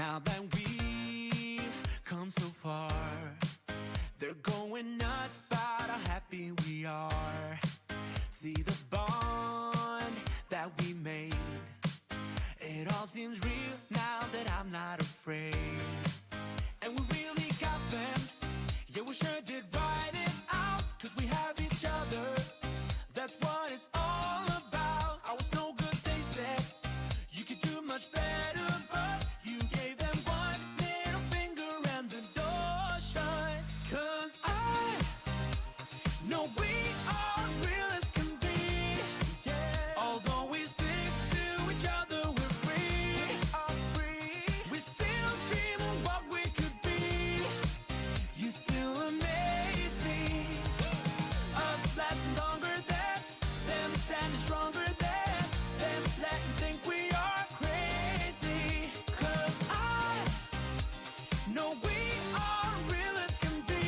now that we've come so far. They're going nuts about how happy we are. See the bond that we made. It all seems real now that I'm not afraid. And we really got them. Yeah, we sure did ride it out. Cause we have each other. That's what it's all about. I was no good, they said. You could do much better, but you gave them one little finger and the door shut. Cause I know we are real as can be. Yeah. Although we stick to each other, we're free. Are free. We still dream of what we could be. You still amaze me. Us lasting longer than them, standing stronger than them, letting think we are crazy. Cause I know we are real as can be.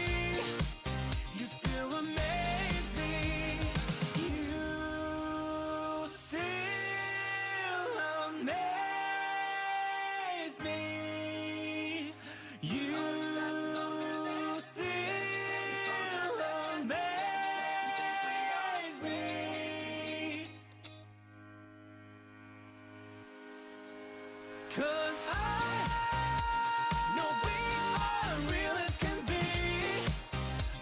You still amaze me. You still amaze me. You still amaze me. Cause I know we are real as can be.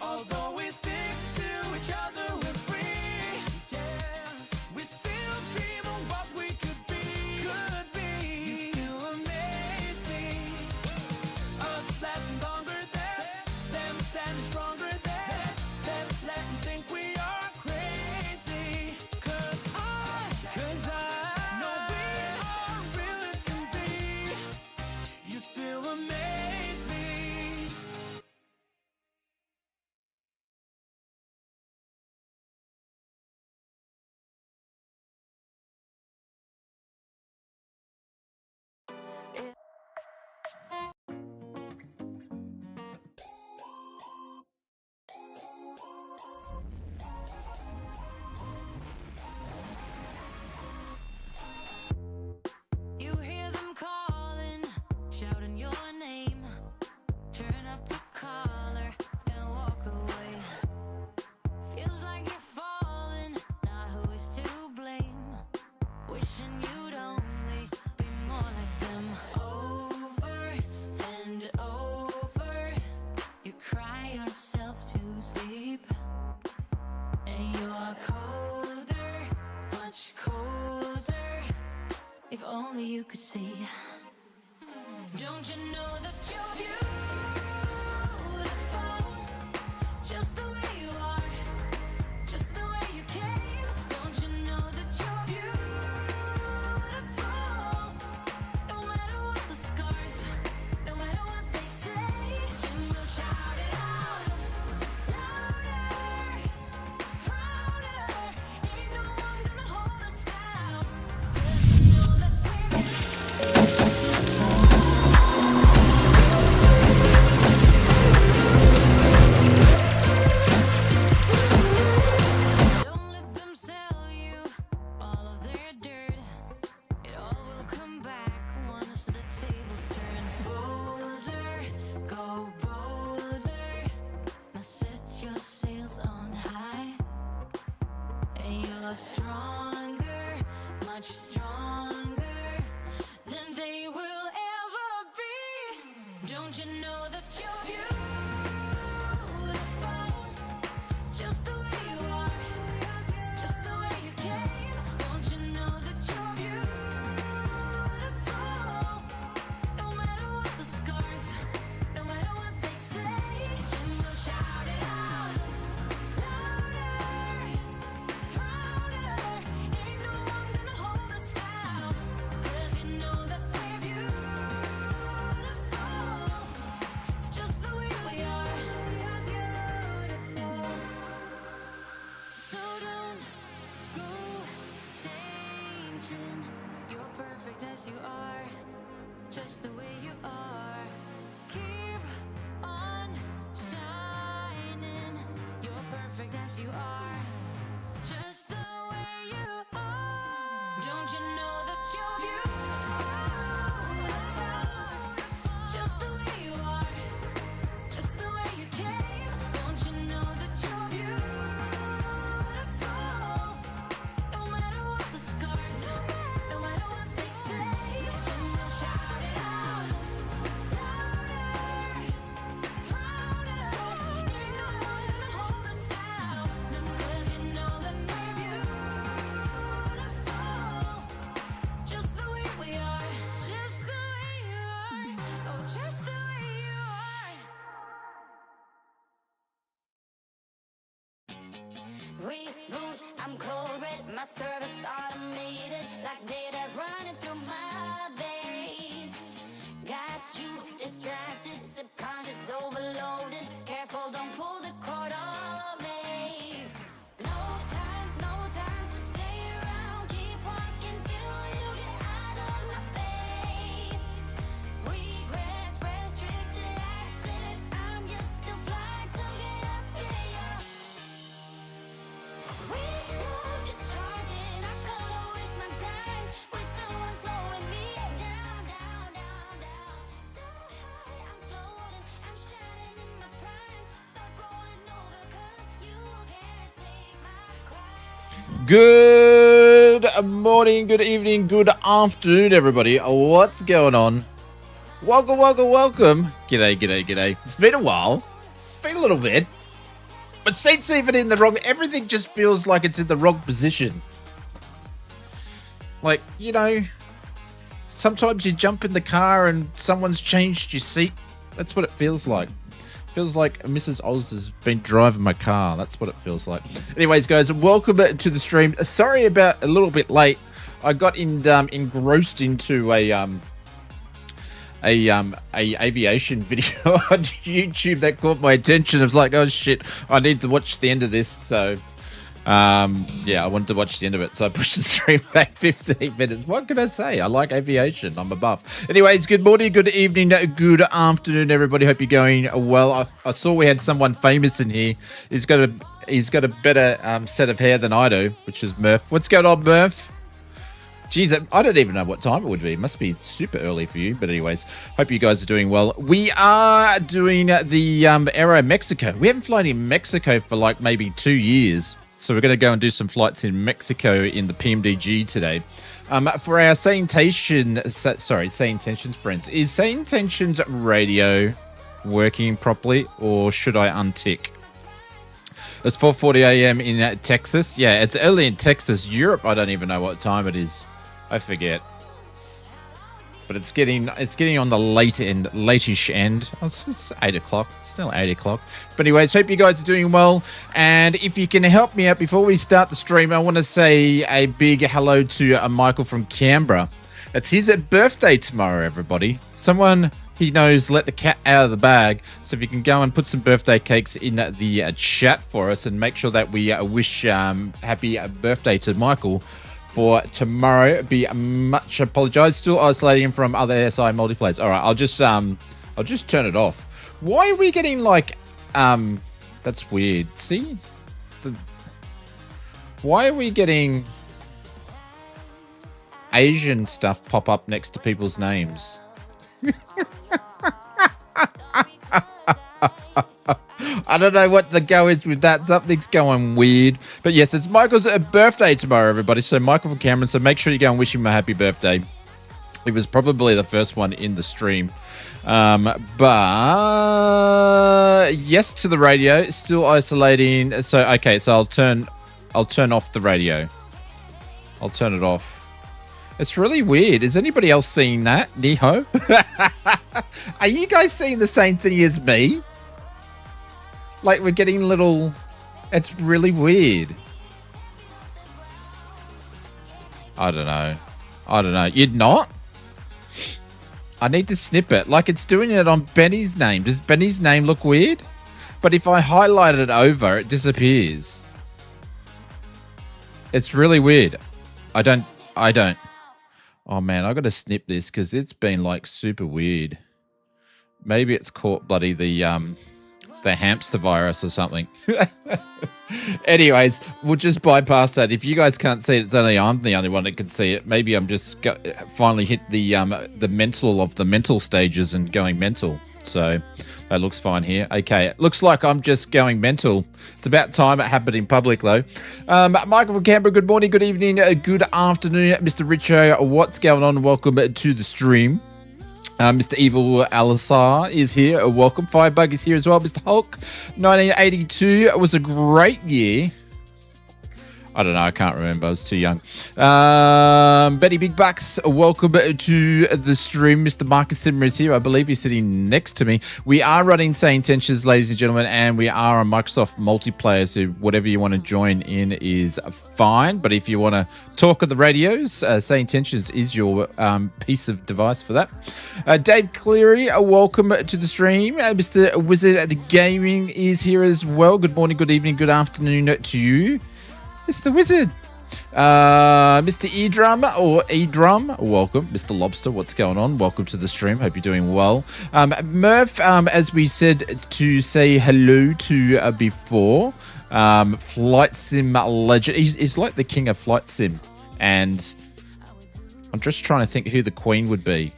Although we stick to each other, we're free. Yeah, we still dream of what we could be. Could be. You still amaze me. Us lasting longer than them, standing stronger than them, letting think we are crazy. Cause I know we are real as can be. You still amaze me. You hear them calling, shouting your name. Turn up the collar and walk away. Feels like you're falling, now who is to blame? Wishing you'd only be more like them. Over and over, you cry yourself to sleep. And you're colder, much colder. If only you could see. Don't you know that you're beautiful? Just the way you are, just the way you came. Don't you know that you're beautiful? No matter what the scars, no matter what they say, and we'll shout it out louder, prouder. Ain't no one gonna hold us down. 'Cause you know that we're Don't let them sell you all of their dirt. It all will come back once the tables turn. Bolder, go bolder. Now set your sails on high. And you're stronger, much stronger than they will ever be. Don't you know that you're beautiful? Just the way you are, just the way you came. Don't you know that you're beautiful? No matter what the scars, no matter what they say, and we'll shout it out louder, prouder. Ain't no one gonna hold us down. 'Cause you know that we're beautiful, just the way we are. We're beautiful. So don't go changing. You're perfect as you are, just the way you are. Keep on shining. You're perfect as you are, just the way you are. Don't you know that you're beautiful? Reboot, I'm cold red, my service automated, like data running through my veins. Got you distracted, subconscious overloaded. Careful, don't pull the cord on me. No time to stay around. Keep walking till you get out of my face. Regrets, restricted access. I'm just a flight to get up here. Reload is charging. I'm gonna waste my time with someone slowing me down. So high, I'm floating. I'm shining in my prime. Start rolling over 'cause you can't take my crown. Good morning, good evening, good afternoon, everybody. What's going on? Welcome. G'day. It's been a while. It's been a little bit. But seats even in the wrong... Everything just feels like it's in the wrong position. Like, you know, sometimes you jump in the car and someone's changed your seat. That's what it feels like. Feels like Mrs. Oz has been driving my car. That's what it feels like. Anyways, guys, welcome to the stream. Sorry about a little bit late. I got engrossed into a aviation video on YouTube that caught my attention. I was like, oh shit, I need to watch the end of this. So yeah, I wanted to watch the end of it, so I pushed the stream back 15 minutes. What can I say? I like aviation. I'm a buff. Anyways, good morning, good evening, good afternoon, everybody. Hope you're going well. I saw we had someone famous in here. He's got a better set of hair than I do, which is Murph. What's going on, Murph? Jeez, I don't even know what time it would be. It must be super early for you. But anyways, hope you guys are doing well. We are doing the Aeroméxico. We haven't flown in Mexico for like maybe 2 years. So we're going to go and do some flights in Mexico in the PMDG today. For our SayIntentions friends, is SayIntentions radio working properly, or should I untick? It's 4:40 a.m. in Texas. Yeah, it's early in Texas. Europe, I don't even know what time it is. I forget. But it's getting on the late-ish end. Oh, it's 8 o'clock. Still 8 o'clock. But anyways, hope you guys are doing well. And if you can help me out before we start the stream, I want to say a big hello to Michael from Canberra. It's his birthday tomorrow, everybody. Someone he knows let the cat out of the bag. So if you can go and put some birthday cakes in the chat for us and make sure that we wish happy birthday to Michael for tomorrow. Be much apologized. Still isolating from other SI multiplayers. All right, I'll just turn it off. Why are we getting like that's weird. See? Why are we getting Asian stuff pop up next to people's names? I don't know what the go is with that. Something's going weird. But yes, it's Michael's birthday tomorrow, everybody. So Michael from Cameron. So make sure you go and wish him a happy birthday. He was probably the first one in the stream. But yes to the radio. Still isolating. So okay, so I'll turn off the radio. I'll turn it off. It's really weird. Is anybody else seeing that? Niho? Are you guys seeing the same thing as me? Like we're getting little... It's really weird. I don't know. You'd not? I need to snip it. Like it's doing it on Benny's name. Does Benny's name look weird? But if I highlight it over, it disappears. It's really weird. I don't. Oh man, I got to snip this because it's been like super weird. Maybe it's caught bloody the hamster virus or something. Anyways, we'll just bypass that. If you guys can't see it, it's only I'm the only one that can see it. Maybe I'm just finally hit the mental of the mental stages and going mental. So that looks fine here. Okay, it looks like I'm just going mental. It's about time it happened in public, though. Michael from Canberra, good morning, good evening, good afternoon. Mr. Richo, what's going on? Welcome to the stream. Mr. Evil Alisar is here. Welcome. Firebug is here as well. Mr. Hulk, 1982 was a great year. I don't know. I can't remember. I was too young. Betty Big Bucks, welcome to the stream. Mr. Marcus Simmer is here. I believe he's sitting next to me. We are running SayIntentions, ladies and gentlemen, and we are on Microsoft multiplayer, so whatever you want to join in is fine. But if you want to talk at the radios, SayIntentions is your piece of device for that. Dave Cleary, welcome to the stream. Mr. Wizard Gaming is here as well. Good morning, good evening, good afternoon to you. It's the Wizard. Mr. Eardrum or Eardrum, welcome. Mr. Lobster, what's going on? Welcome to the stream. Hope you're doing well. Murph, as we said to say hello to before, Flight Sim legend. He's like the king of Flight Sim. And I'm just trying to think who the queen would be.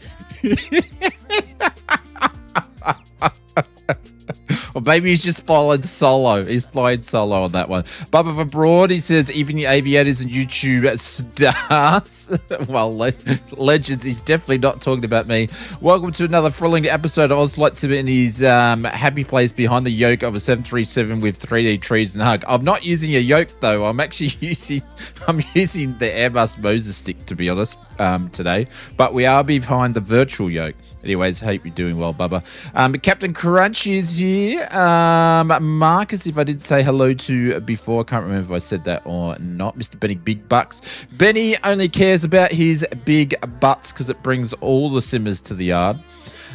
Or maybe he's just followed solo. He's flying solo on that one. Bubba of Abroad, he says, even the aviators and YouTube stars. Well, legends. He's definitely not talking about me. Welcome to another thrilling episode of Oz Flight Sim in his happy place behind the yoke of a 737 with 3D trees and hug. I'm not using a yoke, though. I'm actually using the Airbus Moses stick, to be honest, today. But we are behind the virtual yoke. Anyways, hope you're doing well, Bubba. Captain Crunch is here. Marcus, if I did say hello to before, I can't remember if I said that or not. Mr. Benny Big Bucks. Benny only cares about his big butts because it brings all the simmers to the yard.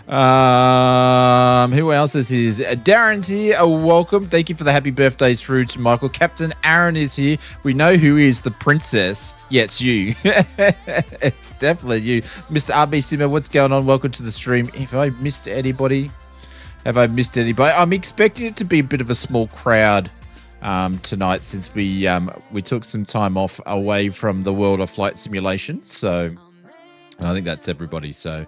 Who else is here? Darren's here. Welcome. Thank you for the happy birthdays through to Michael. Captain Aaron is here. We know who is the princess. Yeah, it's you. It's definitely you. Mr. RB Simmer, what's going on? Welcome to the stream. Have I missed anybody? I'm expecting it to be a bit of a small crowd tonight since we took some time off away from the world of flight simulation. So, and I think that's everybody. So.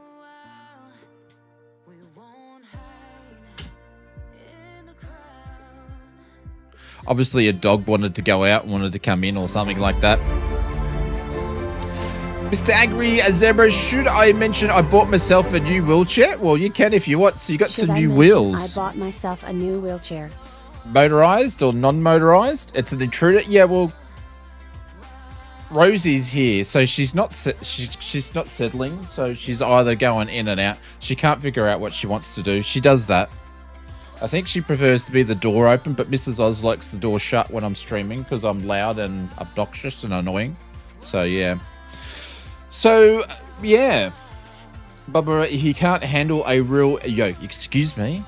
Obviously, a dog wanted to go out and wanted to come in or something like that. Mr. Angry Zebra, should I mention I bought myself a new wheelchair? Well, you can if you want. So you got some new wheels. I bought myself a new wheelchair. Motorized or non-motorized? It's an intruder. Yeah, well, Rosie's here, so she's not she's not settling. So she's either going in and out. She can't figure out what she wants to do. She does that. I think she prefers to be the door open, but Mrs. Oz likes the door shut when I'm streaming because I'm loud and obnoxious and annoying. So, yeah. Bubba, he can't handle a real yoke. Excuse me.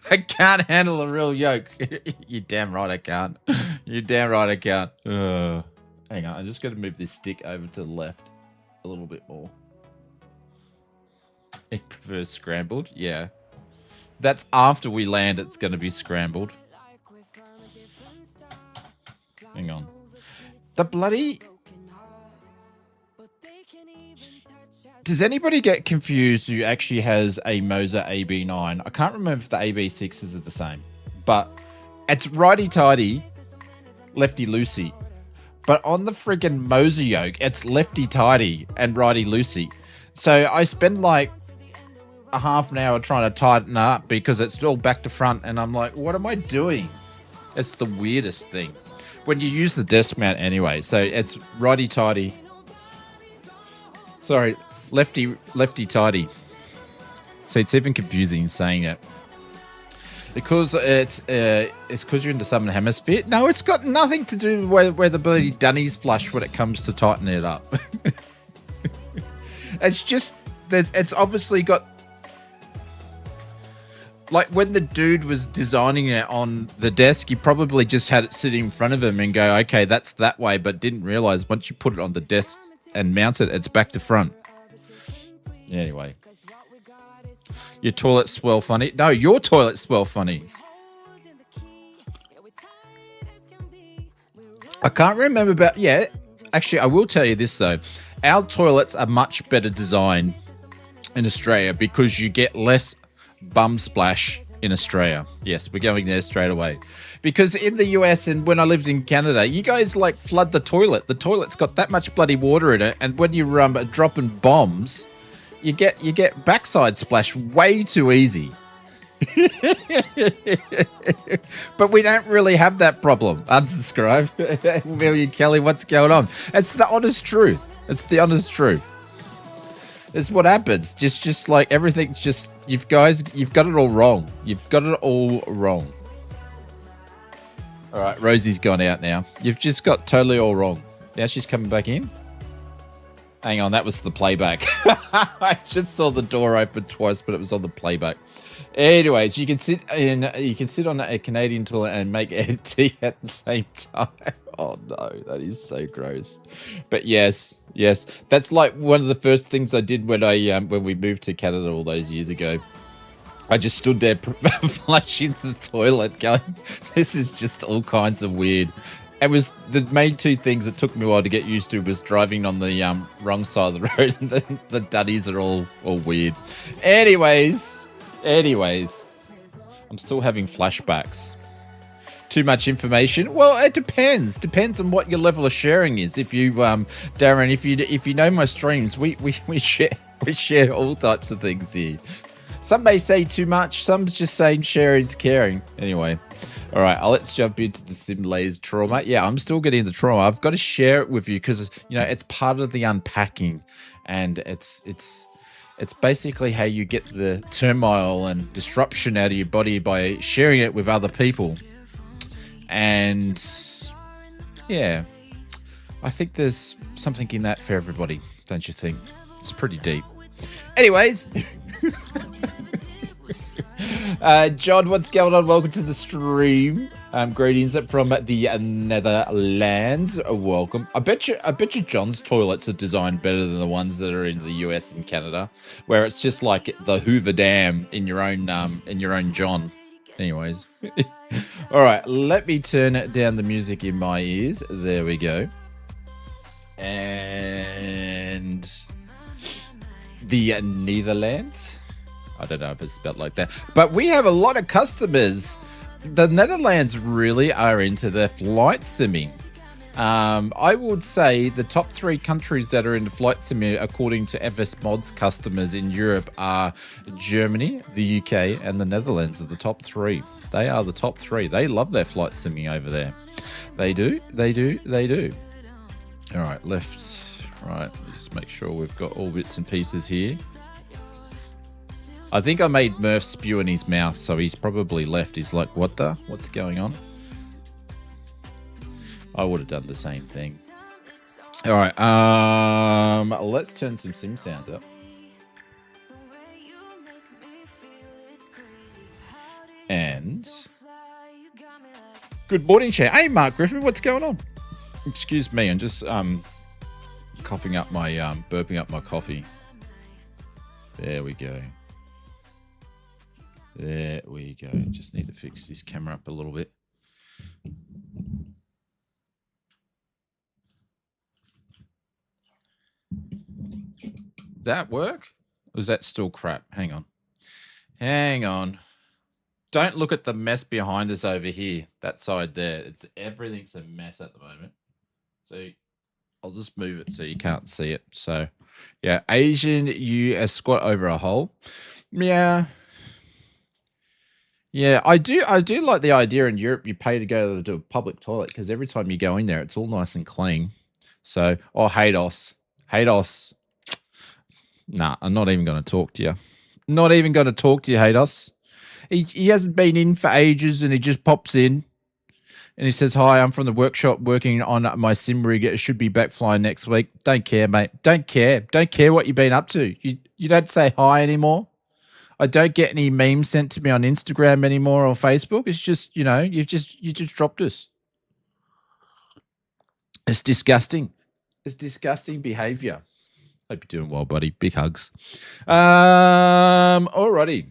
I can't handle a real yoke. You're damn right I can't. Hang on, I'm just going to move this stick over to the left. A little bit more. He prefers scrambled. Yeah, that's after we land. It's going to be scrambled. Hang on. The bloody. Does anybody get confused who actually has a Moser AB9? I can't remember if the AB6s are the same, but it's righty-tighty, lefty-loosey. But on the friggin' Moser yoke, it's lefty-tighty and righty-loosey. So I spend like a half an hour trying to tighten up because it's all back to front. And I'm like, what am I doing? It's the weirdest thing. When you use the desk mount anyway. So it's righty-tighty. Sorry, lefty-tighty. So it's even confusing saying it. Because it's because you're in the Southern Hemisphere. No, it's got nothing to do with where the bloody dunnies flush when it comes to tightening it up. It's just that it's obviously got, like when the dude was designing it on the desk, he probably just had it sitting in front of him and go, okay, that's that way, but didn't realize once you put it on the desk and mount it, it's back to front. Anyway. Your toilet swell funny. No, your toilet swell funny. I can't remember about... Yeah, actually, I will tell you this, though. Our toilets are much better designed in Australia because you get less bum splash in Australia. Yes, we're going there straight away. Because in the US and when I lived in Canada, you guys, like, flood the toilet. The toilet's got that much bloody water in it, and when you're dropping bombs... You get backside splash way too easy. But we don't really have that problem. Unsubscribe. William Kelly, what's going on? It's the honest truth. It's the honest truth. It's what happens. Just like everything's just you've got it all wrong. You've got it all wrong. All right, Rosie's gone out now. You've just got totally all wrong. Now she's coming back in. Hang on, that was the playback. I just saw the door open twice, but it was on the playback. Anyways, you can sit on a Canadian toilet and make tea at the same time. Oh no, that is so gross. But yes, that's like one of the first things I did when we moved to Canada all those years ago. I just stood there flushing the toilet, going, "This is just all kinds of weird." It was the main two things that took me a while to get used to was driving on the wrong side of the road, and the duddies are all weird. Anyways, I'm still having flashbacks. Too much information? Well, it depends. Depends on what your level of sharing is. If you, Darren, if you know my streams, we share all types of things here. Some may say too much. Some's just saying sharing is caring. Anyway. All right, let's jump into the Simlays trauma. Yeah, I'm still getting the trauma. I've got to share it with you because it's part of the unpacking, and it's basically how you get the turmoil and disruption out of your body by sharing it with other people. And yeah, I think there's something in that for everybody, don't you think? It's pretty deep. Anyways. John, what's going on? Welcome to the stream. Greetings from the Netherlands. Welcome. I bet you John's toilets are designed better than the ones that are in the US and Canada, where it's just like the Hoover Dam in your own John. Anyways. All right, let me turn down the music in my ears. There we go. And the Netherlands. I don't know if it's spelled like that, but we have a lot of customers. The Netherlands really are into their flight simming. I would say the top 3 countries that are into flight simming, according to FS Mods customers in Europe, are Germany, the UK, and the Netherlands are the top 3. They are the top 3. They love their flight simming over there. They do. All right, left, right. Just make sure we've got all bits and pieces here. I think I made Murph spew in his mouth, so he's probably left. He's like, what's going on? I would have done the same thing. All right, let's turn some sim sounds up. And good morning, chat. Hey, Mark Griffin, what's going on? Excuse me, I'm just coughing up my burping up my coffee. There we go. There we go. Just need to fix this camera up a little bit. Does that work? Or is that still crap? Hang on. Hang on. Don't look at the mess behind us over here. That side there. Everything's a mess at the moment. So I'll just move it so you can't see it. So yeah, Asian, you squat over a hole. Yeah. Yeah, I do like the idea in Europe you pay to go to a public toilet because every time you go in there, it's all nice and clean. So, Hados. Nah, I'm not even going to talk to you. Not even going to talk to you, Hados. He hasn't been in for ages and he just pops in and he says, "Hi, I'm from the workshop working on my sim rig. It should be back flying next week." Don't care, mate. Don't care. Don't care what you've been up to. You don't say hi anymore. I don't get any memes sent to me on Instagram anymore or Facebook. It's just, you just dropped us. It's disgusting. It's disgusting behavior. Hope you're doing well, buddy. Big hugs. Alrighty.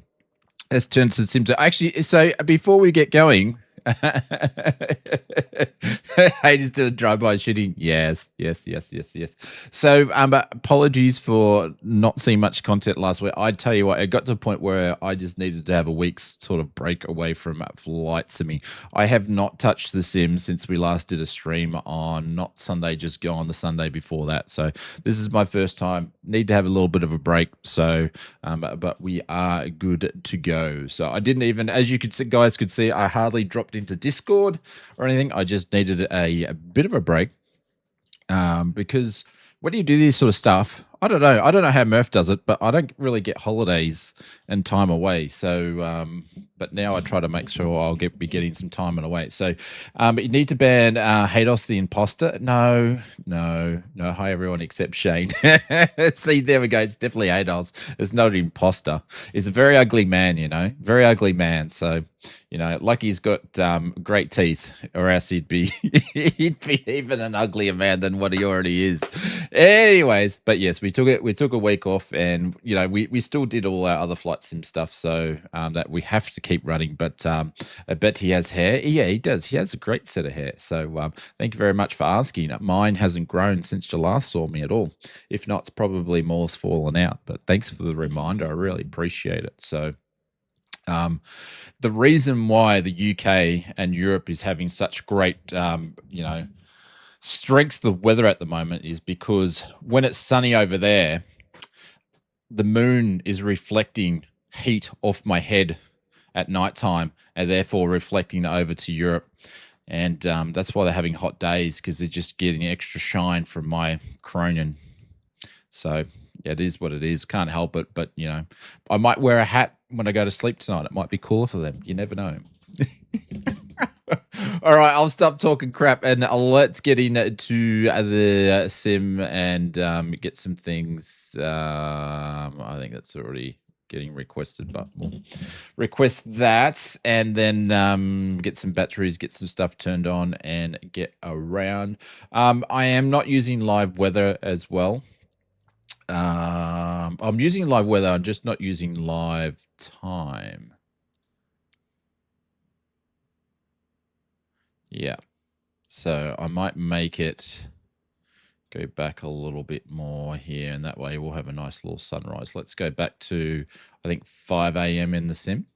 Let's turn to Sims. Actually, so before we get going, Haters doing drive-by shooting. Yes. So, apologies for not seeing much content last week. I tell you what, it got to a point where I just needed to have a week's sort of break away from flight simming. I have not touched the sim since we last did a stream on not Sunday, just gone the Sunday before that. So this is my first time. Need to have a little bit of a break. So, but we are good to go. So I didn't even, as you guys could see, I hardly dropped into Discord or anything. I just needed a bit of a break because when you do this sort of stuff, I don't know how Murph does it, but I don't really get holidays and time away. So, but now I try to make sure I'll be getting some time and away. So, but you need to ban Hados the imposter. No. Hi everyone except Shane. See, there we go. It's definitely Hados. It's not an imposter. He's a very ugly man, very ugly man. So, like he's got great teeth, or else he'd be even an uglier man than what he already is. Anyways, but yes, we took a week off, and we still did all our other flight sim stuff, so that we have to keep running. But I bet he has hair. Yeah, he does. He has a great set of hair. So thank you very much for asking. Mine hasn't grown since you last saw me at all. If not, it's probably more's fallen out. But thanks for the reminder. I really appreciate it. So. The reason why the UK and Europe is having such great, strengths of the weather at the moment is because when it's sunny over there, the moon is reflecting heat off my head at nighttime and therefore reflecting over to Europe. And that's why they're having hot days, because they're just getting extra shine from my Cronin. So yeah, it is what it is. Can't help it. But, I might wear a hat when I go to sleep tonight. It might be cooler for them. You never know. All right, I'll stop talking crap and let's get into the sim and get some things. I think that's already getting requested, but we'll request that and then get some batteries, get some stuff turned on and get around. I am not using live weather as well. I'm using live weather. I'm just not using live time. Yeah. So I might make it go back a little bit more here, and that way we'll have a nice little sunrise. Let's go back to, I think, 5 a.m. in the sim.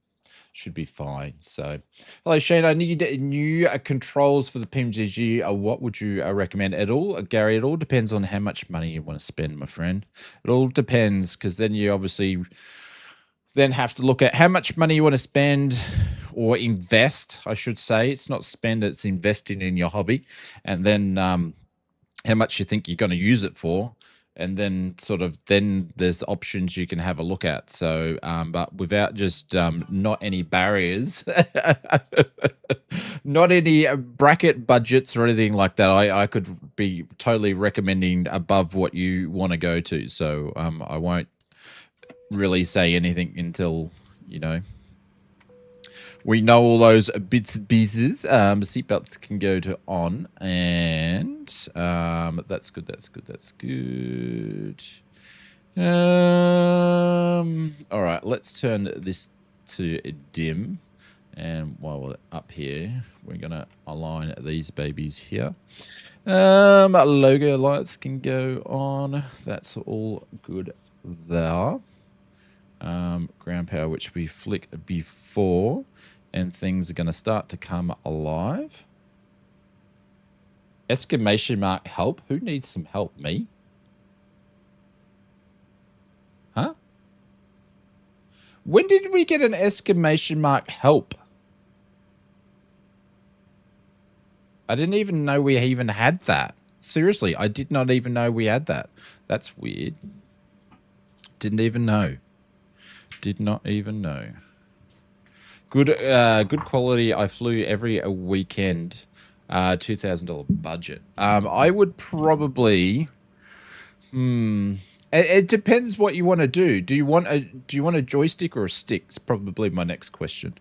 Should be fine. So, hello, Shane. I need new controls for the PMGG. What would you recommend? Gary, it all depends on how much money you want to spend, my friend. It all depends, because then you obviously then have to look at how much money you want to spend or invest, I should say. It's not spend, it's investing in your hobby. And then how much you think you're going to use it for. And then then there's options you can have a look at. So, but without just not any barriers, not any bracket budgets or anything like that, I could be totally recommending above what you want to go to. So I won't really say anything until, we know all those bits and pieces. Seatbelts can go to on, and that's good. That's good. All right, let's turn this to dim, and while we're up here, we're gonna align these babies here. Logo lights can go on. That's all good there. Ground power, which we flicked before, and things are going to start to come alive. Exclamation mark help. Who needs some help? Me? Huh? When did we get an exclamation mark help? I didn't even know we even had that. Seriously, I did not even know we had that. That's weird. Didn't even know. Did not even know. Good quality. I flew every weekend. $2,000 budget. I would probably. It depends what you want to do. Do you want a joystick or a stick? It's probably my next question.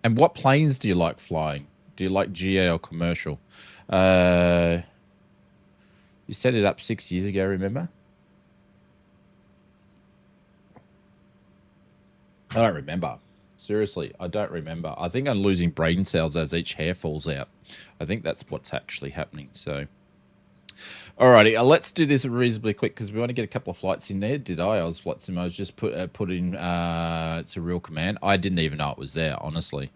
And what planes do you like flying? Do you like GA or commercial? You set it up 6 years ago, remember? I don't remember. Seriously, I don't remember. I think I'm losing brain cells as each hair falls out. I think that's what's actually happening. So, alrighty, let's do this reasonably quick because we want to get a couple of flights in there. Did I? I was flight sim. I was just put in. It's a real command. I didn't even know it was there, honestly.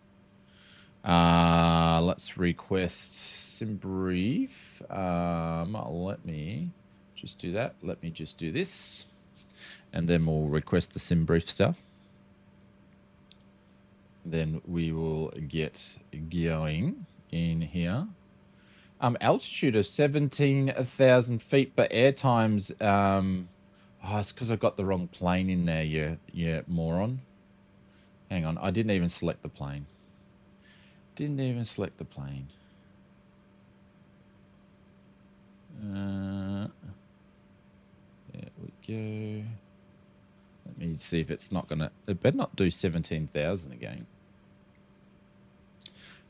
Let's request sim brief. Let me just do that. Let me just do this, and then we'll request the sim brief stuff. Then we will get going in here. Altitude of 17,000 feet, but air times. Oh, it's because I got the wrong plane in there. You moron. Hang on, I didn't even select the plane. Didn't even select the plane. There we go. Let me see if it's not gonna. It better not do 17,000 again.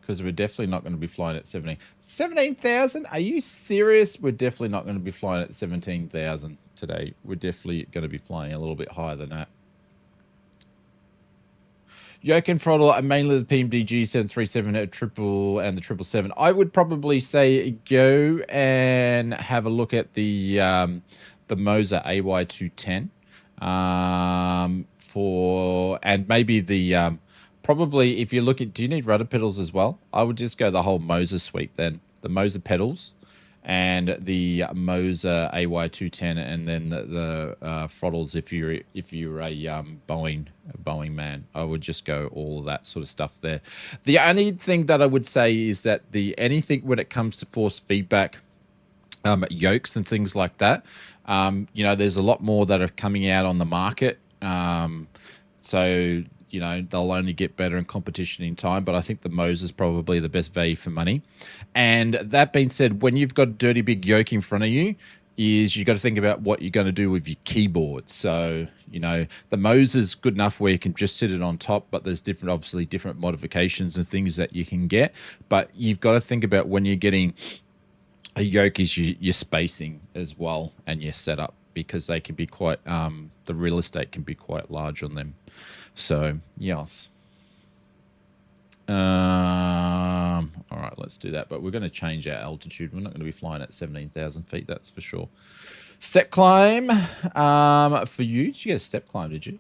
Because we're definitely not going to be flying at 17,000? Are you serious? We're definitely not going to be flying at 17,000 today. We're definitely going to be flying a little bit higher than that. Yoke and throttle are mainly the PMDG 737 and the 777. I would probably say go and have a look at the Moser AY210 and maybe the probably if you look at, do you need rudder pedals as well? I would just go the whole Moser suite then. The Moser pedals and the Moser AY210 and then the throttles if you're a Boeing man. I would just go all of that sort of stuff there. The only thing that I would say is that anything when it comes to force feedback yokes and things like that, there's a lot more that are coming out on the market. So they'll only get better in competition in time, but I think the Moser is probably the best value for money. And that being said, when you've got a dirty big yoke in front of you, you've got to think about what you're going to do with your keyboard. So, the Moser's good enough where you can just sit it on top, but there's obviously different modifications and things that you can get. But you've got to think about when you're getting a yoke is your spacing as well and your setup, because they can be quite, the real estate can be quite large on them. So, yes. All right, let's do that. But we're going to change our altitude. We're not going to be flying at 17,000 feet, that's for sure. Step climb. For you, did you get a step climb, did you?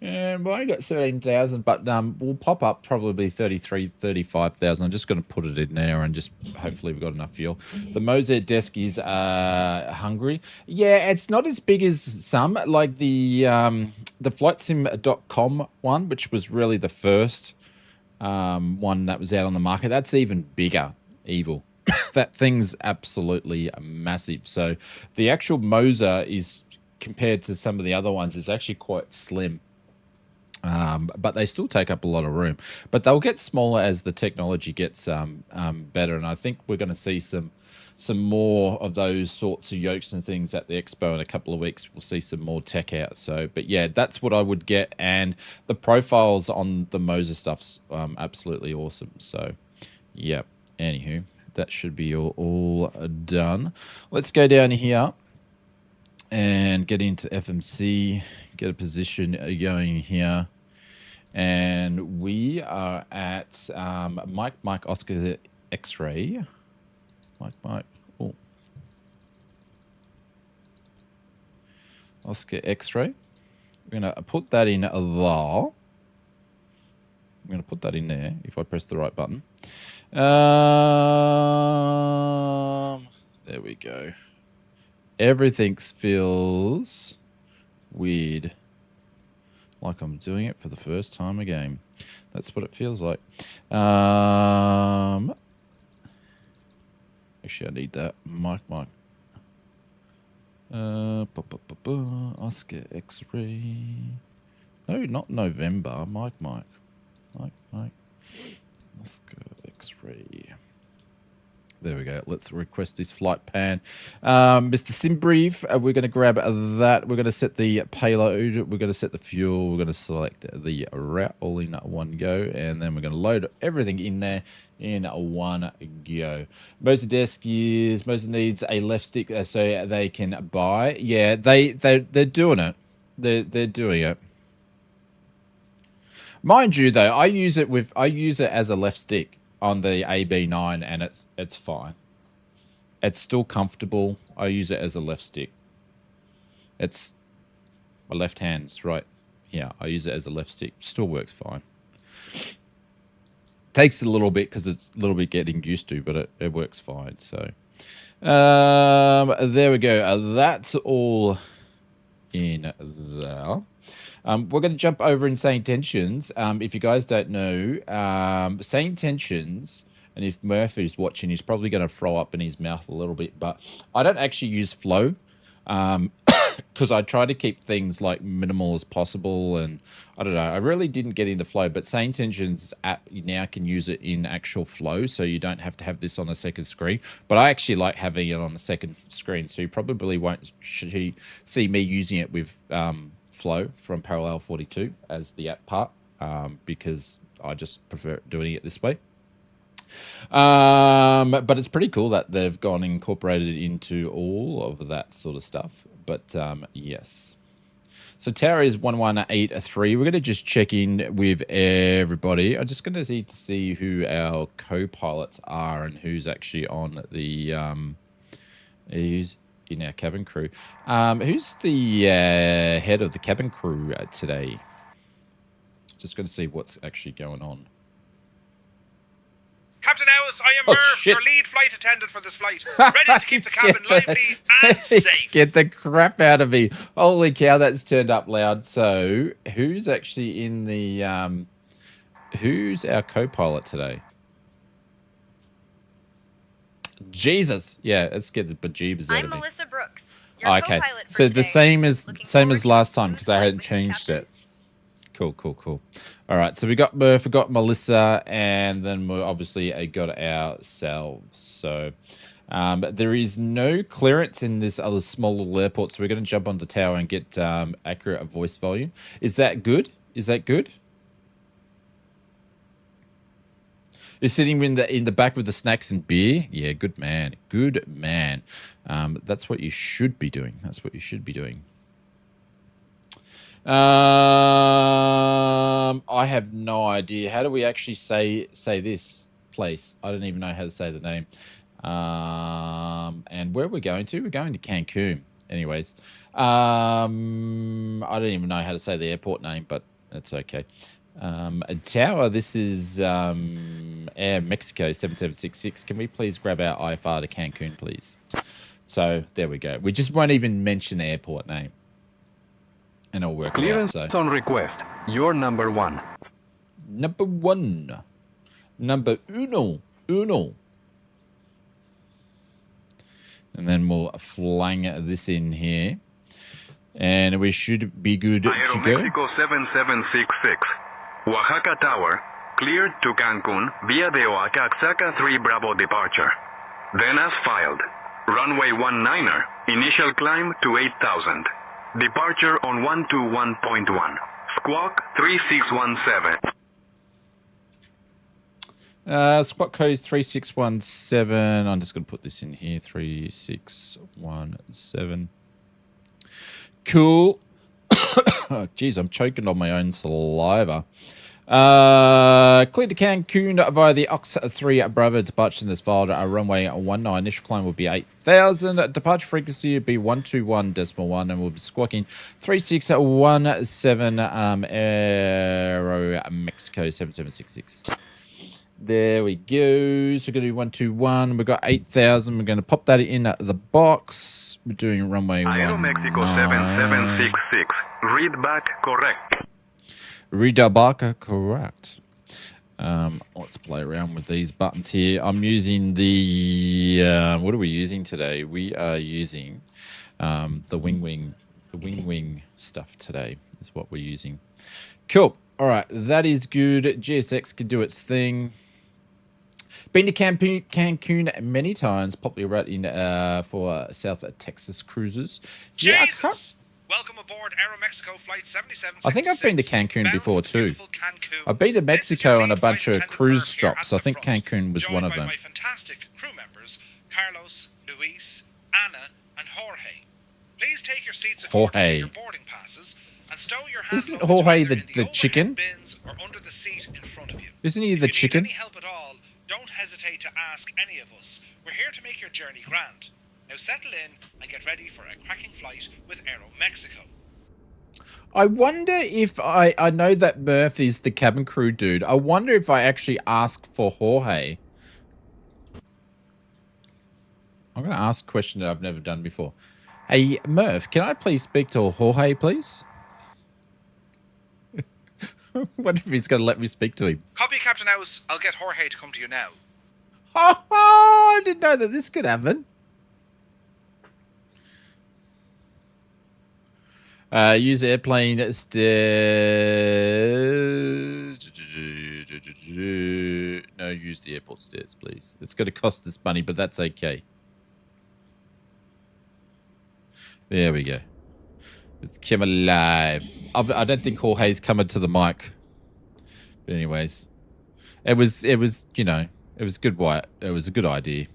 Yeah, well, I got 17,000, but we'll pop up probably 33, 35,000. I'm just going to put it in there and just hopefully we've got enough fuel. The Moser desk is Hungary. Yeah, it's not as big as some, like the flightsim.com one, which was really the first one that was out on the market. That's even bigger, evil. That thing's absolutely massive. So the actual Moser is, compared to some of the other ones, is actually quite slim. But they still take up a lot of room. But they'll get smaller as the technology gets better. And I think we're going to see some more of those sorts of yokes and things at the expo in a couple of weeks. We'll see some more tech out. So, but yeah, that's what I would get. And the profiles on the Moser stuff's absolutely awesome. So, yeah. Anywho, that should be all done. Let's go down here and get into FMC, get a position going here. And we are at Mike Oscar X-ray. Mike. Oh. Oscar X-ray. We're going to put that in there. I'm going to put that in there if I press the right button. There we go. Everything feels weird. Like I'm doing it for the first time again. That's what it feels like. Actually, I need that. Mike. Oscar X-ray. No, not November. Mike. Oscar X-ray. There we go. Let's request this flight pan. Mr. Simbrief, we're going to grab that. We're going to set the payload. We're going to set the fuel. We're going to select the route all in one go. And then we're going to load everything in there in one go. Moser needs a left stick so they can buy. Yeah, they're doing it. They're doing it. Mind you, though, I use it as a left stick on the AB9, and it's fine. It's still comfortable. I use it as a left stick. It's my left hand's right. Yeah, I use it as a left stick. Still works fine. Takes a little bit because it's a little bit getting used to, but it works fine. So there we go. That's all in there. We're going to jump over in SayIntentions. If you guys don't know, SayIntentions, and if Murphy's watching, he's probably going to throw up in his mouth a little bit, but I don't actually use Flow because I try to keep things like minimal as possible, and I don't know, I really didn't get into Flow, but SayIntentions app, you now can use it in actual Flow, so you don't have to have this on a second screen, but I actually like having it on a second screen, so you probably won't see me using it with Flow from Parallel 42 as the app part, because I just prefer doing it this way. But it's pretty cool that they've gone and incorporated into all of that sort of stuff. But yes. So tower is 1183. We're going to just check in with everybody. I'm just going to see who our co-pilots are and who's actually on the who's in our cabin crew. Who's the head of the cabin crew today? Just going to see what's actually going on. Captain House, I am Murph, your lead flight attendant for this flight. Ready to keep the cabin lively and safe. Get the crap out of me. Holy cow, that's turned up loud. So, who's actually in the... who's our co-pilot today? Jesus. Yeah, let's get the bejeebers out of me. I'm Melissa Brooks, your co-pilot for so today. the same as last time, because I hadn't with changed Captain. it. Cool. All right, so we got Murph, we got Melissa, and then we obviously got ourselves. So there is no clearance in this other small little airport, so we're going to jump on the tower and get accurate voice volume. Is that good? You're sitting in the back with the snacks and beer. Yeah, good man. That's what you should be doing. I have no idea. How do we actually say this place? I don't even know how to say the name. And where we're going to? We're going to Cancun. Anyways, I don't even know how to say the airport name, but that's okay. A tower. This is Aeroméxico 7766. Can we please grab our IFR to Cancun, please? So there we go. We just won't even mention the airport name. And I'll work Clearance it out. on request. You're number one. Number uno. And then we'll flang this in here. And we should be good to go. Aeroméxico 7766. Oaxaca Tower, cleared to Cancun via the Oaxaca 3 Bravo departure. Then as filed. Runway 19er, initial climb to 8,000. Departure on 121.1. Squawk 3617. Squawk code 3617. I'm just going to put this in here. 3617. Cool. Jeez, I'm choking on my own saliva. Clear to Cancun via the Ox 3 Bravo departure in this file. Runway 19. Initial climb will be 8,000. Departure frequency will be 121.1, and we'll be squawking 3617 Aeroméxico 7766. There we go. So we're going to do 121. We've got 8,000. We're going to pop that in the box. We're doing runway 19. Aeroméxico 7766. Read back correct. Correct. Let's play around with these buttons here. I'm using the what are we using today? We are using the wing stuff today is what we're using. Cool. All right, that is good. GSX can do its thing. Been to Cancun many times, probably right in for South Texas cruises. Jesus! Welcome aboard Aeroméxico flight 7766. I think I've been to Cancun before too. I've been to Mexico on a bunch of cruise stops. I think Cancun was one of them. My fantastic crew members, Carlos, Luis, Anna, and Jorge. Please take your seats according to your boarding passes and stow your hand Isn't luggage Jorge either the in the overhead chicken? bins or under the seat in front of you. Isn't he If the you chicken? need any help at all, don't hesitate to ask any of us. We're here to make your journey grand. Now settle in and get ready for a cracking flight with Aeroméxico. I wonder if I know that Murph is the cabin crew dude. I wonder if I actually ask for Jorge. I'm going to ask a question that I've never done before. Hey, Murph, can I please speak to Jorge, please? I wonder if he's going to let me speak to him. Copy, Captain House. I'll get Jorge to come to you now. Oh, I didn't know that this could happen. Use airplane stairs. No, use the airport stairs, please. It's going to cost us money, but that's okay. There we go. It's come alive. I don't think Jorge's coming to the mic. But anyways, it was, you know, it was good. It was a good idea.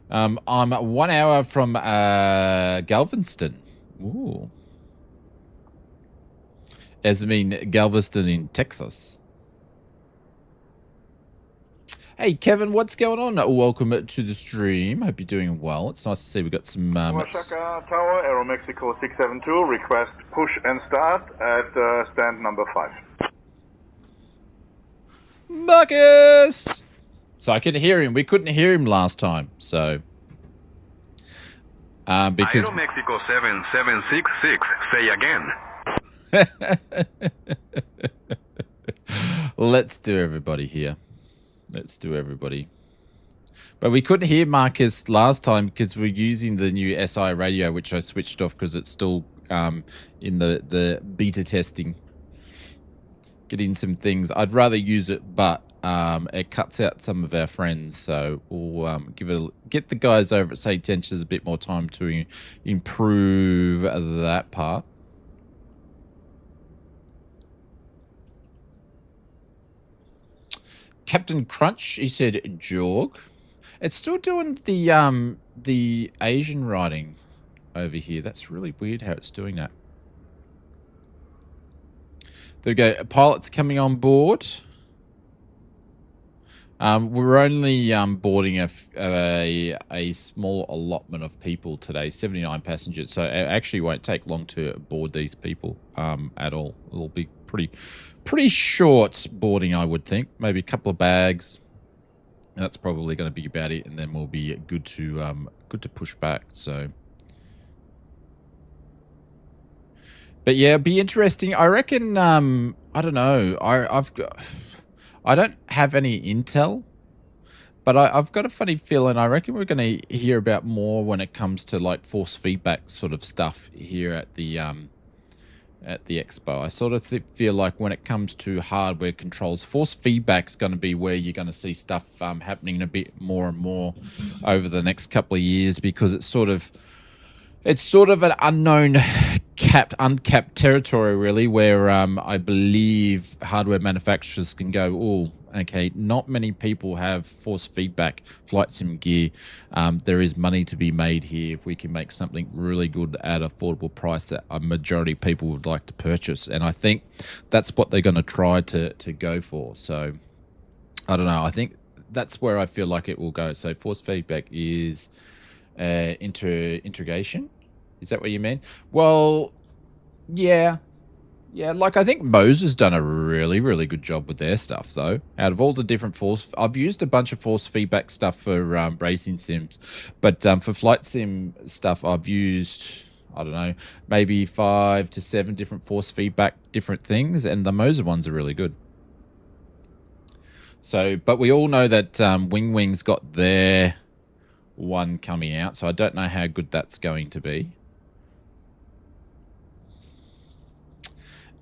I'm 1 hour from Galveston. Ooh. As I mean, Galveston in Texas. Hey, Kevin, what's going on? Welcome to the stream. Hope you're doing well. It's nice to see we got some... Oaxaca Tower, Aeroméxico 672, request push and start at stand number 5. Marcus! So I can hear him. We couldn't hear him last time, so... because... Aeroméxico 7766, say again. Let's do everybody here. Let's do everybody. But we couldn't hear Marcus last time because we're using the new SI radio, which I switched off because it's still in the beta testing. Getting some things. I'd rather use it, but it cuts out some of our friends. So we'll get the guys over at SayIntentions a bit more time to improve that part. Captain Crunch, he said Jorg. It's still doing the Asian writing over here. That's really weird how it's doing that. There we go. Pilots coming on board. We're only boarding a small allotment of people today, 79 passengers. So it actually won't take long to board these people at all. It'll be pretty short boarding, I would think. Maybe a couple of bags. That's probably going to be about it, and then we'll be good to push back. So, but yeah, it'd be interesting. I reckon. I don't know. I don't have any intel, but I've got a funny feeling. I reckon we're going to hear about more when it comes to like force feedback sort of stuff here at the expo. I sort of feel like when it comes to hardware controls, force feedback is going to be where you're going to see stuff happening a bit more and more over the next couple of years, because it's sort of an unknown uncapped territory, really, where I believe hardware manufacturers can go, oh, okay, not many people have force feedback flight sim gear. There is money to be made here if we can make something really good at an affordable price that a majority of people would like to purchase. And I think that's what they're going to try to go for. So, I don't know. I think that's where I feel like it will go. So, force feedback is integration. Is that what you mean? Well, yeah. Yeah, like I think Moz has done a really, really good job with their stuff, though. Out of all the different I've used a bunch of force feedback stuff for racing sims, but for flight sim stuff, I've used, I don't know, maybe 5 to 7 different force feedback different things, and the Moza ones are really good. So, but we all know that Wing's got their one coming out, so I don't know how good that's going to be.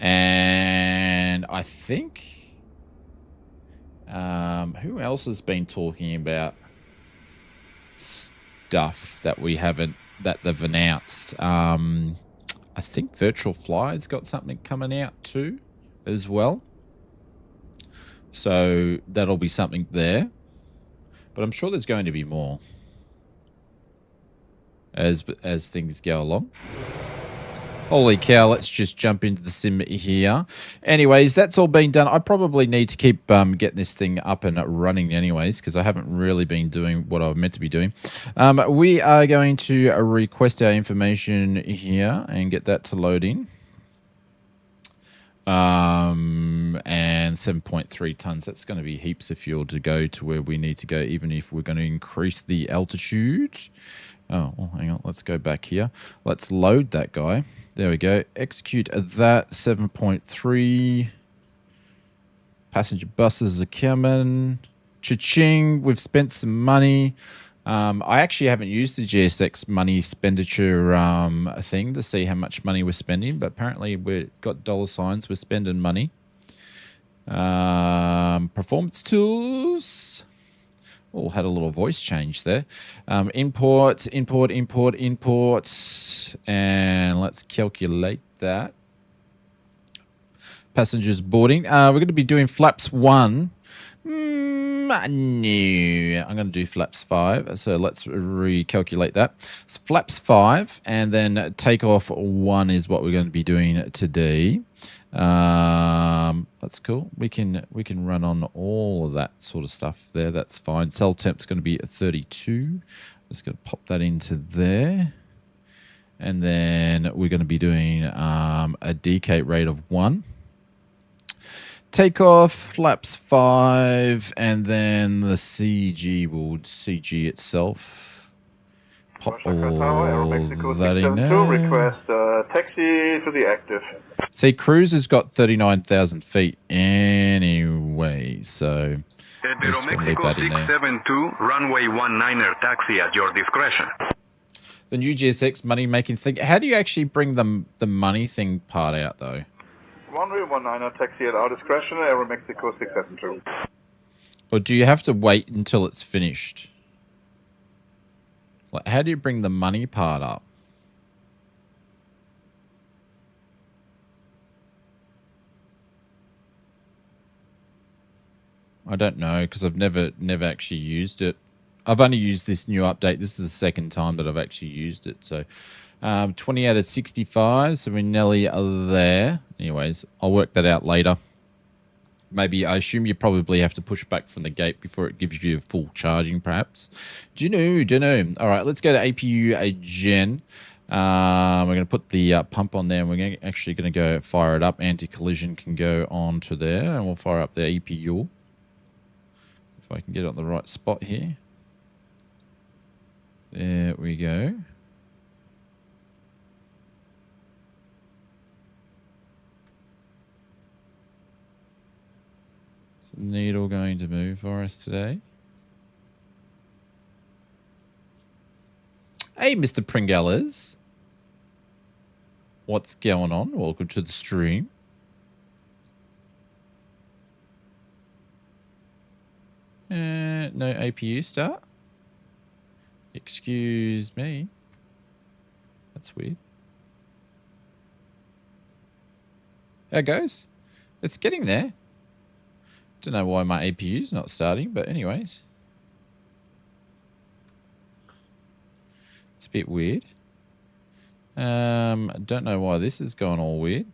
And I think who else has been talking about stuff that we haven't, that they've announced? I think Virtual Fly's got something coming out too as well. So that'll be something there. But I'm sure there's going to be more as things go along. Holy cow, let's just jump into the sim here. Anyways, that's all been done. I probably need to keep getting this thing up and running anyways, because I haven't really been doing what I meant to be doing. We are going to request our information here and get that to load in. And 7.3 tons. That's going to be heaps of fuel to go to where we need to go, even if we're going to increase the altitude. Oh, well, hang on. Let's go back here. Let's load that guy. There we go. Execute that. 7.3. Passenger buses are coming. Cha-ching. We've spent some money. I actually haven't used the GSX money expenditure thing to see how much money we're spending, but apparently we've got dollar signs. We're spending money. Performance tools. Oh, had a little voice change there. Import, and let's calculate that. Passengers boarding. We're going to be doing flaps 1. No, I'm going to do flaps 5. So let's recalculate that. It's flaps 5, and then takeoff 1 is what we're going to be doing today. That's cool. We can run on all of that sort of stuff there. That's fine. Cell temp's going to be 32. Just going to pop that into there, and then we're going to be doing a decate rate of 1. Takeoff, flaps 5, and then the CG will CG itself. Pop all that in there. Request taxi to the active. See, cruise has got 39,000 feet anyway, so I'm just going to leave that in there. 672, runway 19er taxi at your discretion. The new GSX money making thing. How do you actually bring the money thing part out though? Runway 19er taxi at our discretion, Aeroméxico 672. Or do you have to wait until it's finished? Like, how do you bring the money part up? I don't know, because I've never actually used it. I've only used this new update. This is the second time that I've actually used it. So 20 out of 65, so we're nearly there. Anyways, I'll work that out later. Maybe, I assume you probably have to push back from the gate before it gives you full charging, perhaps. Do you know? All right, let's go to APU gen. We're going to put the pump on there, and we're actually going to go fire it up. Anti-collision can go on to there, and we'll fire up the APU. If I can get it on the right spot here. There we go. Is the needle going to move for us today? Hey, Mr. Pringellas. What's going on? Welcome to the stream. No APU start. Excuse me. That's weird. There it goes. It's getting there. Don't know why my APU's not starting, but anyways. It's a bit weird. I don't know why this has gone all weird.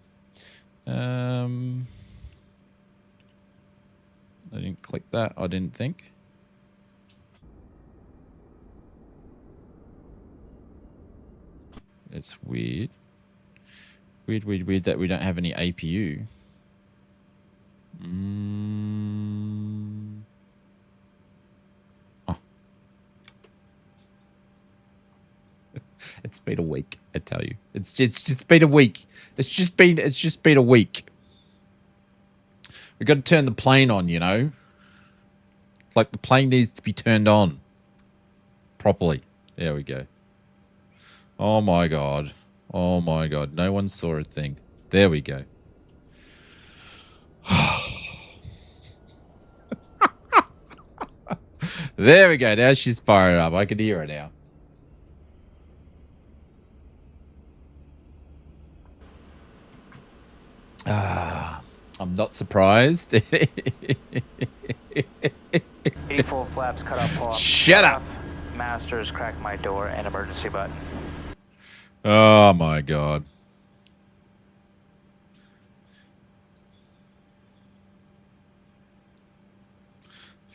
I didn't click that, I didn't think. It's weird. Weird that we don't have any APU. Oh. It's been a week, I tell you. It's just been a week. It's just been a week. We've got to turn the plane on, you know? Like the plane needs to be turned on properly. There we go. Oh my God. Oh my God. No one saw a thing. There we go. There we go. Now she's firing up. I can hear her now. I'm not surprised. 84 flaps cut off. Shut up. Masters, crack my door, and emergency button. Oh my God.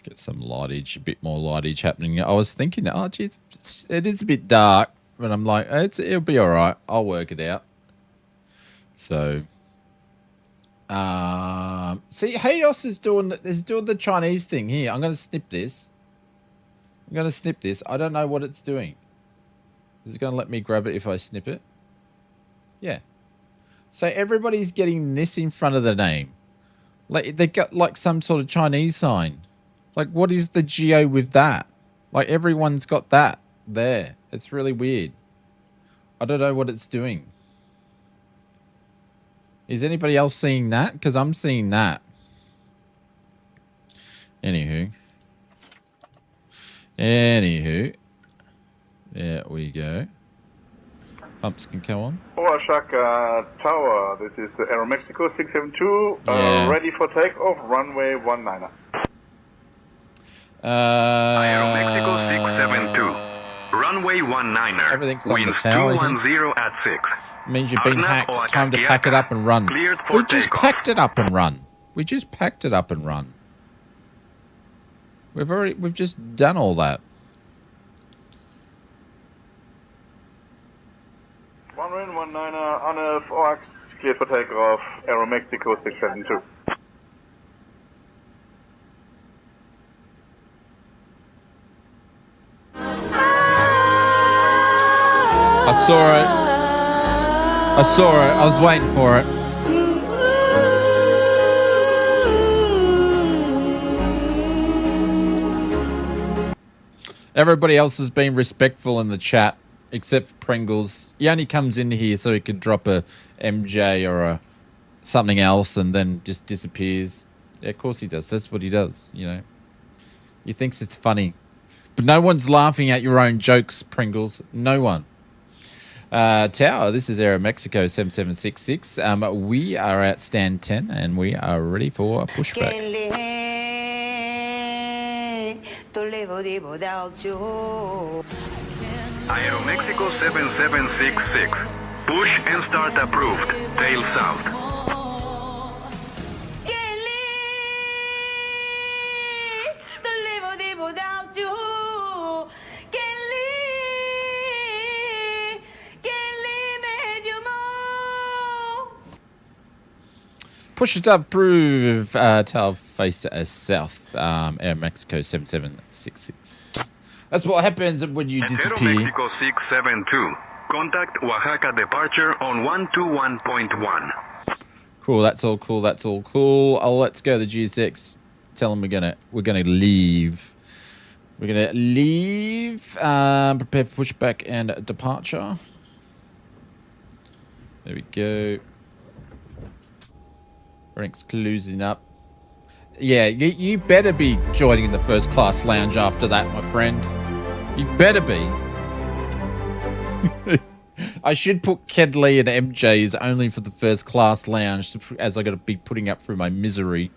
Get some lightage, a bit more lightage happening. I was thinking, oh, geez, it is a bit dark, but I'm like, it'll be all right. I'll work it out. So, see, Hayos is doing the Chinese thing here. I'm going to snip this. I don't know what it's doing. Is it going to let me grab it if I snip it? Yeah. So everybody's getting this in front of the name. Like they got like some sort of Chinese sign. Like what is the geo with that? Like everyone's got that there. It's really weird. I don't know what it's doing. Is anybody else seeing that? Because I'm seeing that. Anywho. There we go. Pumps can come on. Oaxaca Tower, this is Aeroméxico 672, ready for takeoff, runway 19er. Aeroméxico 672, runway 19er. Everything's on the winds tower. 210 at 6. Means you've been hacked. Time to pack it up and run. We just packed it up and run. We've just done all that. One wind, 19er, on Earth, OAX, cleared for takeoff, Aeroméxico 672. I saw it. I was waiting for it. Everybody else has been respectful in the chat, except for Pringles. He only comes in here so he could drop a MJ or a something else and then just disappears. Yeah, of course he does. That's what he does, you know. He thinks it's funny. But no one's laughing at your own jokes, Pringles. No one. Tower, this is Aeroméxico 7766. We are at stand 10 and we are ready for a pushback. Aeroméxico 7766, push and start approved, tail south. Push it up, approve. Tail face south. Aeroméxico 7766. That's what happens when you disappear. Aeroméxico 672, contact Oaxaca departure on 121.1. Cool. That's all cool. Let's go to the GSX. Tell them we're gonna leave. Prepare for pushback and departure. There we go. Everything's closing up. Yeah, you better be joining the first class lounge after that, my friend. You better be. I should put Kedley and MJ's only for the first class lounge, as I got to be putting up through my misery.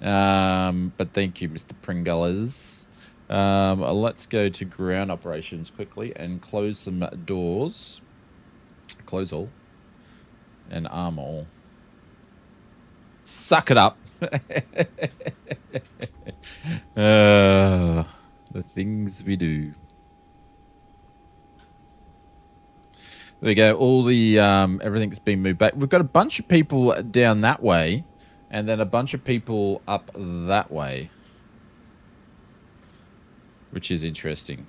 But thank you, Mr. Pringles. Let's go to ground operations quickly and close some doors. Close all. And arm all. Suck it up. The things we do. There we go. All the everything's been moved back. We've got a bunch of people down that way, and then a bunch of people up that way, which is interesting.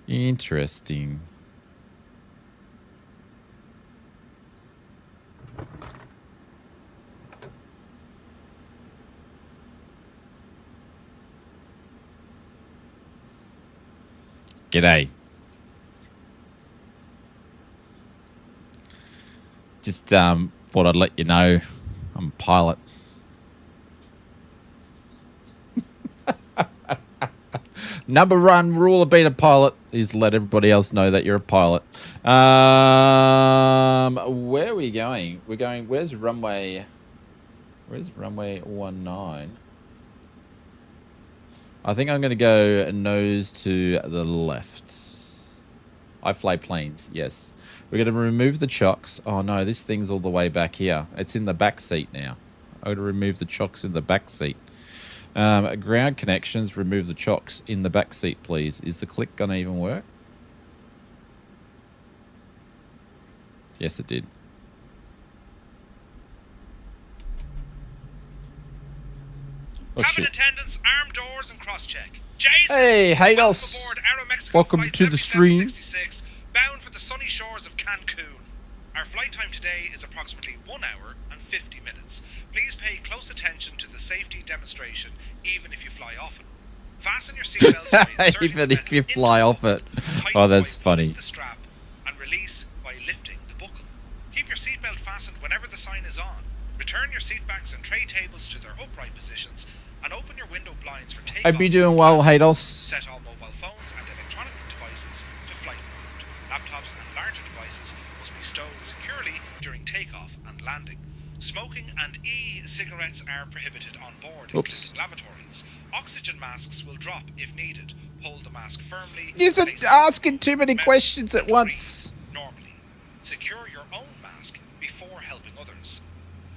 Interesting. G'day. Just thought I'd let you know I'm a pilot. Number one rule of being a pilot is let everybody else know that you're a pilot. Where are we going? We're going, where's runway 19? I think I'm going to go nose to the left. I fly planes, yes. We're going to remove the chocks. Oh no, this thing's all the way back here. It's in the back seat now. I'm going to remove the chocks in the back seat. Ground connections, remove the chocks in the back seat, please. Is the click going to even work? Yes, it did. Oh, Cabin shit. attendants, arm doors and cross-check. Jason! Hey, Haydos. Welcome aboard Aeroméxico Welcome flight to the stream. 7766, bound for the sunny shores of Cancun. Our flight time today is approximately 1 hour and 50 minutes. Please pay close attention to the safety demonstration, even if you fly often. Fasten your seatbelts by inserting Even the if you metal fly into off it. the buckle, Oh, tighten that's by funny. pulling the strap, and release by lifting the buckle. Keep your seatbelt fastened whenever the sign is on. Return your seatbacks and tray tables to their upright positions, and open your window blinds for takeoff. Hope you're doing well, Haydos. Set all mobile phones and electronic devices to flight mode. Laptops and larger devices must be stowed securely during takeoff and landing. Smoking and e-cigarettes are prohibited on board, Oops. including lavatories. Oxygen masks will drop if needed. Hold the mask firmly. You're place it asking too many mouth questions at and once. breathe normally. Secure your own mask before helping others.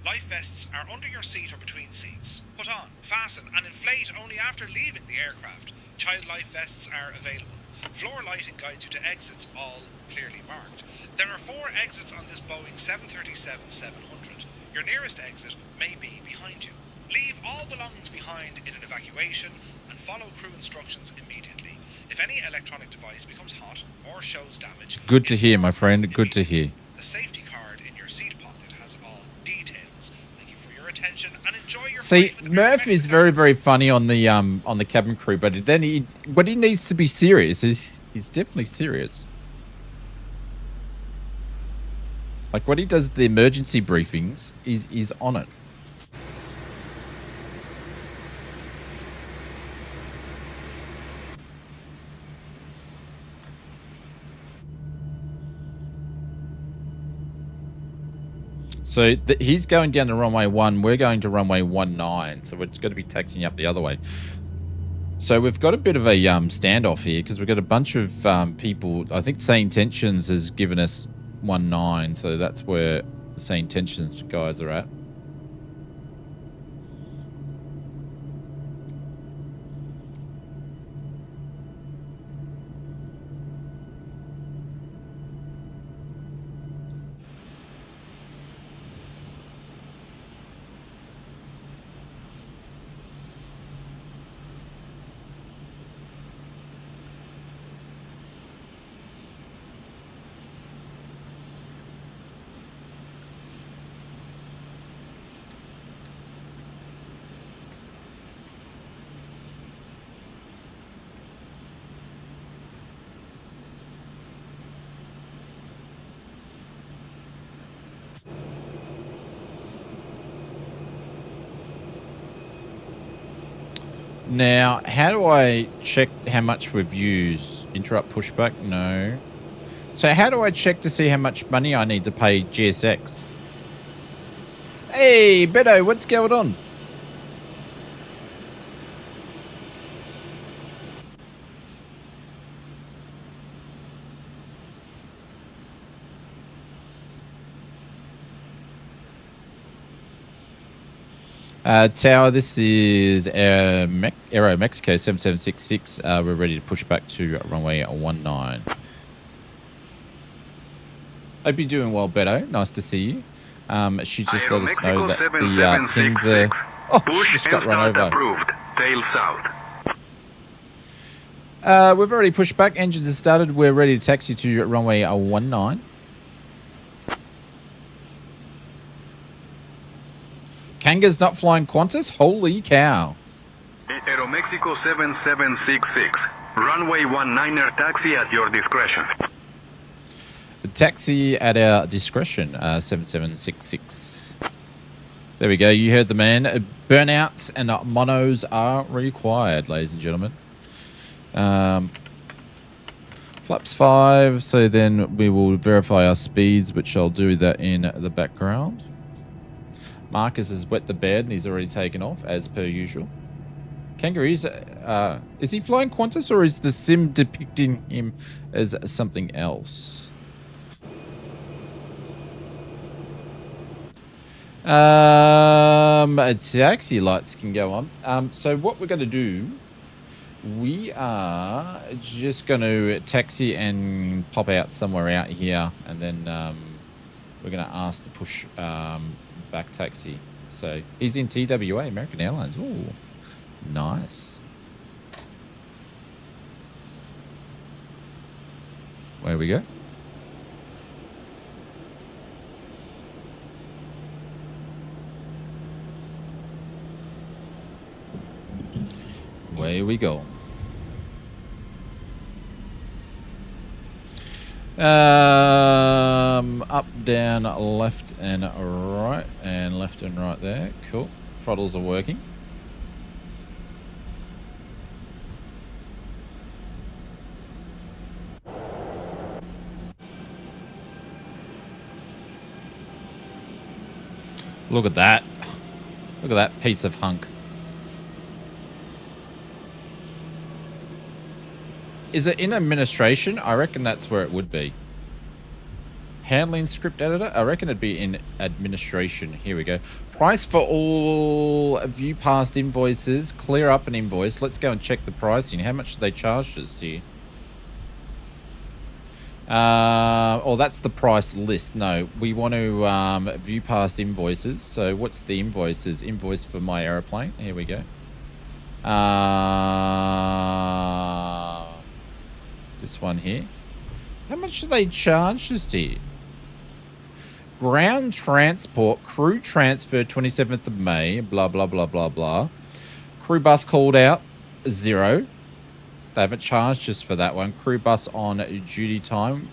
Life vests are under your seat or between seats. Put on, fasten, and inflate only after leaving the aircraft. Child life vests are available. Floor lighting guides you to exits, all clearly marked. There are 4 exits on this Boeing 737-700. Your nearest exit may be behind you. Leave all belongings behind in an evacuation and follow crew instructions immediately. If any electronic device becomes hot or shows damage... Good to hear, my inform friend. Good to immediately. hear. The safety card in your seat pocket has all details. Thank you for your attention and enjoy your See, flight with Murph is Aeroméxico. very, very funny on the cabin crew, but then he needs to be serious. He's definitely serious. Like when he does the emergency briefings, he's on it. So he's going down the runway 1. We're going to runway 19. So we're just going to be taxiing up the other way. So we've got a bit of a standoff here because we've got a bunch of people. I think SayIntentions has given us 19. So that's where the SayIntentions guys are at. Now, how do I check how much we've used? Interrupt pushback? No. So how do I check to see how much money I need to pay GSX? Hey, Beto, what's going on? Tower, this is Aeroméxico 7766. We're ready to push back to runway 19. Hope you're doing well, Beto. Nice to see you. She just let us know that the pins are... Oh, she just got run over. Approved. Tail south. We've already pushed back. Engines have started. We're ready to taxi to runway 19. Kanga's not flying Qantas? Holy cow. Aeroméxico 7766. Runway 19er taxi at your discretion. The taxi at our discretion, 7766. There we go. You heard the man. Burnouts and monos are required, ladies and gentlemen. Flaps 5. So then we will verify our speeds, which I'll do that in the background. Marcus has wet the bed and he's already taken off, as per usual. Kangaroos, is he flying Qantas or is the sim depicting him as something else? Taxi lights can go on. So what we're going to do, we are just going to taxi and pop out somewhere out here, and then we're going to ask to push back taxi. So he's in TWA, American Airlines. Ooh, nice. Where we go? Away we go. Up, down, left and right, and left and right there. Cool. Throttles are working. Look at that. Look at that piece of hunk. Is it in administration? I reckon that's where it would be. Handling script editor? I reckon it'd be in administration. Here we go. Price for all view past invoices. Clear up an invoice. Let's go and check the pricing. How much do they charge us here? Oh, that's the price list. No, we want to view past invoices. So what's the invoices? Invoice for my aeroplane. Here we go. This one here. How much do they charge us here? Ground transport, crew transfer 27th of May, blah, blah, blah, blah, blah. Crew bus called out, 0. They haven't charged us for that one. Crew bus on duty time,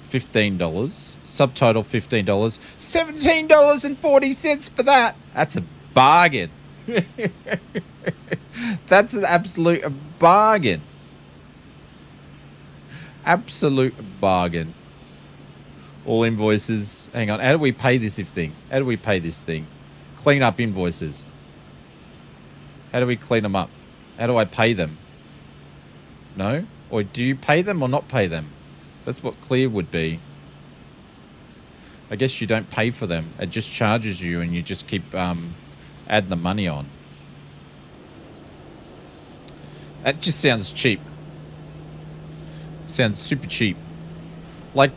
$15. Subtotal, $15. $17.40 for that. That's a bargain. That's an absolute bargain. Absolute bargain. All invoices. Hang on. How do we pay this thing? How do we pay this thing? Clean up invoices. How do we clean them up? How do I pay them? No? Or do you pay them or not pay them? That's what clear would be. I guess you don't pay for them. It just charges you and you just keep adding the money on. That just sounds cheap. Sounds super cheap. Like,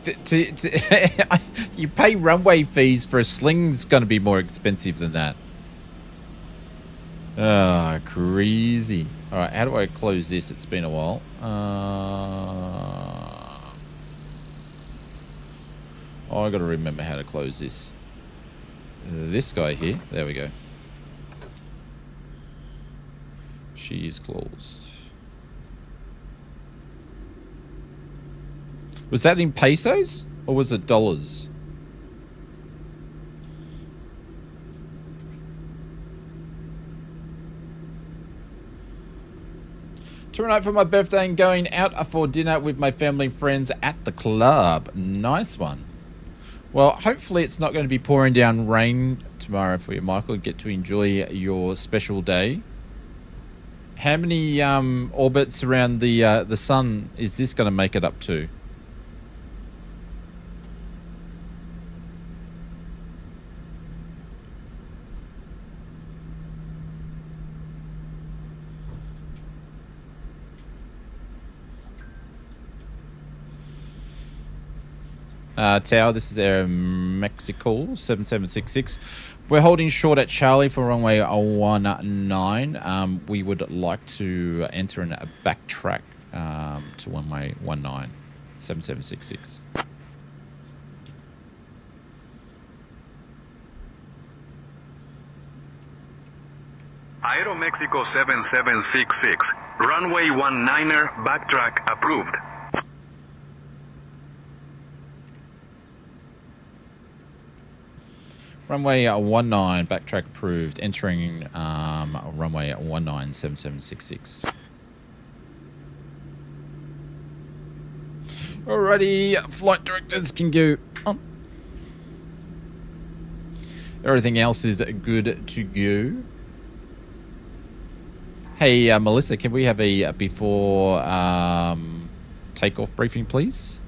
you pay runway fees for a sling's going to be more expensive than that. Ah, crazy. All right, how do I close this? It's been a while. Oh, I got to remember how to close this. This guy here. There we go. She is closed. Was that in pesos or was it dollars? Tonight for my birthday and going out for dinner with my family and friends at the club. Nice one. Well, hopefully it's not going to be pouring down rain tomorrow for you, Michael. Get to enjoy your special day. How many orbits around the sun is this going to make it up to? Tower, this is Aeroméxico 7766. We're holding short at Charlie for runway 19. We would like to enter in a backtrack to runway 19, 7766. Aeroméxico 7766. Runway 19er, backtrack approved. Runway 19, backtrack approved. Entering runway 19, 7766. Alrighty, flight directors can go on. Everything else is good to go. Hey, Melissa, can we have a before takeoff briefing, please?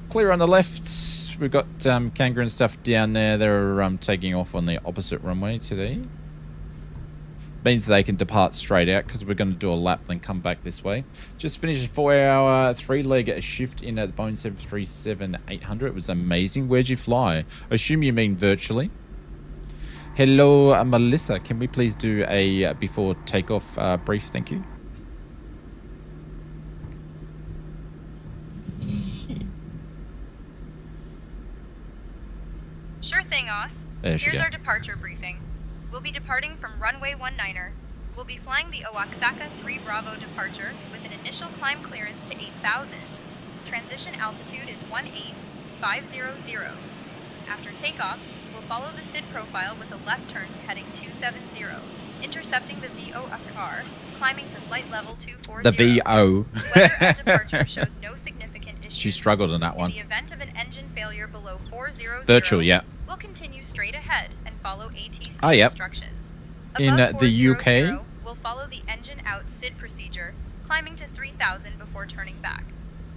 Clear on the left. pilots. We've got Kangaroo and stuff down there. They're taking off on the opposite runway today. Means they can depart straight out because we're going to do a lap then come back this way. Just finished a 4-hour 3-leg shift in at the Boeing 737-800. It was amazing. Where'd you fly? I assume you mean virtually. Hello, Melissa. Can we please do a before takeoff brief? Thank you. Sure thing, Oz. Here's our departure briefing. We'll be departing from runway 19er. We'll be flying the Oaxaca 3 Bravo departure with an initial climb clearance to 8,000. Transition altitude is 18500. After takeoff, we'll follow the SID profile with a left turn to heading 270, intercepting the VOSR, climbing to flight level 240. The VO. Weather at departure shows no significant issues. She struggled on that one. In the event of an engine failure below 400, virtual, yeah. We'll continue straight ahead and follow ATC instructions. In the UK, we'll follow the engine out SID procedure, climbing to 3,000 before turning back.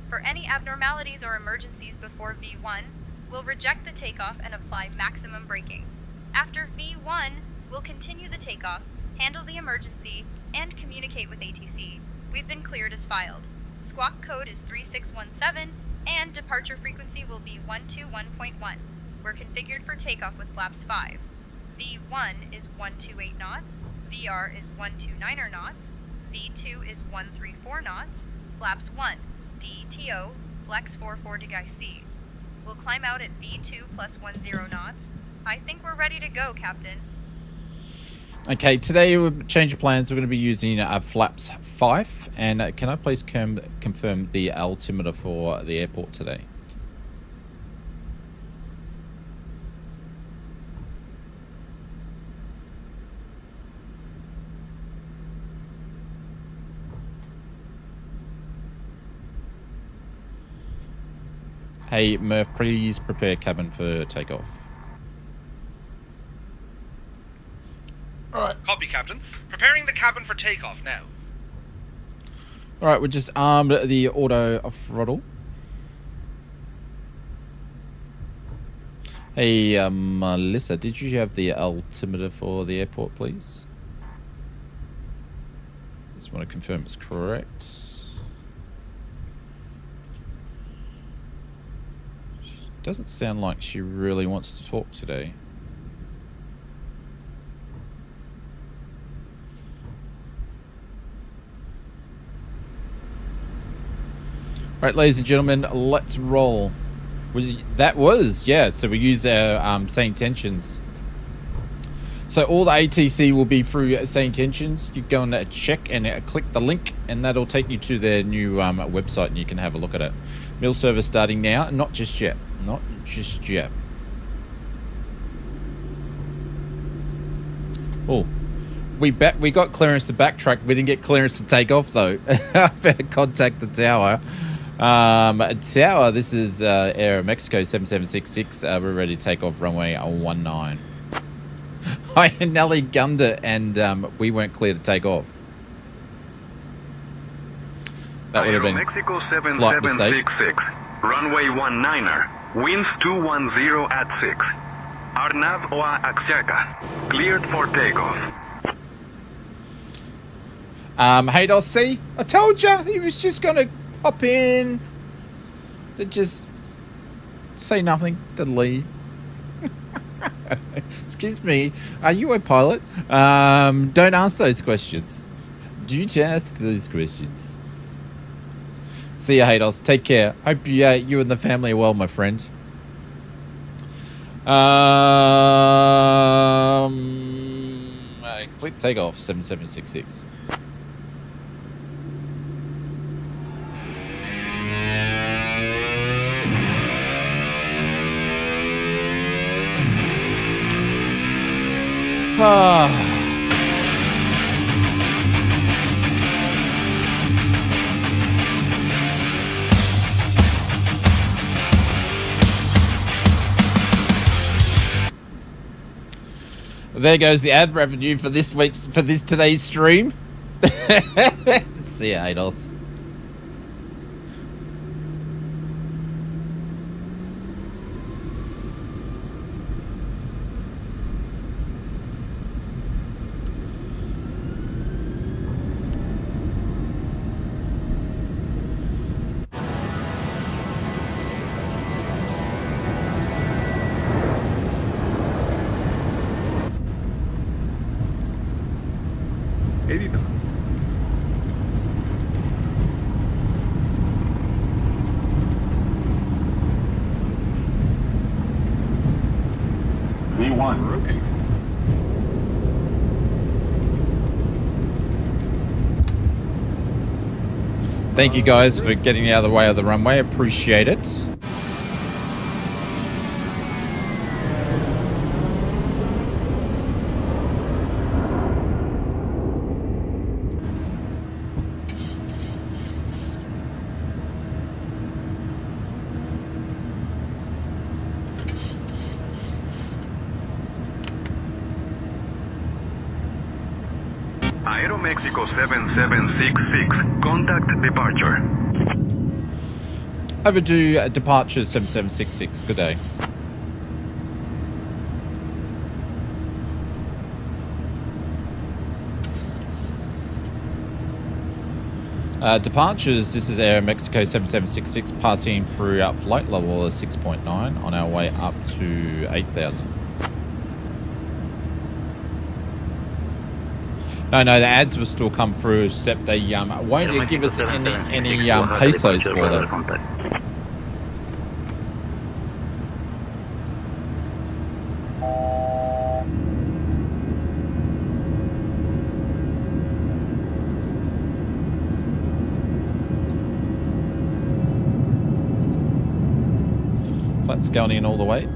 For any abnormalities or emergencies before V1, we'll reject the takeoff and apply maximum braking. After V1, we'll continue the takeoff, handle the emergency, and communicate with ATC. We've been cleared as filed. Squawk code is 3617, and departure frequency will be 121.1. We're configured for takeoff with flaps 5. V1 is 128 knots, VR is 129 knots, V2 is 134 knots, flaps 1, DTO, flex 440 C. We'll climb out at V2 plus 10 knots. I think we're ready to go, Captain. Okay, today we'll change of plans. We're going to be using flaps 5. And can I please confirm the altimeter for the airport today? Hey, Murph, please prepare cabin for takeoff. Alright. Copy, Captain. Preparing the cabin for takeoff now. Alright, we're just armed the auto throttle. Hey, Melissa, did you have the altimeter for the airport, please? Just want to confirm it's correct. Doesn't sound like she really wants to talk today. Right, ladies and gentlemen, let's roll. Yeah, so we use our SayIntentions. So all the ATC will be through SayIntentions. You go and check and click the link, and that'll take you to their new website, and you can have a look at it. Meal service starting now. Not just yet. Not just yet. Oh, we got clearance to backtrack. We didn't get clearance to take off though. I better contact the tower. Tower. This is Aeroméxico 7766. We're ready to take off runway 19. I Nelly gunned it, and we weren't clear to take off. That would have been a slight mistake. Runway 19er, winds 210 at 6. Arnav Oaxaca, cleared for takeoff. Hey, see, I told you he was just gonna hop in, then just say nothing, then leave. Excuse me, are you a pilot? Don't ask those questions. Do you ask those questions? See ya, Hados. Take care. Hope you and the family are well, my friend. Click takeoff 7766. There goes the ad revenue for today's stream. See ya, Ados. . V1. Rookie. Thank you guys for getting out of the way of the runway. Appreciate it. Aeroméxico 7766, contact departure. Overdue departures 7766. Good day. Departures, this is Aeromexico 7766 passing through flight level 6.9 on our way up to 8,000. No, the ads will still come through, except they won't give us any pesos for them. Flaps going in all the way.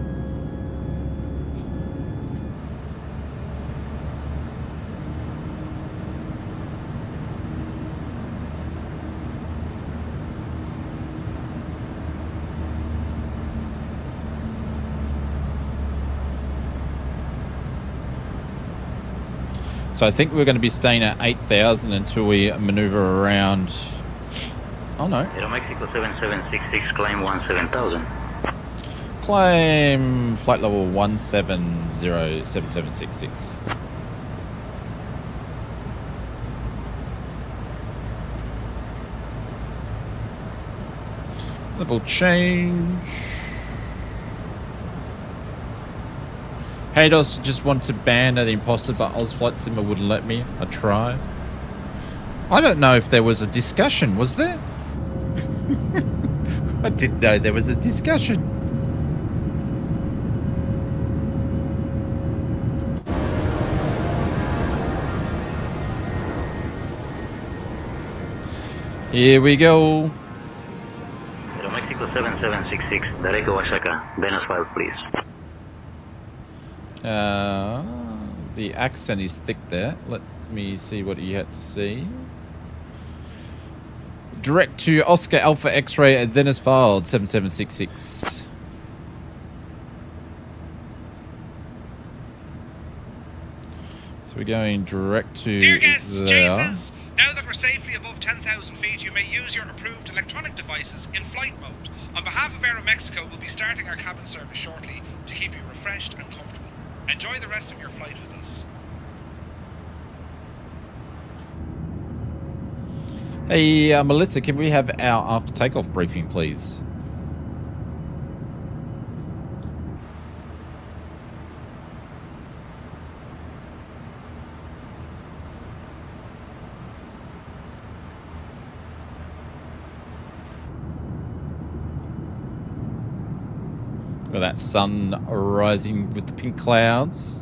So I think we're going to be staying at 8,000 until we maneuver around. Oh no. Aeromexico 7766, climb 17,000. Claim flight level 1707766. Level change. Haydos just wanted to ban the imposter, but Ozflight Simmer wouldn't let me. I tried. I don't know if there was a discussion, was there? I didn't know there was a discussion. Here we go. Aeromexico 7766, direct to Oaxaca. Venus 5, please. The accent is thick there. Let me see what you had to see. Direct to Oscar Alpha X-Ray at Venice filed 7766. So we're going direct to Dear guests, there. Jesus! Now that we're safely above 10,000 feet, you may use your approved electronic devices in flight mode. On behalf of Aeromexico, we'll be starting our cabin service shortly to keep you refreshed and comfortable. Enjoy the rest of your flight with us. Hey, Melissa, can we have our after takeoff briefing, please? Look at that sun rising with the pink clouds.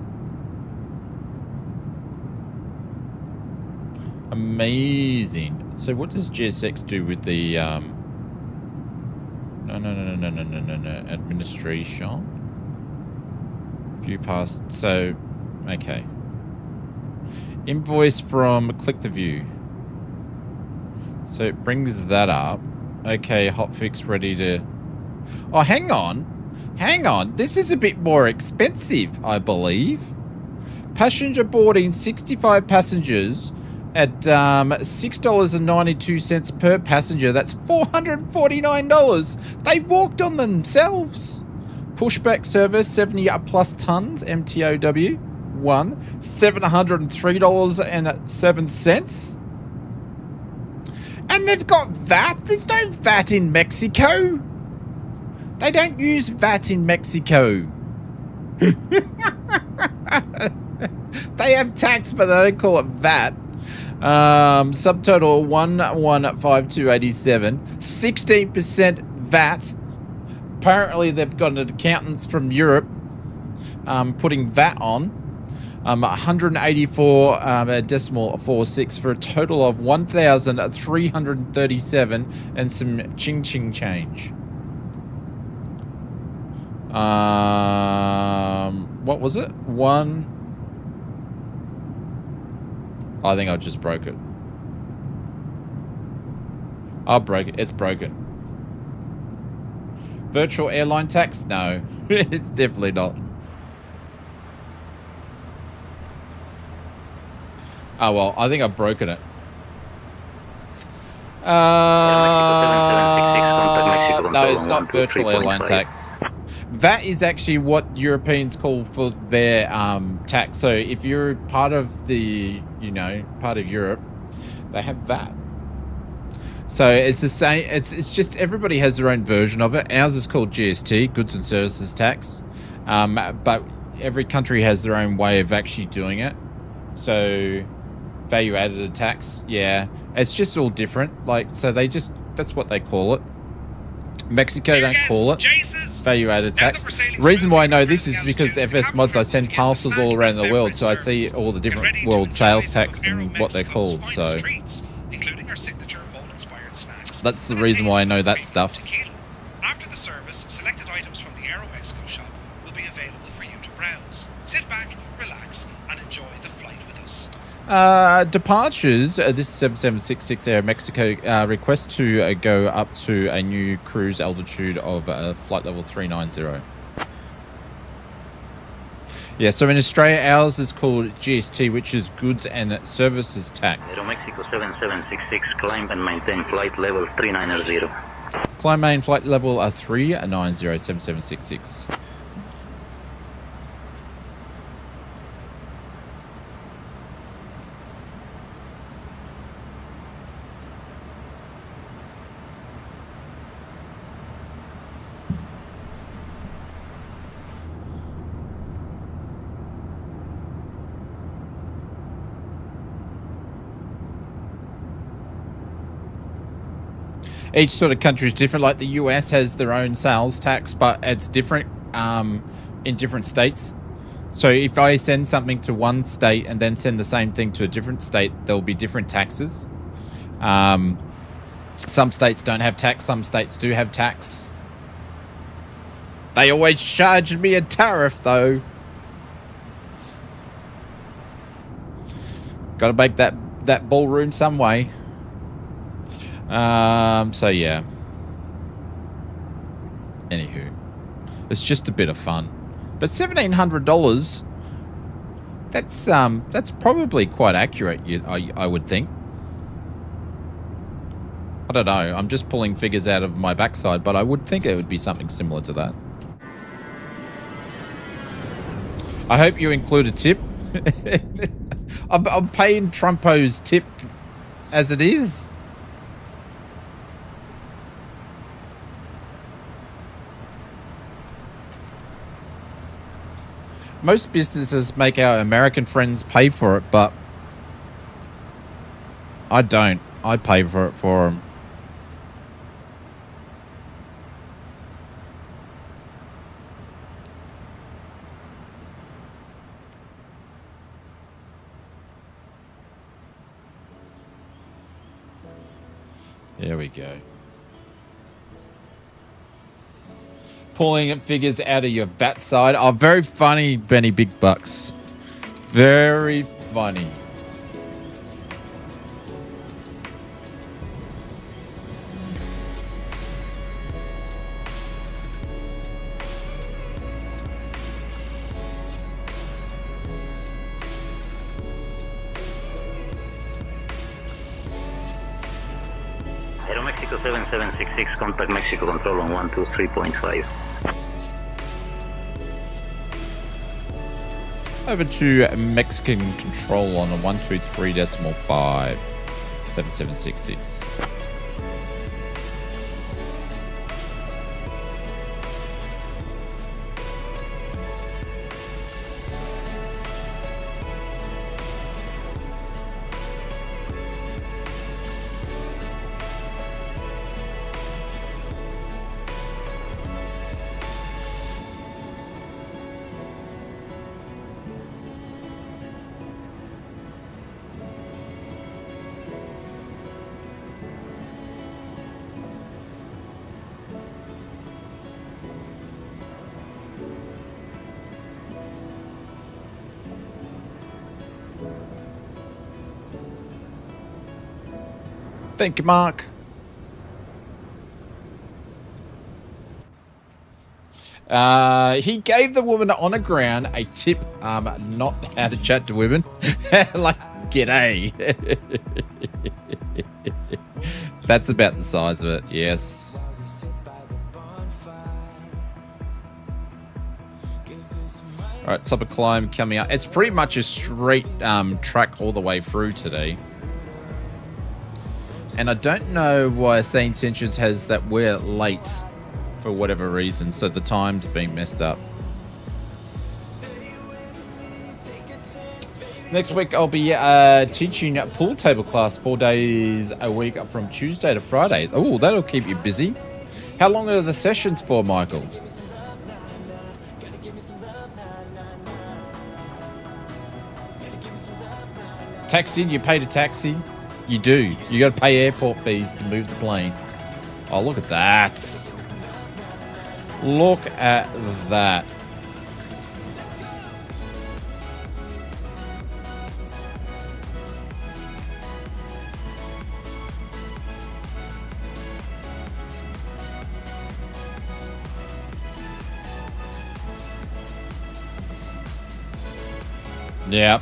Amazing. So what does GSX do with the no administration? View past. So okay. Invoice from click to view. So it brings that up. Okay, hotfix ready to. Oh, hang on. Hang on. This is a bit more expensive, I believe. Passenger boarding 65 passengers at $6.92 per passenger. That's $449. They walked on themselves. Pushback service 70 plus tons MTOW 1 $703.07. And they've got VAT. There's no VAT in Mexico. They don't use VAT in Mexico. They have tax, but they don't call it VAT. Subtotal 115287. 16% VAT. Apparently, they've got accountants from Europe putting VAT on 184.46 for a total of 1,337 and some ching change. What was it? I think I just broke it. I'll break it. It's broken. Virtual airline tax? No, it's definitely not. Oh, well, I think I've broken it. No, it's not virtual airline tax. VAT is actually what Europeans call for their tax. So if you're part of the, part of Europe, they have VAT. So it's the same. It's just everybody has their own version of it. Ours is called GST, Goods and Services Tax. But every country has their own way of actually doing it. So value added tax, yeah, it's just all different. So that's what they call it. Mexico don't call it value added tax. The reason why I know this is because FS Mods, I send parcels all around the world, so I see all the different world sales tax and what they're called. So that's the reason why I know that stuff. After the service, selected items from the Aeroméxico shop will be available for you to browse. Sit back, relax, and enjoy the flight with us. Departures. This is 7766 Aeroméxico. Request to go up to a new cruise altitude of flight level 390. Yeah, so in Australia, ours is called GST, which is Goods and Services Tax. Aeroméxico 7766, climb and maintain flight level 390. Climb main flight level 390 7766. Each sort of country is different. Like the US has their own sales tax, but it's different in different states. So if I send something to one state and then send the same thing to a different state, there'll be different taxes. Some states don't have tax. Some states do have tax. They always charge me a tariff, though. Got to make that ballroom some way. So yeah. Anywho, it's just a bit of fun. But $1,700, that's probably quite accurate, I would think. I don't know. I'm just pulling figures out of my backside, but I would think it would be something similar to that. I hope you include a tip. I'm paying Trumpo's tip as it is. Most businesses make our American friends pay for it, but I don't. I pay for it for them. There we go. Pulling figures out of your VAT side. Oh, very funny, Benny Big Bucks. Very funny. Aeroméxico 7766, contact Mexico control on 123.5. Over to Mexican control on a 123.5 7766. Thank you, Mark. He gave the woman on the ground a tip, not how to chat to women. Like, g'day. That's about the size of it, yes. All right, top of climb coming up. It's pretty much a straight track all the way through today. And I don't know why SayIntentions has that we're late for whatever reason, so the time's being messed up. Next week I'll be teaching a pool table class 4 days a week from Tuesday to Friday. Oh, that'll keep you busy. How long are the sessions for, Michael? Taxi, you paid a taxi? You do. You got to pay airport fees to move the plane. Oh, look at that. Look at that. Yeah.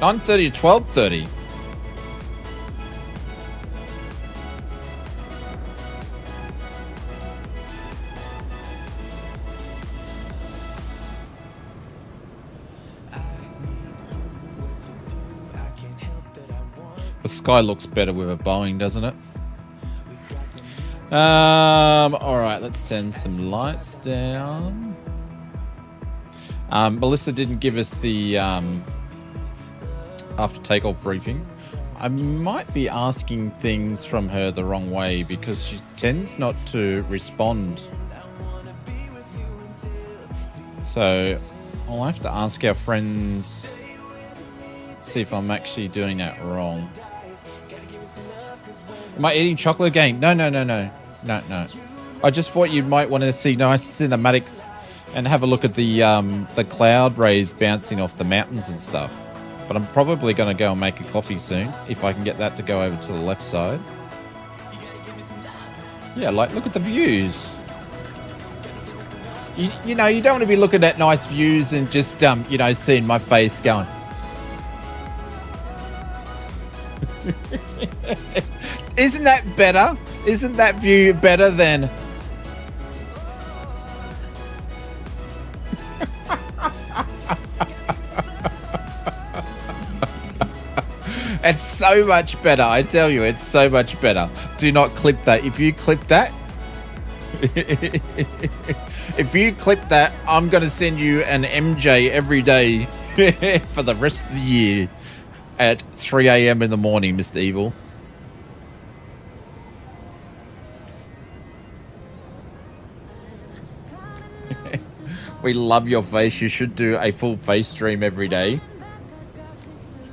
9:30 to 12:30. The sky looks better with a Boeing, doesn't it? All right, let's turn some lights down. Melissa didn't give us the after takeoff briefing. I might be asking things from her the wrong way because she tends not to respond. So I'll have to ask our friends, see if I'm actually doing that wrong. Am I eating chocolate again? No. I just thought you might want to see nice cinematics and have a look at the cloud rays bouncing off the mountains and stuff. But I'm probably going to go and make a coffee soon if I can get that to go over to the left side. Yeah, like, look at the views. You know, you don't want to be looking at nice views and just, you know, seeing my face going. Isn't that better? Isn't that view better than... It's so much better, I tell you, it's so much better. Do not clip that. If you clip that, I'm going to send you an MJ every day for the rest of the year at 3 a.m. in the morning, Mr. Evil. We love your face. You should do a full face stream every day.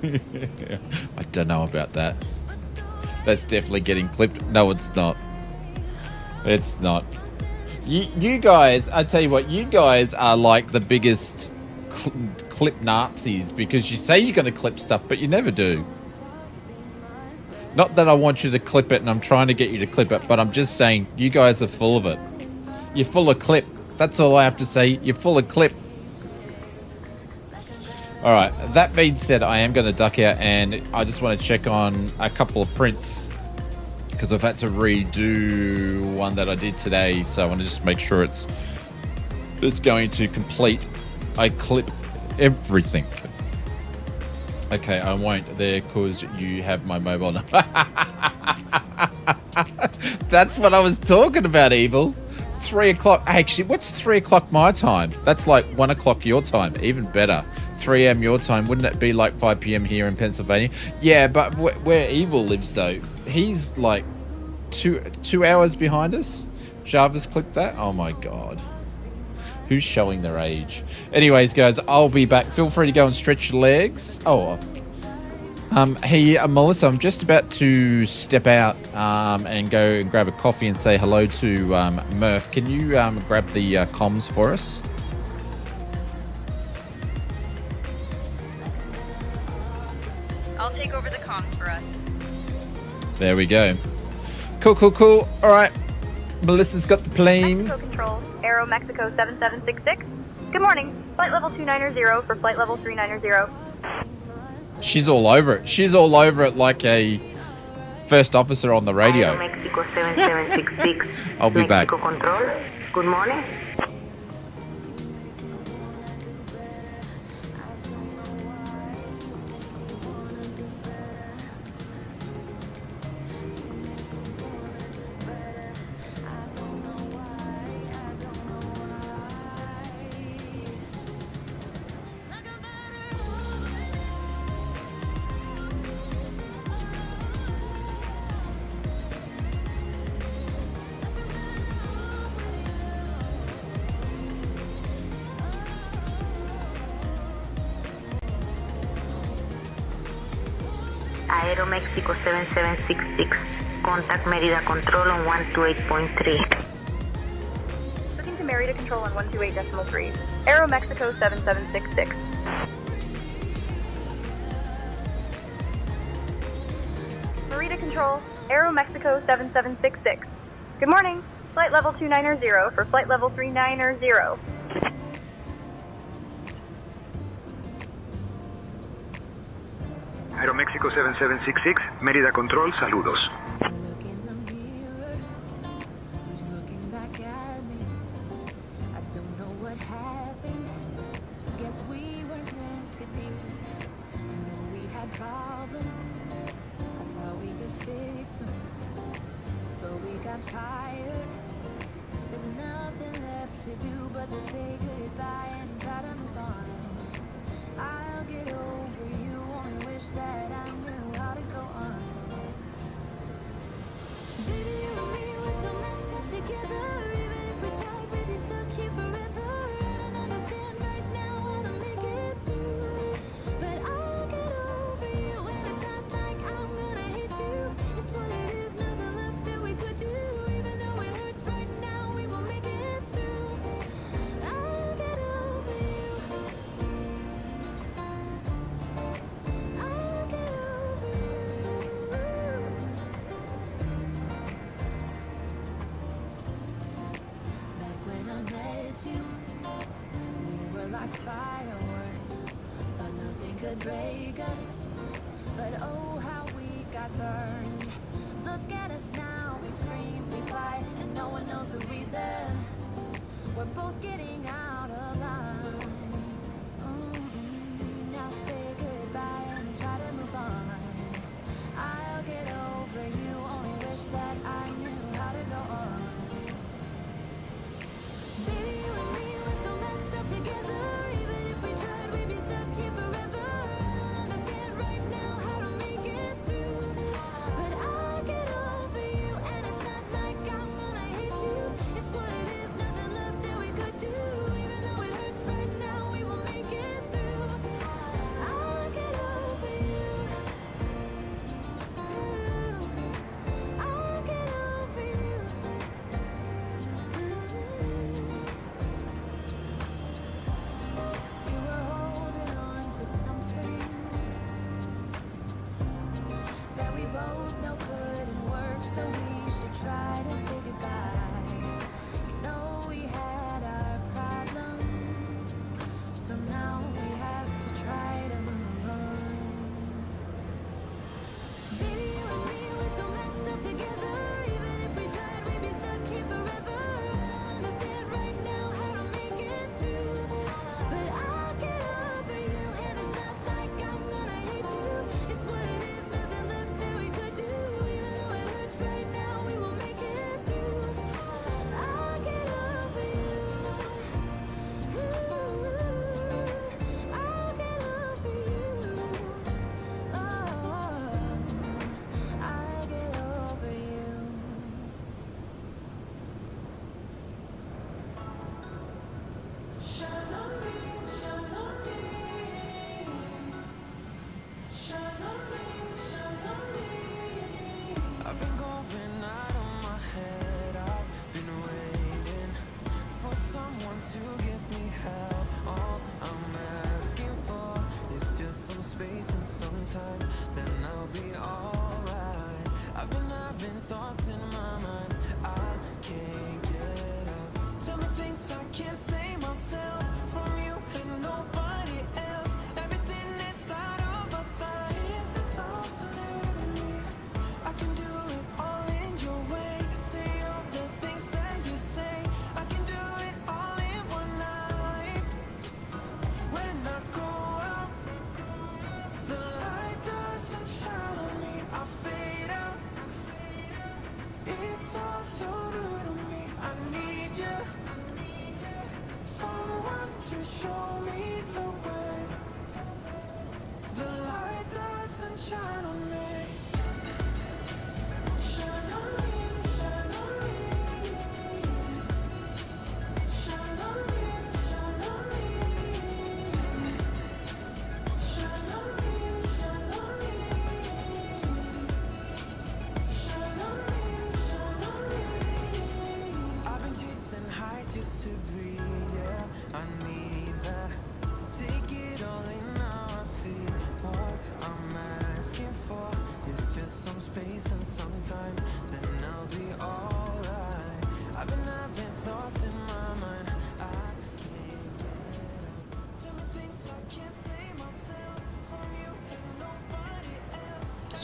I don't know about that. That's definitely getting clipped. No, it's not. It's not. You guys, I tell you what, you guys are like the biggest clip Nazis because you say you're going to clip stuff, but you never do. Not that I want you to clip it and I'm trying to get you to clip it, but I'm just saying you guys are full of it. You're full of clip. That's all I have to say. You're full of clip. All right, that being said, I am going to duck out and I just want to check on a couple of prints because I've had to redo one that I did today. So I want to just make sure it's going to complete. I clip everything. Okay, I won't there because you have my mobile number. That's what I was talking about, Evil. 3 o'clock. Actually, what's 3 o'clock my time? That's like 1 o'clock your time. Even better. 3 a.m. your time. Wouldn't it be like 5 p.m. here in Pennsylvania? Yeah, but where Evil lives, though, he's like two hours behind us. Jarvis clipped that. Oh, my God. Who's showing their age? Anyways, guys, I'll be back. Feel free to go and stretch your legs. Oh, hey, Melissa, I'm just about to step out and go and grab a coffee and say hello to Murph. Can you grab the comms for us? I'll take over the comms for us. There we go. Cool. All right. Melissa's got the plane. Mexico Control, Aeroméxico 7766. Good morning. Flight level 290 for flight level 390. She's all over it. She's all over it like a first officer on the radio. Aeroméxico 7766. I'll be back. Mexico Control. Good morning. Aeroméxico 7766. Contact Mérida Control on 128.3. Looking to Mérida Control on 128.3. Aeroméxico 7766. Mérida Control, Aeroméxico 7766. Good morning. Flight level 290 for flight level 390. Aeroméxico 7766, Mérida Control, saludos. Look in the mirror, who's looking back at me? I don't know what happened. Guess we weren't meant to be. I know we had problems. I thought we could fix them, but we got tired. There's nothing left to do but to say goodbye and try to move on. I'll get over you, only wish that I knew how to go on. Baby, you and me, we're so messed up together. Even if we tried, we'd be stuck here forever. I don't understand right now how to make it through, but I'll get over you, and it's not like I'm gonna hate you. It's what it is, nothing left that we could do. Even though it hurts right now, we will make it through. I'll get over you. I'll get over you. Back when I met you, we were like fireworks. Thought nothing could break us, but oh how we got burned. Look at us now, we scream, we fight, and no one knows the reason. We're both getting out of line. Now say goodbye and try to move on. I'll get over you, only wish that I knew how to go on. Baby, you and me, we're so messed up together. Even if we tried, we'd be stuck here forever. I don't understand right now how to make it through, but I'll get over you, and it's not like I'm gonna hate you. It's what it is, nothing left that we could do. Even though it hurts right now, we will make it through. I'll get over you. I'll get over you. We were holding on to something that we both know couldn't work, so we should try to say goodbye. You know we had our problems, so now we have to try to move on. Baby, you and me, we're so messed up together. Even if we tried, we'd be stuck here forever. I don't understand right now how to make it through, but I'll get over you, and it's not like I'm gonna hate you. It's what it is, nothing left that we could do. Even though it hurts right now, we will make it through. I'll get over you. I'll get over you. Oh, I'll get over you. Shine on me, shine on me. Shine on me, shine on me. I've been going out of my head. I've been waiting for someone to give me help. All I'm asking for is just some space and some time, then I'll be alright. I've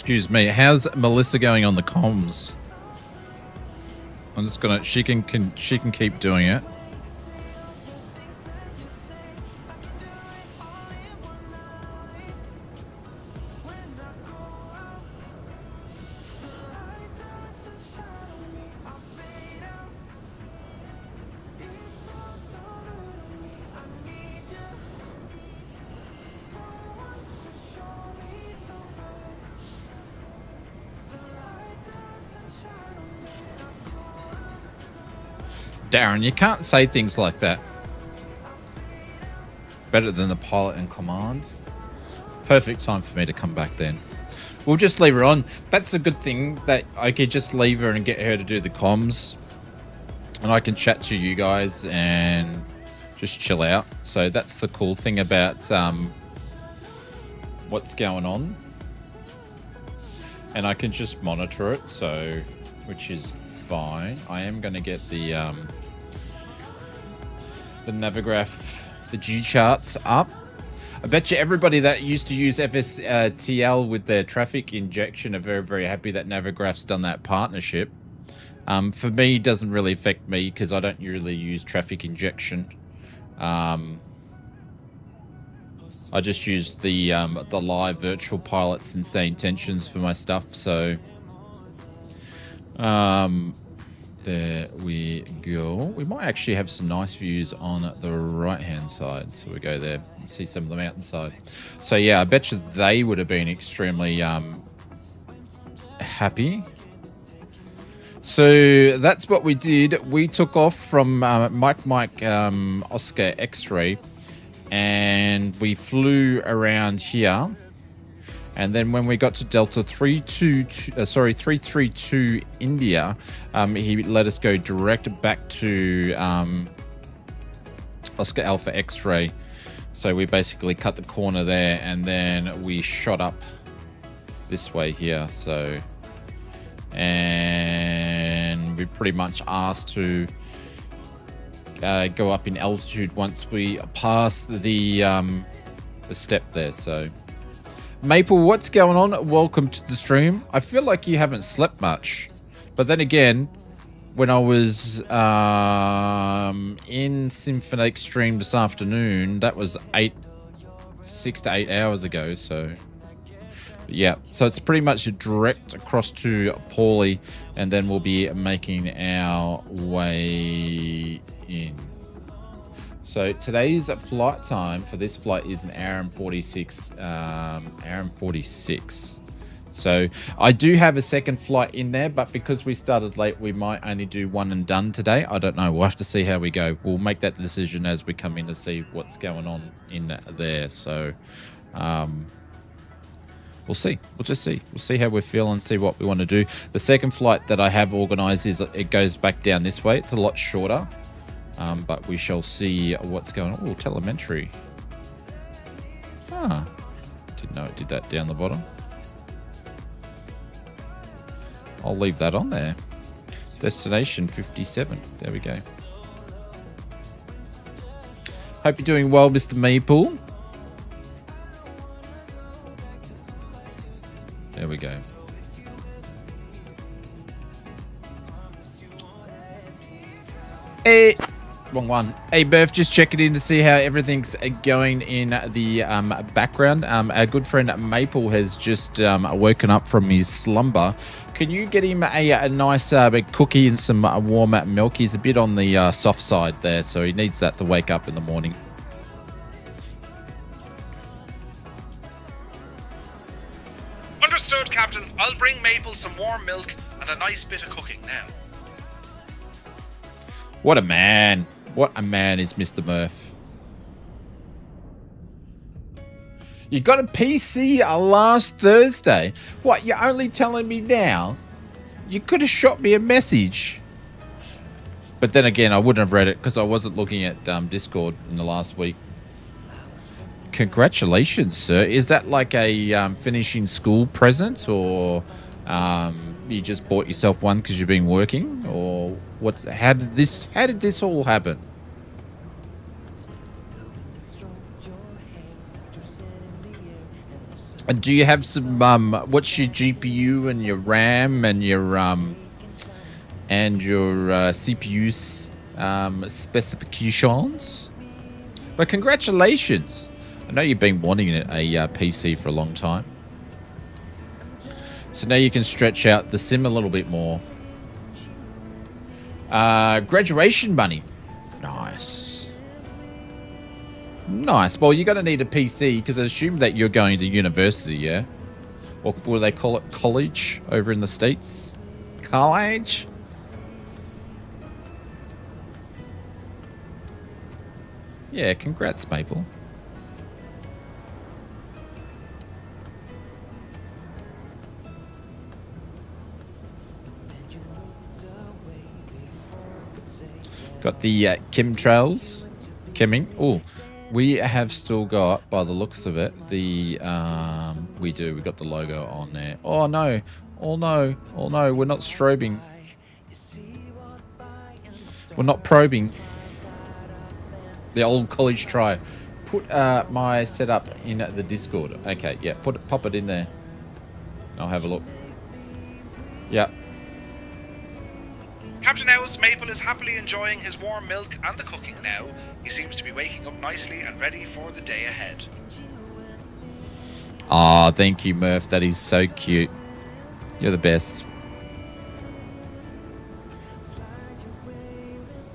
Excuse me. How's Melissa going on the comms? I'm just gonna. She can keep doing it. Darren, you can't say things like that. Better than the pilot in command. Perfect time for me to come back then. We'll just leave her on. That's a good thing that I could just leave her and get her to do the comms. And I can chat to you guys and just chill out. So that's the cool thing about what's going on. And I can just monitor it, so which is fine. I am going to get the Navigraph, the G charts up. I bet you everybody that used to use FSTL with their traffic injection are very, very happy that Navigraph's done that partnership. For me, it doesn't really affect me because I don't really use traffic injection. I just use the live virtual pilots and SayIntentions for my stuff. So there we go. We might actually have some nice views on the right hand side. So we go there and see some of the mountainside. So yeah, I bet you they would have been extremely happy. So that's what we did. We took off from Mike Oscar X-ray, and we flew around here. And then when we got to Delta 332 India, he let us go direct back to Oscar Alpha X-ray. So we basically cut the corner there, and then we shot up this way here. So, and we pretty much asked to go up in altitude once we pass the step there. So. Maple, what's going on? Welcome to the stream. I feel like you haven't slept much. But then again, when I was in Symphony Extreme this afternoon, that was 6 to 8 hours ago. So, yeah. So it's pretty much direct across to Paulie, and then we'll be making our way in. So today's flight time for this flight is an hour and 46. So I do have a second flight in there, but because we started late, we might only do one and done today. I don't know. We'll have to see how we go. We'll make that decision as we come in to see what's going on in there. So we'll see. We'll just see. We'll see how we're feeling, see what we want to do. The second flight that I have organized is it goes back down this way. It's a lot shorter. But we shall see what's going on. Oh, telemetry. Ah, didn't know it did that down the bottom. I'll leave that on there. Destination 57. There we go. Hope you're doing well, Mr. Maple. There we go. Hey. Wrong one. Hey, Berth, just checking in to see how everything's going in the background. Our good friend Maple has just woken up from his slumber. Can you get him a nice cookie and some warm milk? He's a bit on the soft side there, so he needs that to wake up in the morning. Understood, Captain. I'll bring Maple some warm milk and a nice bit of cooking now. What a man. What a man is Mr. Murph. You got a PC last Thursday. What, you're only telling me now? You could have shot me a message. But then again, I wouldn't have read it because I wasn't looking at Discord in the last week. Congratulations, sir. Is that like a finishing school present, or you just bought yourself one because you've been working, or what? How did this all happen? And do you have some what's your GPU and your RAM and your CPU specifications? But congratulations. I know you've been wanting a PC for a long time. So now you can stretch out the sim a little bit more. Graduation money. Nice. Nice. Well, you're going to need a PC because I assume that you're going to university, yeah? Or what do they call it? College over in the States? College? Yeah, congrats, Maple. Got the chemtrails. Chemming. Oh, we have still got, by the looks of it, the... we do. We got the logo on there. Oh, no. Oh, no. Oh, no. We're not strobing. We're not probing. The old college try. Put my setup in the Discord. Okay, yeah. Pop it in there. I'll have a look. Yeah. Captain House, Maple is happily enjoying his warm milk and the cooking now. He seems to be waking up nicely and ready for the day ahead. Oh, thank you, Murph. That is so cute. You're the best.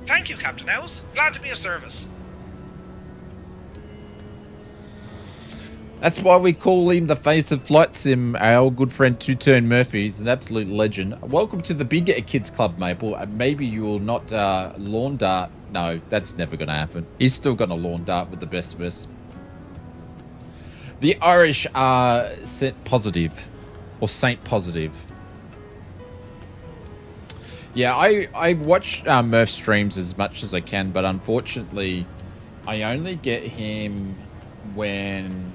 Thank you, Captain House. Glad to be of service. That's why we call him the face of Flight Sim. Our good friend Two-Turn Murphy. He's an absolute legend. Welcome to the Big Kids Club, Maple. Maybe you will not lawn dart. No, that's never going to happen. He's still going to lawn dart with the best of us. The Irish are Saint Positive. Or Saint Positive. Yeah, I watch Murph streams as much as I can, but unfortunately, I only get him when...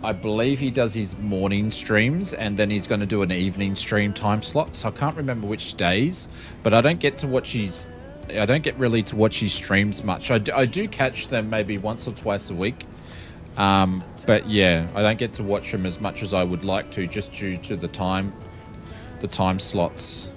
I believe he does his morning streams and then he's going to do an evening stream time slot. So I can't remember which days, but I don't get to watch his... I don't get really to watch his streams much. I do catch them maybe once or twice a week. But yeah, I don't get to watch them as much as I would like to just due to the time slots.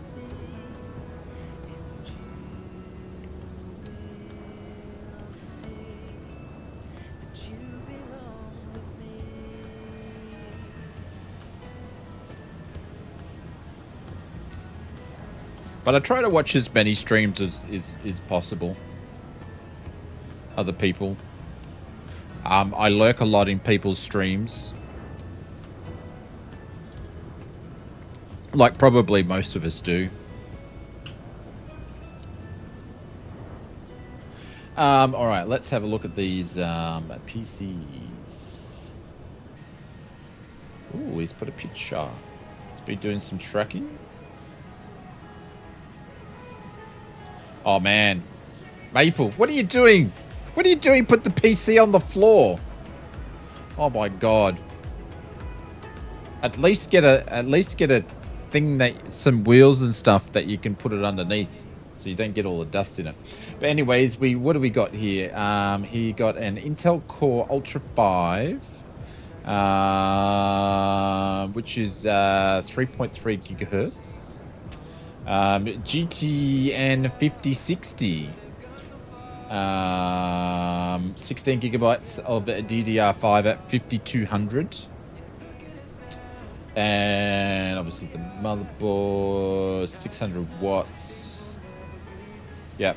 But I try to watch as many streams as possible. Other people. I lurk a lot in people's streams. Like probably most of us do. Alright, let's have a look at these PCs. Ooh, he's put a picture. He's been doing some tracking. Oh, man. Maple, what are you doing? What are you doing? Put the PC on the floor. Oh, my God. At least get a thing that... Some wheels and stuff that you can put it underneath. So you don't get all the dust in it. But anyways, what do we got here? He got an Intel Core Ultra 5. Which is 3.3 gigahertz. GTN 5060, 16 gigabytes of DDR5 at 5200, and obviously the motherboard 600 watts. Yep.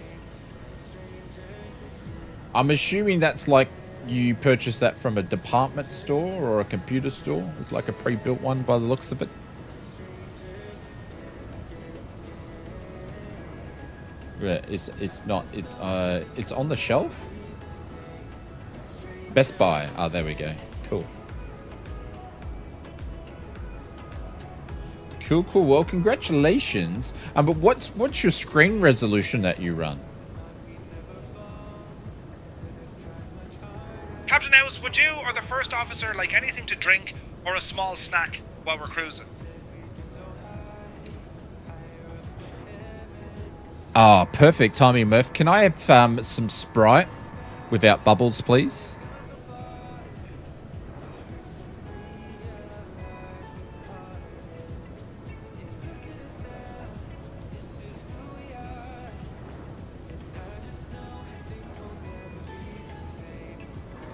I'm assuming that's like you purchase that from a department store or a computer store. It's like a pre-built one by the looks of it. Yeah, it's not. It's on the shelf. Best Buy. Oh, there we go. Cool. Cool. Well, congratulations. But what's your screen resolution that you run? Captain House, would you or the first officer like anything to drink or a small snack while we're cruising? Oh, perfect timing, Murph. Can I have some Sprite without bubbles, please?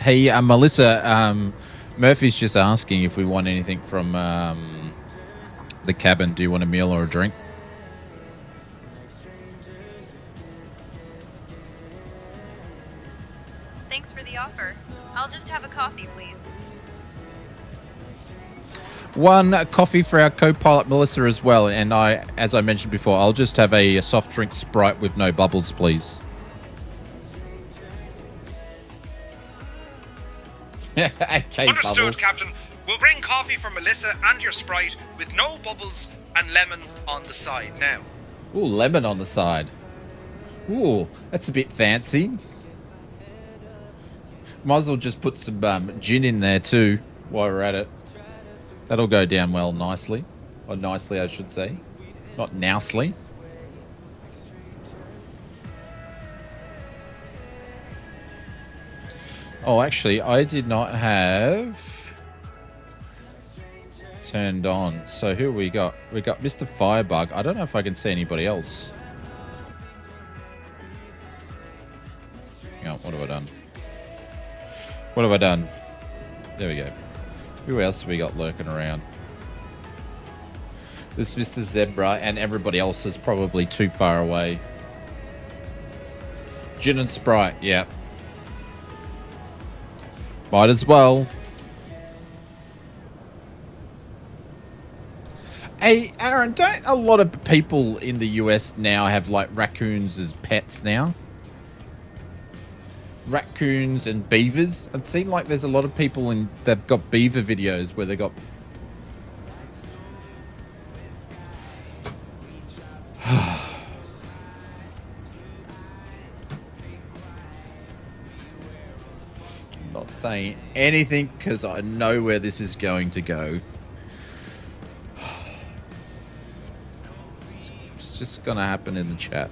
Hey, Melissa, Murphy's just asking if we want anything from the cabin. Do you want a meal or a drink? Thanks for the offer. I'll just have a coffee, please. One coffee for our co-pilot Melissa as well, and as I mentioned before, I'll just have a soft drink Sprite with no bubbles, please. Okay, Understood, bubbles. Captain. We'll bring coffee for Melissa and your Sprite with no bubbles and lemon on the side now. Ooh, lemon on the side. Ooh, that's a bit fancy. Might as well just put some gin in there too while we're at it. That'll go down well nicely. Or nicely, I should say. Not nousely. Oh, actually, I did not have turned on. So who we got? We got Mr. Firebug. I don't know if I can see anybody else. Hang on, what have I done? What have I done? There we go. Who else have we got lurking around? This Mr. Zebra and everybody else is probably too far away. Gin and Sprite, yeah. Might as well. Hey, Aaron, don't a lot of people in the US now have like raccoons as pets now? Raccoons and beavers. It seems like there's a lot of people that've got beaver videos where they got. Not saying anything because I know where this is going to go. It's just gonna happen in the chat.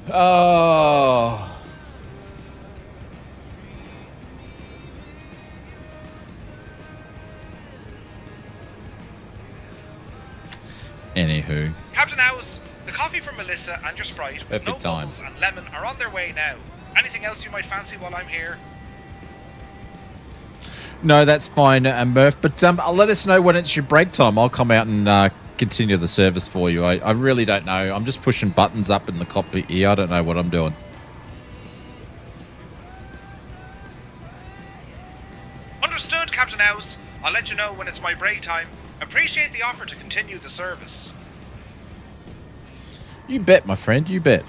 Oh. Anywho. Captain House, the coffee for Melissa and your Sprite with Perfect no time. bubbles and lemon are on their way now. Anything else you might fancy while I'm here? No, that's fine, Murph. But I'll let us know when it's your break time. I'll come out and continue the service for you. I really don't know. I'm just pushing buttons up in the cockpit here. I don't know what I'm doing. Understood, Captain House. I'll let you know when it's my break time. Appreciate the offer to continue the service. You bet, my friend. You bet.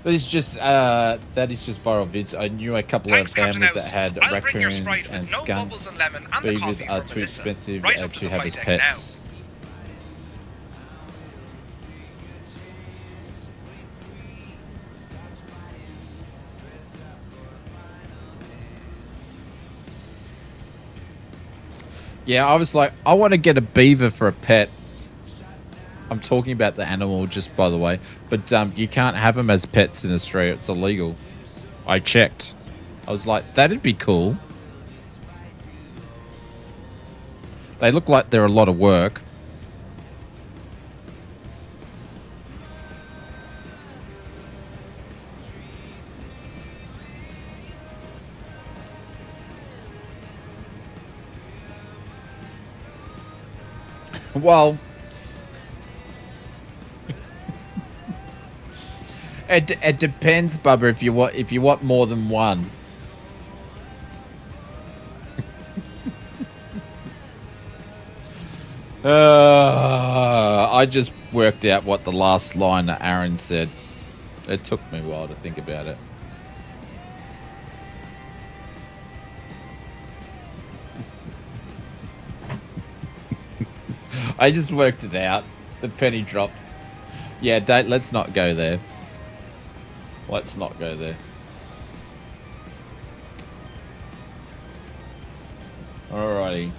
That is just viral vids. I knew a couple Thanks, of families Captain that had House. I'll bring your raccoons Sprite and with no skunks. bubbles and lemon and the Beavers coffee are for too Melissa. expensive Right up to to the have flight as deck pets. Yeah, I was like, I want to get a beaver for a pet. I'm talking about the animal, just by the way. But you can't have them as pets in Australia. It's illegal. I checked. I was like, that'd be cool. They look like they're a lot of work. Well, it depends, Bubba. If you want more than one. I just worked out what the last line that Aaron said. It took me a while to think about it. I just worked it out. The penny dropped. Yeah, let's not go there. Let's not go there. Alrighty.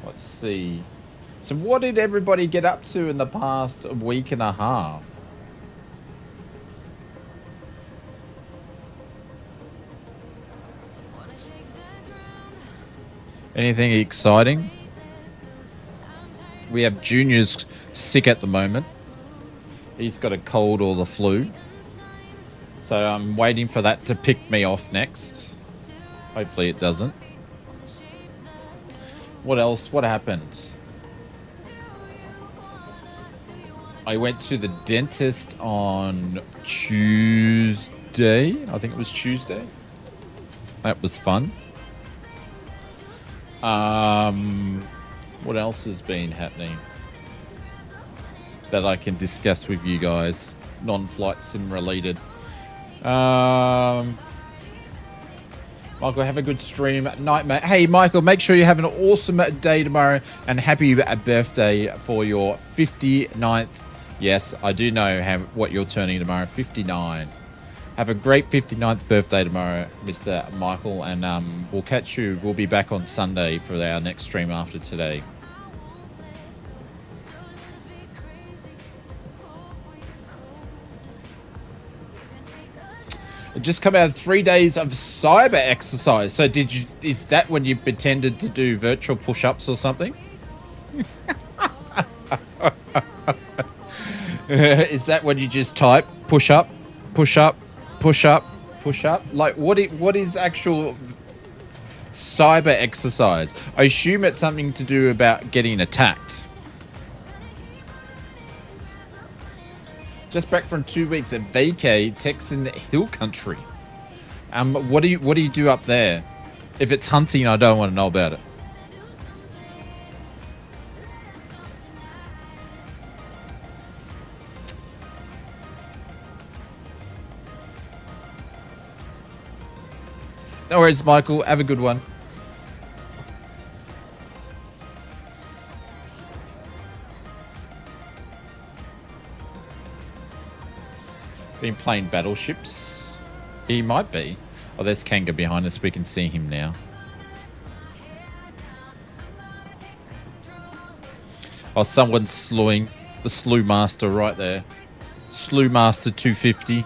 Let's see. So what did everybody get up to in the past week and a half? Anything exciting? We have Junior's sick at the moment. He's got a cold or the flu. So I'm waiting for that to pick me off next. Hopefully it doesn't. What else? What happened? I went to the dentist on Tuesday. I think it was Tuesday. That was fun. What else has been happening that I can discuss with you guys? Non-flight sim related. Michael, have a good stream night, mate. Hey, Michael, make sure you have an awesome day tomorrow and happy birthday for your 59th. Yes, I do know what you're turning tomorrow, 59. Have a great 59th birthday tomorrow, Mr. Michael, and we'll catch you. We'll be back on Sunday for our next stream after today. Just come out of 3 days of cyber exercise. So is that when you pretended to do virtual push-ups or something? Is that when you just type push up, push up, push up, push up? Like what is actual cyber exercise? I assume it's something to do about getting attacked. Just back from 2 weeks at vacay, Texan Hill Country. What do you do up there? If it's hunting, I don't want to know about it. No worries, Michael. Have a good one. Been playing battleships? He might be. Oh, there's Kanga behind us. We can see him now. Oh, someone's slewing. The Slew Master right there. Slew Master 250.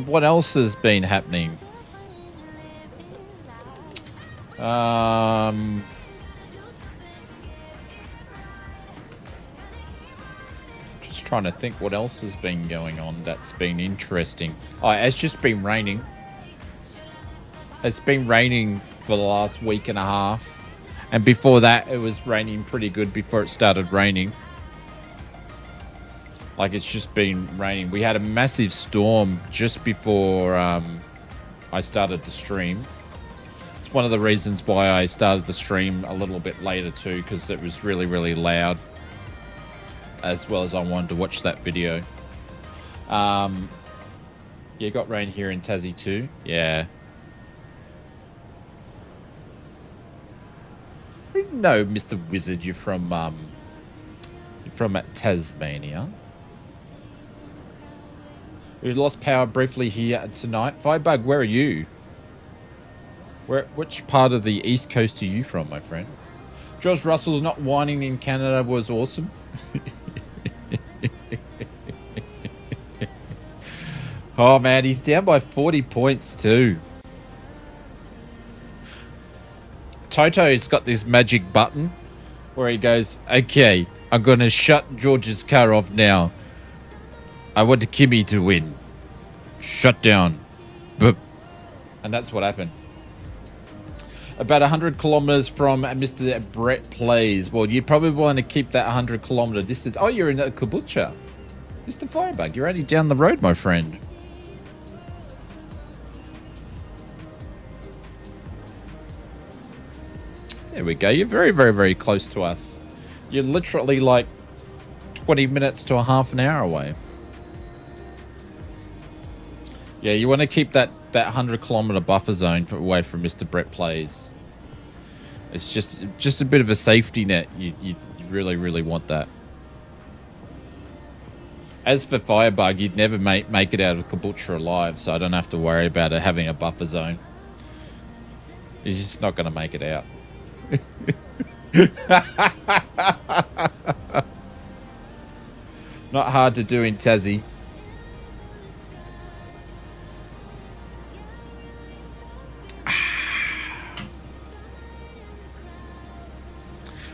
What else has been happening? Just trying to think what else has been going on that's been interesting. Oh, it's just been raining. It's been raining for the last week and a half. And before that, it was raining pretty good before it started raining. Like, it's just been raining. We had a massive storm just before I started the stream. It's one of the reasons why I started the stream a little bit later too, because it was really, really loud. As well as I wanted to watch that video. Yeah, got rain here in Tassie too. Yeah. No, Mr. Wizard, you're from Tasmania. We lost power briefly here tonight. Firebug, where are you? Which part of the East Coast are you from, my friend? George Russell's not whining in Canada was awesome. Oh man, he's down by 40 points too. Toto's got this magic button where he goes, okay, I'm going to shut George's car off now. I want Kimmy to win. Shut down. Boop. And that's what happened. About 100 kilometers from Mr. Brett Plays. Well, you'd probably want to keep that 100 kilometer distance. Oh, you're in Caboolture. Mr. Firebug, you're only down the road, my friend. There we go. You're very, very, very close to us. You're literally like 20 minutes to a half an hour away. Yeah, you want to keep that 100 kilometer buffer zone away from Mr. Brett Plays. It's just a bit of a safety net. You really, really want that. As for Firebug, you'd never make it out of Caboolture alive, so I don't have to worry about it having a buffer zone. He's just not going to make it out. Not hard to do in Tassie.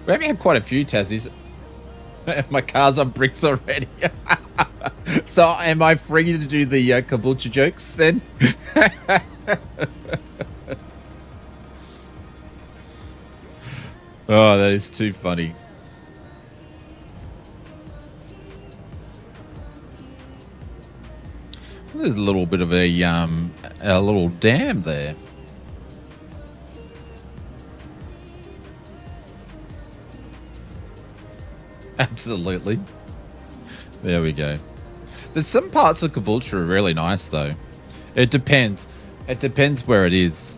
We haven't had quite a few Tassies. My car's on bricks already. So am I free to do the Caboolture jokes then? Oh, that is too funny. There's a little bit of a little dam there. Absolutely. There we go. There's some parts of Caboolture are really nice though. It depends. It depends where it is.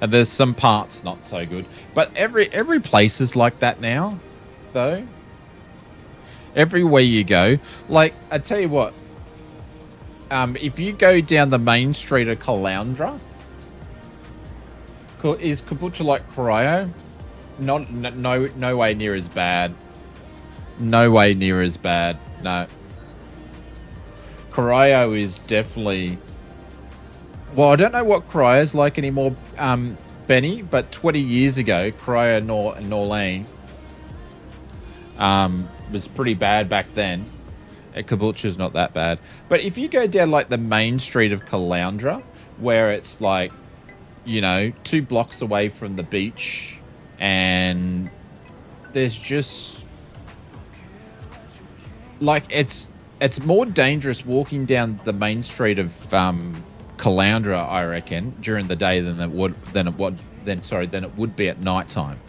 And there's some parts not so good. But every place is like that now, though. Everywhere you go. Like, I tell you what. If you go down the main street of Caloundra, is Caboolture like Corio? No way near as bad. No way near as bad. No. Corio is definitely... Well, I don't know what Corio's like anymore, Benny, but 20 years ago, Corio Norlane was pretty bad back then. Caboolture's not that bad. But if you go down like the main street of Caloundra, where it's like, you know, 2 blocks away from the beach, and there's just like it's more dangerous walking down the main street of Caloundra, I reckon, during the day than it would be at night time.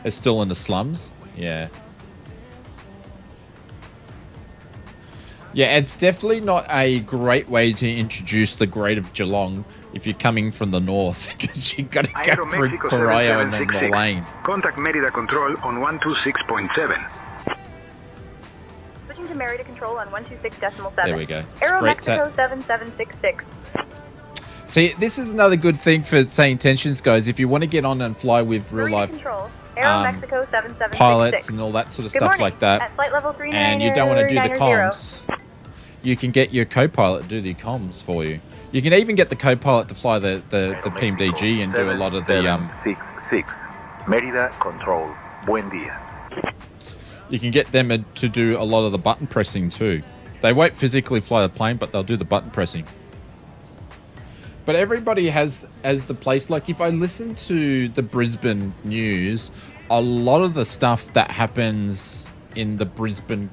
It's still in the slums. Yeah. Yeah, it's definitely not a great way to introduce the Great of Geelong if you're coming from the north, because you've got to go through Corio and then Norlane. Contact Merida Control on 126.7. Switching to Merida Control on 126.7. There we go. Aeroméxico 7766. See, this is another good thing for SayIntentions, guys. If you want to get on and fly with real life Aeroméxico 7766. pilots and all that sort of stuff like that, at flight level 39er, and you don't want to do the 90. comms, you can get your co-pilot to do the comms for you. You can even get the co-pilot to fly the PMDG and do a lot of the 766 Merida Control. Buen día. You can get them to do a lot of the button pressing too. They won't physically fly the plane, but they'll do the button pressing. But everybody has the place. Like if I listen to the Brisbane news, a lot of the stuff that happens in the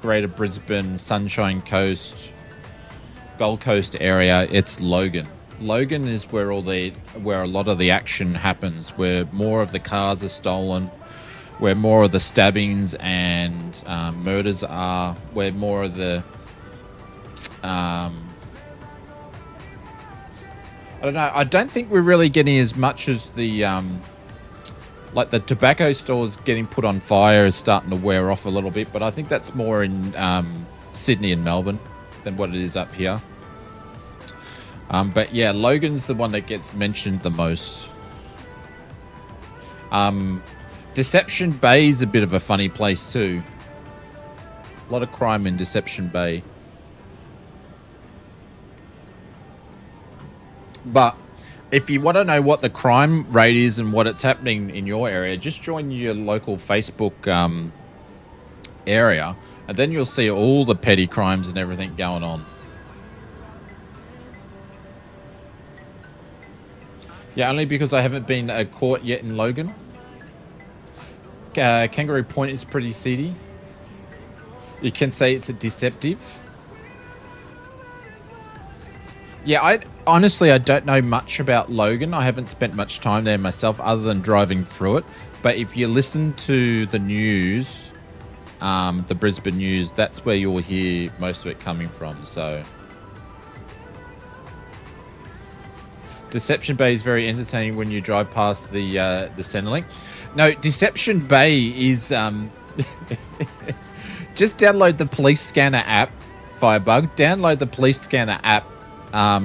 Greater Brisbane, Sunshine Coast, Gold Coast area, it's Logan. Logan is where a lot of the action happens, where more of the cars are stolen, where more of the stabbings and murders are, where more of the I don't know. I don't think we're really getting as much as the like the tobacco stores getting put on fire is starting to wear off a little bit, but I think that's more in Sydney and Melbourne than what it is up here. But yeah, Logan's the one that gets mentioned the most. Deception Bay is a bit of a funny place too. A lot of crime in Deception Bay. But if you want to know what the crime rate is and what it's happening in your area, just join your local Facebook area, and then you'll see all the petty crimes and everything going on. Yeah, only because I haven't been caught yet in Logan. Kangaroo Point is pretty seedy. You can say it's a deceptive. Yeah, I don't know much about Logan. I haven't spent much time there myself other than driving through it. But if you listen to the news, the Brisbane news, that's where you'll hear most of it coming from. So Deception Bay is very entertaining when you drive past the Centrelink. No, Deception Bay is just download the Police Scanner app, Firebug. Download the Police Scanner app.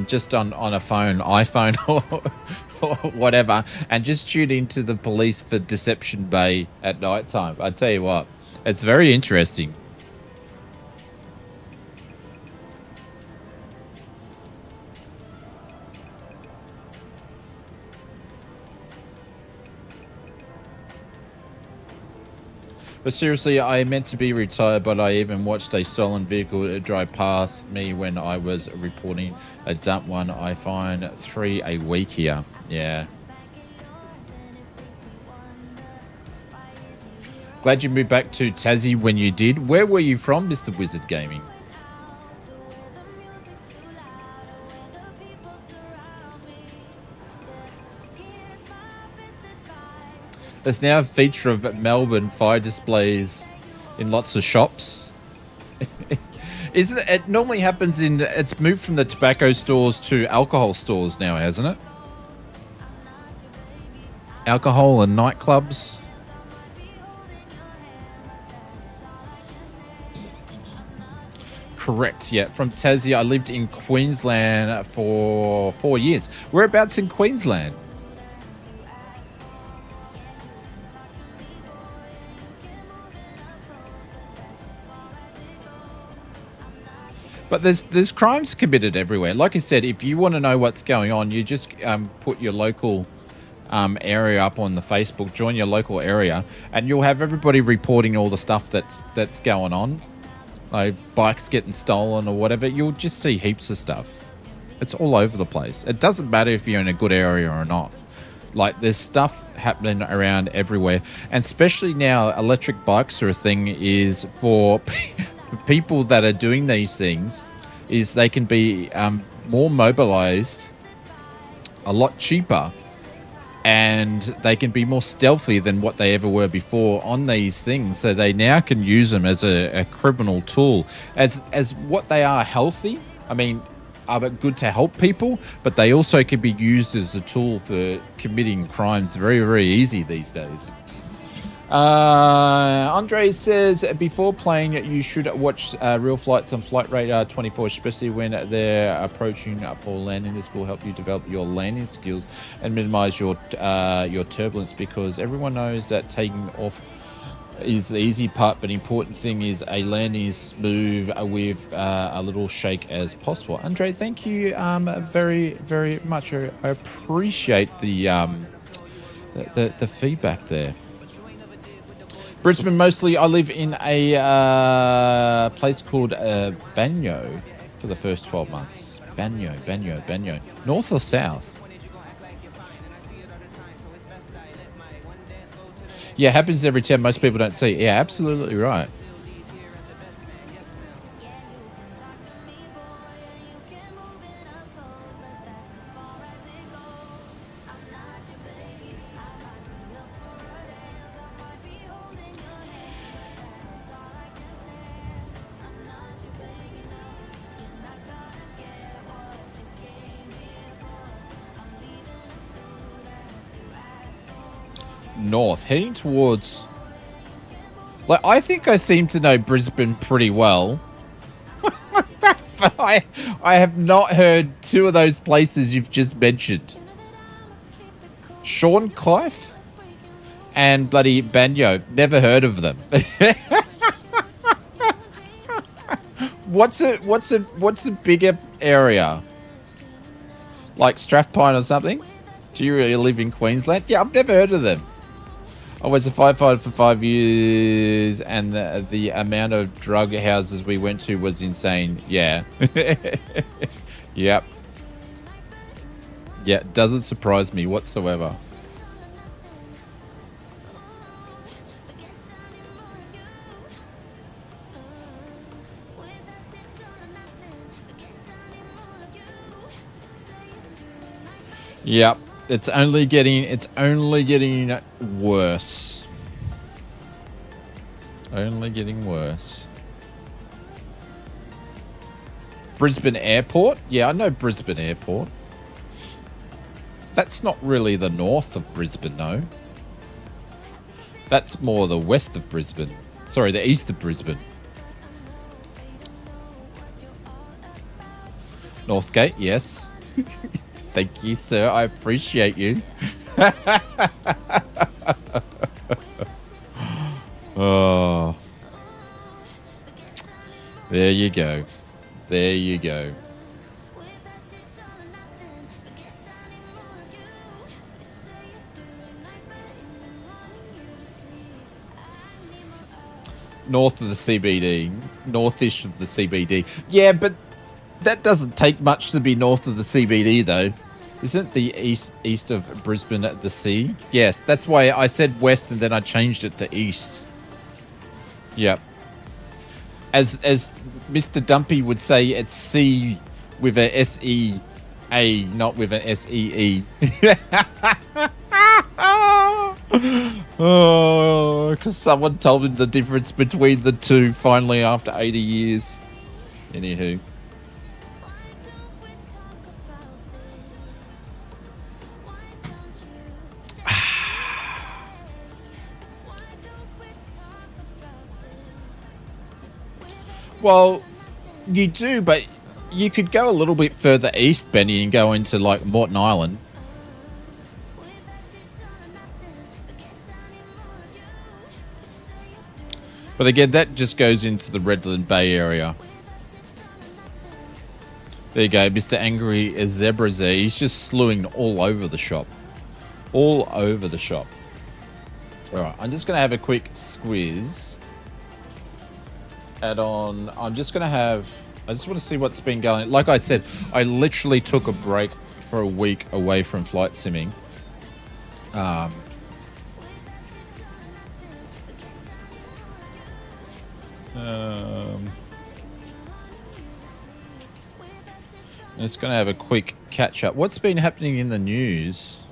Just on a phone, iPhone or whatever, and just tune into the police for Deception Bay at night time. I tell you what, it's very interesting. But seriously, I meant to be retired, but I even watched a stolen vehicle drive past me when I was reporting a dump one. I find 3 a week here. Yeah. Glad you moved back to Tassie when you did. Where were you from, Mr. Wizard Gaming? There's now a feature of Melbourne fire displays in lots of shops. Isn't it? It normally happens in. It's moved from the tobacco stores to alcohol stores now, hasn't it? Alcohol and nightclubs. Correct. Yeah, from Tassie. I lived in Queensland for 4 years. Whereabouts in Queensland? But there's crimes committed everywhere. Like I said, if you want to know what's going on, you just put your local area up on the Facebook, join your local area, and you'll have everybody reporting all the stuff that's going on. Like bikes getting stolen or whatever. You'll just see heaps of stuff. It's all over the place. It doesn't matter if you're in a good area or not. Like there's stuff happening around everywhere. And especially now, electric bikes are a thing is for people that are doing these things is they can be more mobilized, a lot cheaper, and they can be more stealthy than what they ever were before on these things. So they now can use them as a criminal tool. As what they are healthy, I mean, are good to help people, but they also can be used as a tool for committing crimes very, very easy these days. Andre says, before playing, you should watch real flights on Flight Radar 24, especially when they're approaching for landing. This will help you develop your landing skills and minimize your turbulence, because everyone knows that taking off is the easy part, but the important thing is a landing is smooth with a little shake as possible. Andre, thank you very, very much. I appreciate the feedback there. Brisbane mostly. I live in a place called Banyo for the first 12 months. Banyo. North or south? Yeah, happens every time. Most people don't see. Yeah, absolutely right. North, heading towards, like, I think I seem to know Brisbane pretty well, but I have not heard two of those places you've just mentioned. Sean Clive and bloody Banyo, never heard of them. What's a bigger area? Like Strathpine or something? Do you really live in Queensland? Yeah, I've never heard of them. I was a firefighter for 5 years, and the amount of drug houses we went to was insane. Yeah. Yep. Yeah, doesn't surprise me whatsoever. Yep. It's only getting worse. Only getting worse. Brisbane Airport? Yeah, I know Brisbane Airport. That's not really the north of Brisbane, though. That's more the west of Brisbane. Sorry, the east of Brisbane. Northgate, yes. Thank you, sir. I appreciate you. Oh. There you go. There you go. North of the CBD. Northish of the CBD. Yeah, but that doesn't take much to be north of the CBD, though. Isn't the east of Brisbane at the sea? Yes, that's why I said west and then I changed it to east. Yep. As Mr. Dumpy would say, it's C with a S-E-A, not with an S-E-E. Oh, because someone told me the difference between the two finally after 80 years. Anywho. Well, you do, but you could go a little bit further east, Benny, and go into like Morton Island. But again, that just goes into the Redland Bay area. There you go, Mr. Angry Zebra's there. He's just slewing all over the shop. All over the shop. All right, I'm just going to have a quick squeeze. Add-on. I'm just going to have... I just want to see what's been going. Like I said, I literally took a break for a week away from flight simming. I'm just going to have a quick catch up. What's been happening in the news?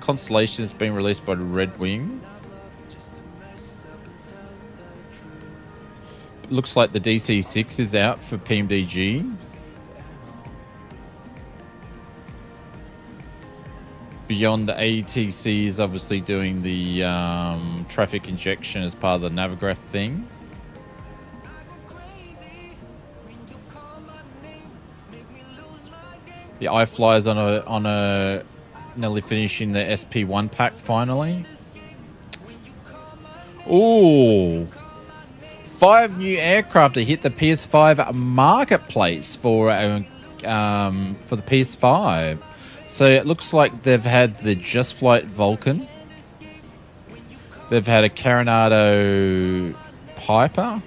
Constellation has been released by Red Wing. Looks like the DC-6 is out for PMDG. Beyond the ATC is obviously doing the traffic injection as part of the Navigraph thing. The iFly's on a nearly finishing the SP1 pack finally. Ooh. 5 new aircraft to hit the PS5 marketplace for the PS5. So it looks like they've had the Just Flight Vulcan. They've had a Coronado Piper.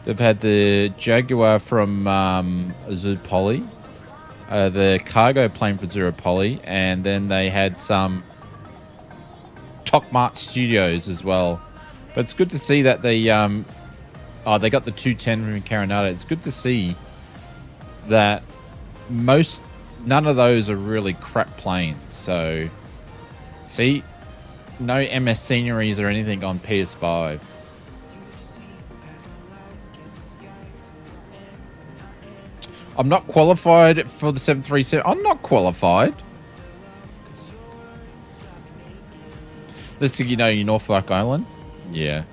They've had the Jaguar from Zoo Poly. The cargo plane for Zero Poly. And then they had some Tokmart Studios as well. But it's good to see that they got the 210 from Coronado. It's good to see that none of those are really crap planes. So, see, no MS sceneries or anything on PS5. I'm not qualified for the 737. I'm not qualified. This thing, you know, you Norfolk Island. Yeah.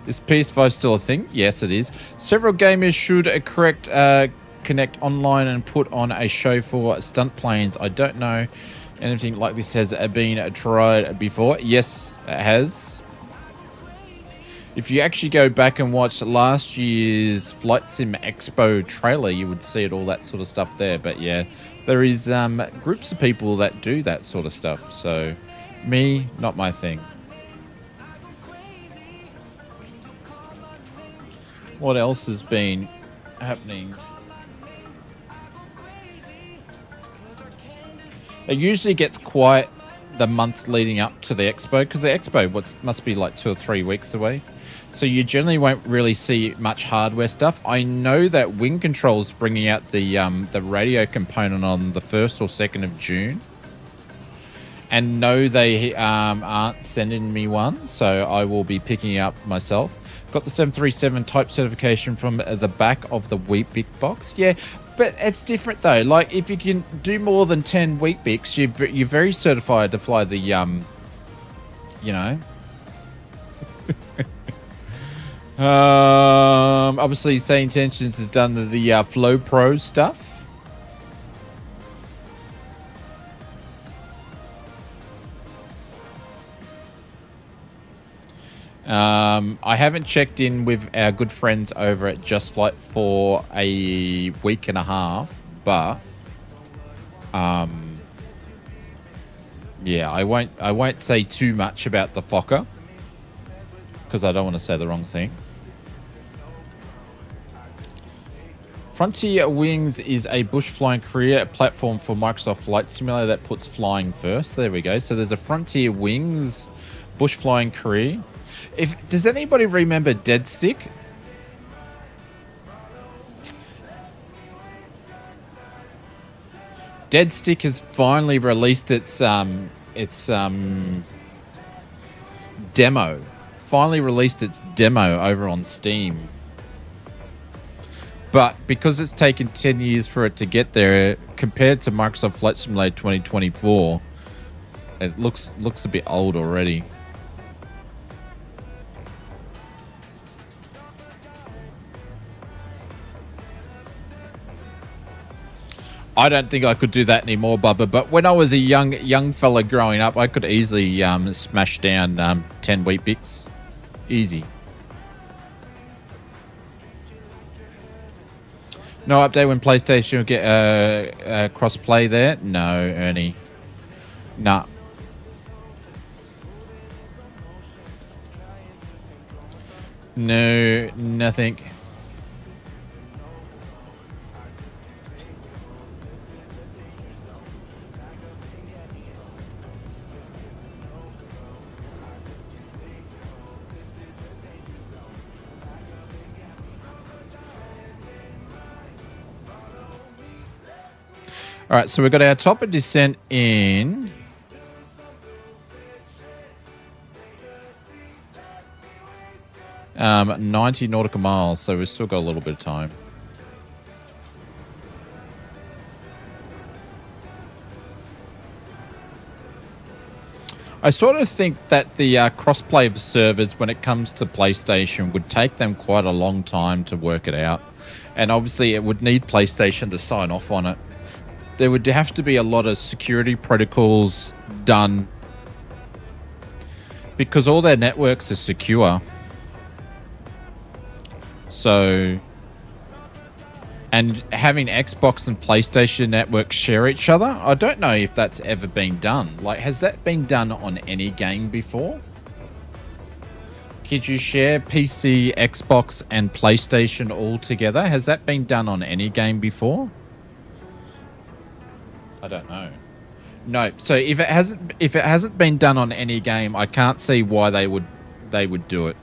Is PS5 still a thing? Yes, it is. Several gamers should connect online and put on a show for stunt planes. I don't know anything like this has been tried before. Yes, it has. If you actually go back and watch last year's Flight Sim Expo trailer, you would see it, all that sort of stuff there. But yeah, there is groups of people that do that sort of stuff. So me, not my thing. What else has been happening? It usually gets quiet the month leading up to the expo, because the expo must be like 2 or 3 weeks away. So you generally won't really see much hardware stuff. I know that Wing Control's bringing out the radio component on the 1st or 2nd of June. And no, they aren't sending me one, so I will be picking it up myself. Got the 737 type certification from the back of the Weet-Bix box. Yeah, but it's different though. Like if you can do more than 10 Weet-Bix, you're very certified to fly the you know. Obviously, SayIntentions has done the Flow Pro stuff. I haven't checked in with our good friends over at Just Flight for a week and a half, but Yeah, I won't say too much about the Fokker because I don't want to say the wrong thing. Frontier Wings is a bush flying career platform for Microsoft Flight Simulator that puts flying first. There we go. So there's a Frontier Wings bush flying career. Does anybody remember Dead Stick? Dead Stick has finally released its demo. Finally released its demo over on Steam. But because it's taken 10 years for it to get there, compared to Microsoft Flight Simulator 2024, it looks a bit old already. I don't think I could do that anymore, Bubba. But when I was a young fella growing up, I could easily smash down 10 Weet-Bix. Easy. No update when PlayStation will get cross-play there? No, Ernie. Nah. No, nothing. All right, so we've got our top of descent in 90 nautical miles, so we've still got a little bit of time. I sort of think that the crossplay of servers when it comes to PlayStation would take them quite a long time to work it out. And obviously it would need PlayStation to sign off on it. There would have to be a lot of security protocols done because all their networks are secure. So, and having Xbox and PlayStation networks share each other, I don't know if that's ever been done. Like, has that been done on any game before? Could you share PC, Xbox, and PlayStation all together? Has that been done on any game before? I don't know. No. So if it hasn't been done on any game, I can't see why they would do it.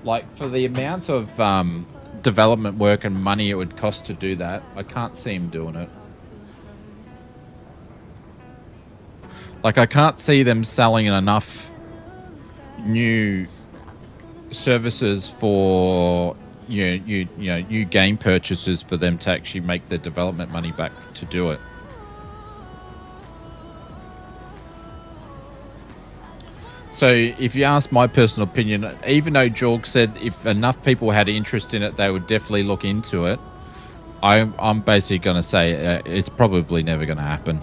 Like, for the amount of development work and money it would cost to do that, I can't see him doing it. Like, I can't see them selling enough new services for new game purchases for them to actually make the development money back to do it. So if you ask my personal opinion, even though Jorg said if enough people had interest in it, they would definitely look into it, I'm basically going to say it's probably never going to happen.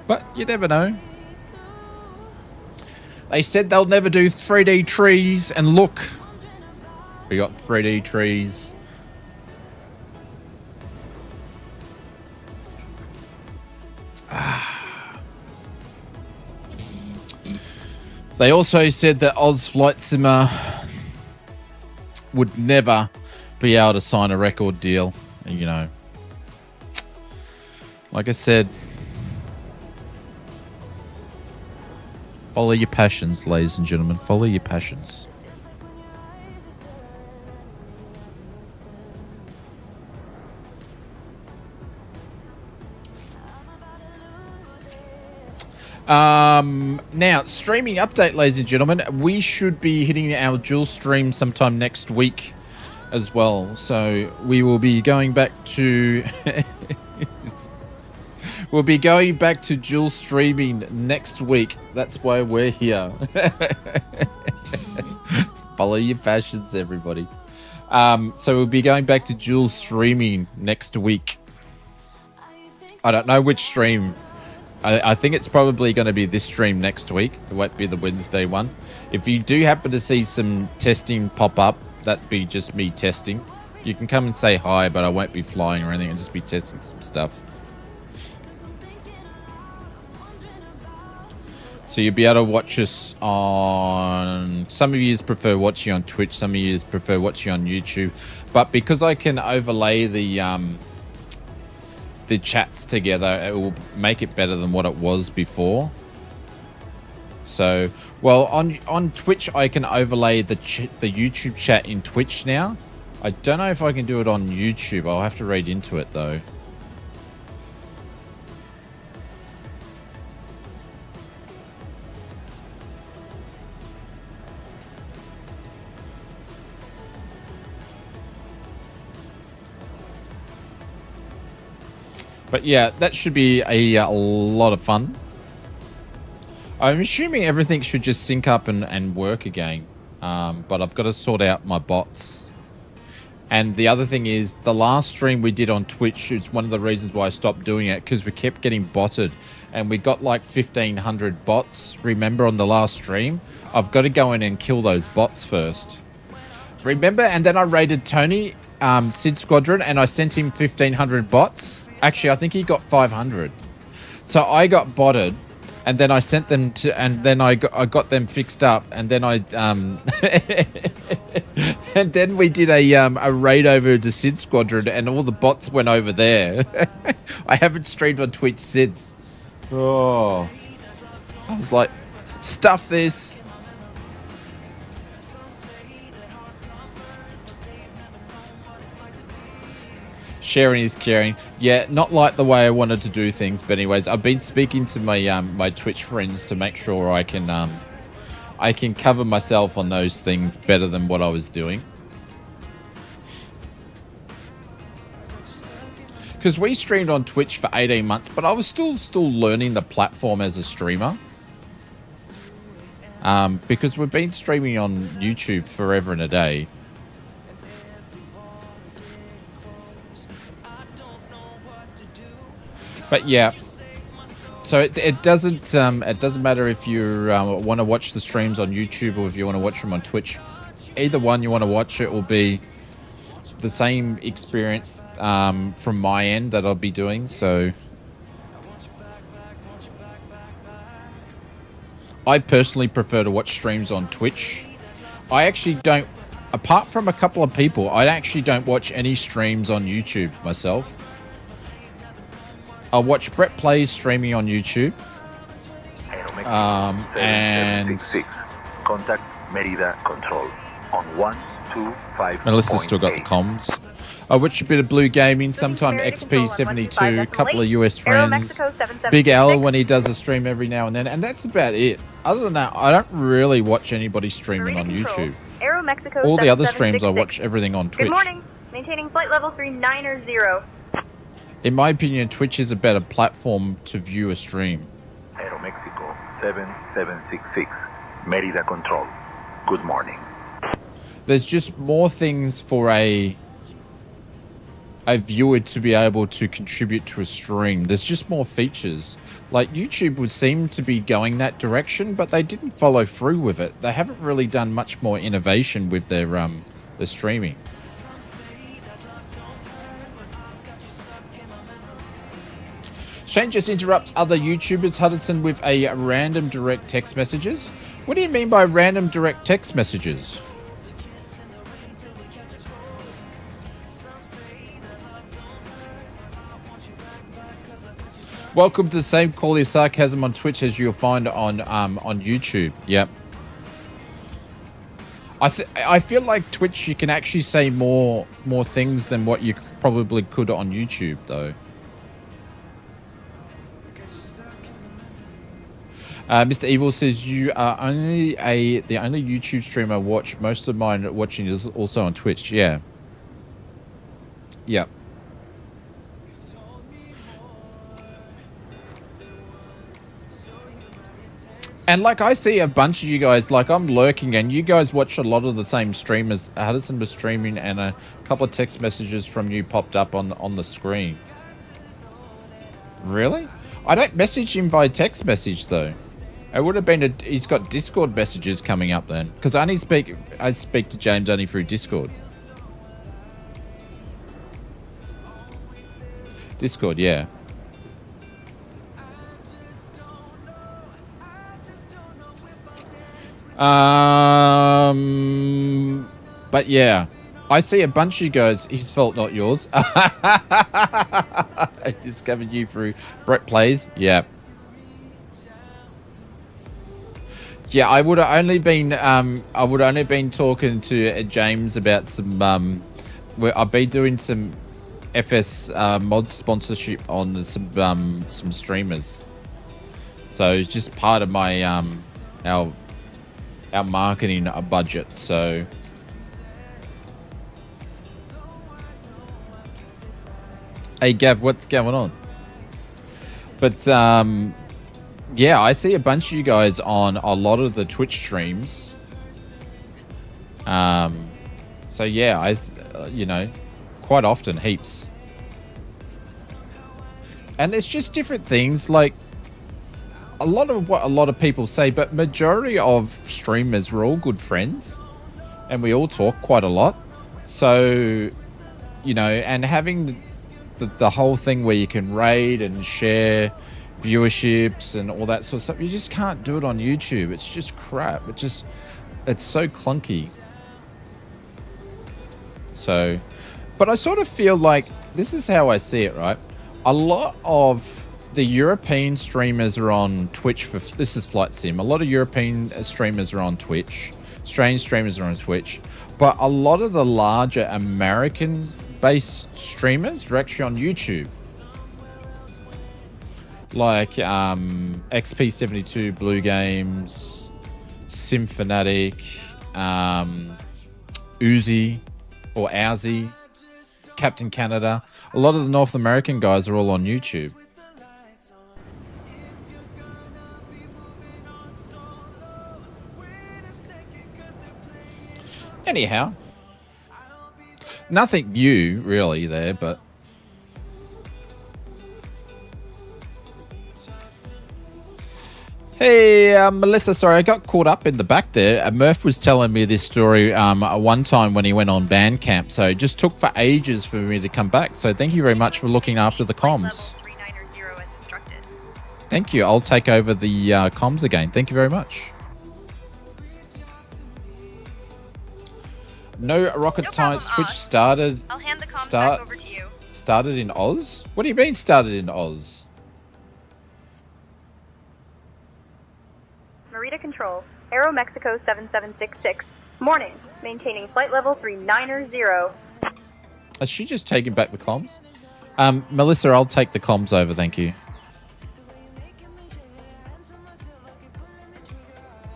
But you never know. They said they'll never do 3D trees, and look, we got 3D trees. They also said that Oz Flight Simmer would never be able to sign a record deal. You know, like I said, follow your passions, ladies and gentlemen. Follow your passions. Now, streaming update, ladies and gentlemen. We should be hitting our dual stream sometime next week as well. So we will be going back to... We'll be going back to dual streaming next week. That's why we're here. Follow your passions, everybody. So we'll be going back to dual streaming next week. I don't know which stream. I think it's probably going to be this stream next week. It won't be the Wednesday one. If you do happen to see some testing pop up, that'd be just me testing. You can come and say hi, but I won't be flying or anything. I'll just be testing some stuff. So you'll be able to watch us on... Some of you prefer watching on Twitch. Some of you prefer watching on YouTube. But because I can overlay the chats together, it will make it better than what it was before. So, well, on Twitch, I can overlay the YouTube chat in Twitch now. I don't know if I can do it on YouTube. I'll have to read into it, though. But yeah, that should be a lot of fun. I'm assuming everything should just sync up and work again. But I've got to sort out my bots. And the other thing is, the last stream we did on Twitch is one of the reasons why I stopped doing it, because we kept getting botted. And we got like 1,500 bots, remember, on the last stream? I've got to go in and kill those bots first. Remember? And then I raided Tony, Sid Squadron, and I sent him 1,500 bots. Actually, I think he got 500. So I got botted, and then I sent them to, and then I got them fixed up, and then I and then we did a raid over to Sid Squadron, and all the bots went over there. I haven't streamed on Twitch since. Oh, I was like, stuff this. Sharing is caring. Yeah, not like the way I wanted to do things, but anyways, I've been speaking to my my Twitch friends to make sure I can cover myself on those things better than what I was doing. Because we streamed on Twitch for 18 months, but I was still learning the platform as a streamer. Because we've been streaming on YouTube forever and a day. But yeah, so it doesn't matter if you want to watch the streams on YouTube or if you want to watch them on Twitch. Either one you want to watch, it will be the same experience from my end that I'll be doing. So I personally prefer to watch streams on Twitch. I actually don't, apart from a couple of people, I actually don't watch any streams on YouTube myself. I'll watch Brett Plays streaming on YouTube. And contact Merida Control on 125. Melissa's still got the comms. I watch a bit of Blue Gaming, sometime XP72, a couple of US friends, Big L when he does a stream every now and then, and that's about it. Other than that, I don't really watch anybody streaming on YouTube. Aeroméxico, all the other streams I watch everything on Twitch. Good morning. Maintaining flight level 39er0. In my opinion, Twitch is a better platform to view a stream. Aeroméxico 7766, Merida Control. Good morning. There's just more things for a viewer to be able to contribute to a stream. There's just more features. Like YouTube would seem to be going that direction, but they didn't follow through with it. They haven't really done much more innovation with their streaming. Shane just interrupts other YouTubers, Hudson, with a random direct text messages. What do you mean by random direct text messages? Welcome to the same quality of sarcasm on Twitch as you'll find on YouTube. Yep. I feel like Twitch you can actually say more things than what you probably could on YouTube though. Mr. Evil says you are the only YouTube streamer I watch. Most of mine watching is also on Twitch. Yeah. Yep. And like I see a bunch of you guys, like I'm lurking and you guys watch a lot of the same streamers. Hudson was streaming and a couple of text messages from you popped up on the screen. Really? I don't message him by text message though. It would have been he's got Discord messages coming up then, because I speak to James only through Discord. Discord, yeah. But yeah, I see a bunch of you guys. His fault, not yours. I discovered you through Brett Plays. Yeah. Yeah, I would have only been talking to James about some where I've been doing some FS mod sponsorship on some streamers. So it's just part of my our marketing budget. So hey Gav, what's going on? But yeah, I see a bunch of you guys on a lot of the Twitch streams. So yeah, quite often, heaps. And there's just different things, like a lot of what a lot of people say, but majority of streamers, we're all good friends and we all talk quite a lot. So, and having the whole thing where you can raid and share viewerships and all that sort of stuff, you just can't do it on YouTube. It's just crap. It's so clunky. So, but I sort of feel like this is how I see it, right? A lot of the European streamers are on Twitch this is Flight Sim. A lot of European streamers are on Twitch. Australian streamers are on Twitch. But a lot of the larger American-based streamers are actually on YouTube. Like XP72 Blue Games, Simfanatic, Uzi or Aussie, Captain Canada. A lot of the North American guys are all on YouTube. Anyhow, nothing new really there, but hey, Melissa, sorry, I got caught up in the back there. Murph was telling me this story one time when he went on Bandcamp, so it just took for ages for me to come back. So thank you very much for looking after the comms. Thank you. I'll take over the comms again. Thank you very much. No rocket science. Twitch started. I'll hand the comms back over to you. Started in Oz? What do you mean started in Oz? Merida Control, Aeroméxico 7766. Morning, maintaining flight level 390. Has she just taken back the comms? Melissa, I'll take the comms over, thank you.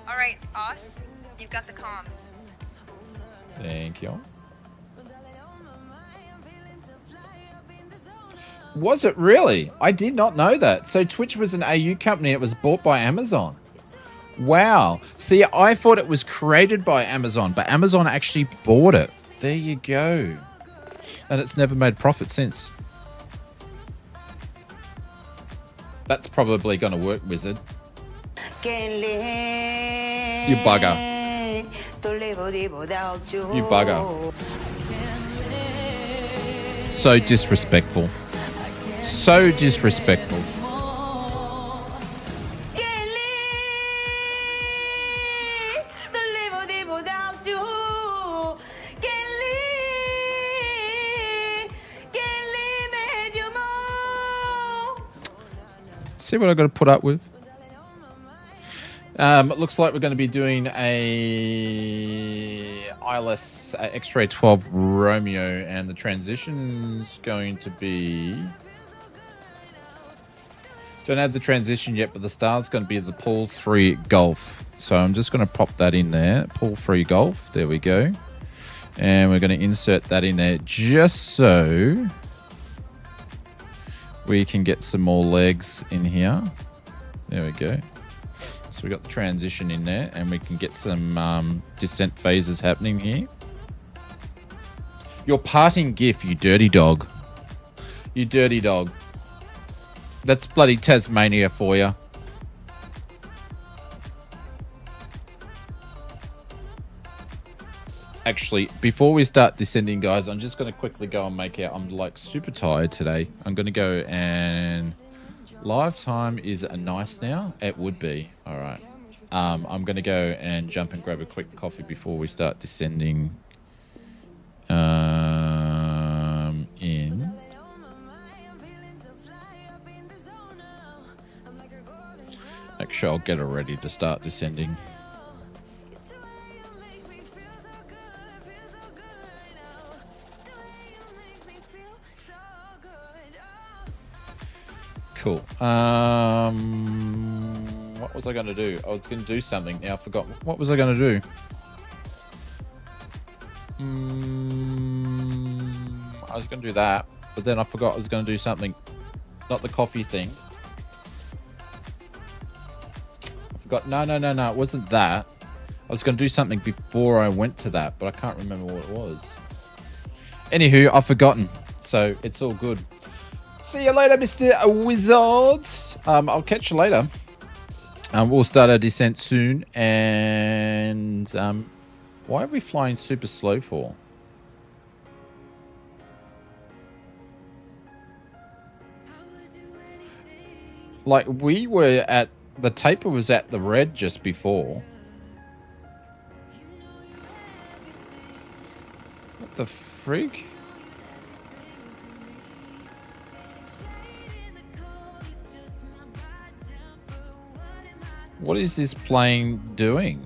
Alright, Oz, you've got the comms. Thank you. Was it really? I did not know that. So Twitch was an AU company. It was bought by Amazon. Wow. See, I thought it was created by Amazon, but Amazon actually bought it. There you go. And it's never made profit since. That's probably going to work, Wizard. You bugger. You bugger. So disrespectful. So disrespectful. See what I got to put up with. It looks like we're going to be doing a ILS X-Ray 12 Romeo, and the transition's going to be... Don't have the transition yet, but the start's going to be the Pool 3 Golf. So I'm just going to pop that in there. Pool 3 Golf. There we go. And we're going to insert that in there just so we can get some more legs in here. There we go. So we got the transition in there, and we can get some descent phases happening here. Your parting gif, you dirty dog. You dirty dog. That's bloody Tasmania for you. Actually, before we start descending, guys, I'm just going to quickly go and make out. I'm like super tired today. I'm going to go and live time is nice now. It would be. All right. I'm going to go and jump and grab a quick coffee before we start descending in. Make sure I'll get it ready to start descending. Cool. What was I going to do? I was going to do something. Now I forgot. What was I going to do? I was going to do that, but then I forgot I was going to do something. Not the coffee thing. I forgot. No. It wasn't that. I was going to do something before I went to that, but I can't remember what it was. Anywho, I've forgotten. So it's all good. See you later, Mr. Wizard. I'll catch you later. We'll start our descent soon. And why are we flying super slow for? Like, we were at... The taper was at the red just before. What the frig? What is this plane doing?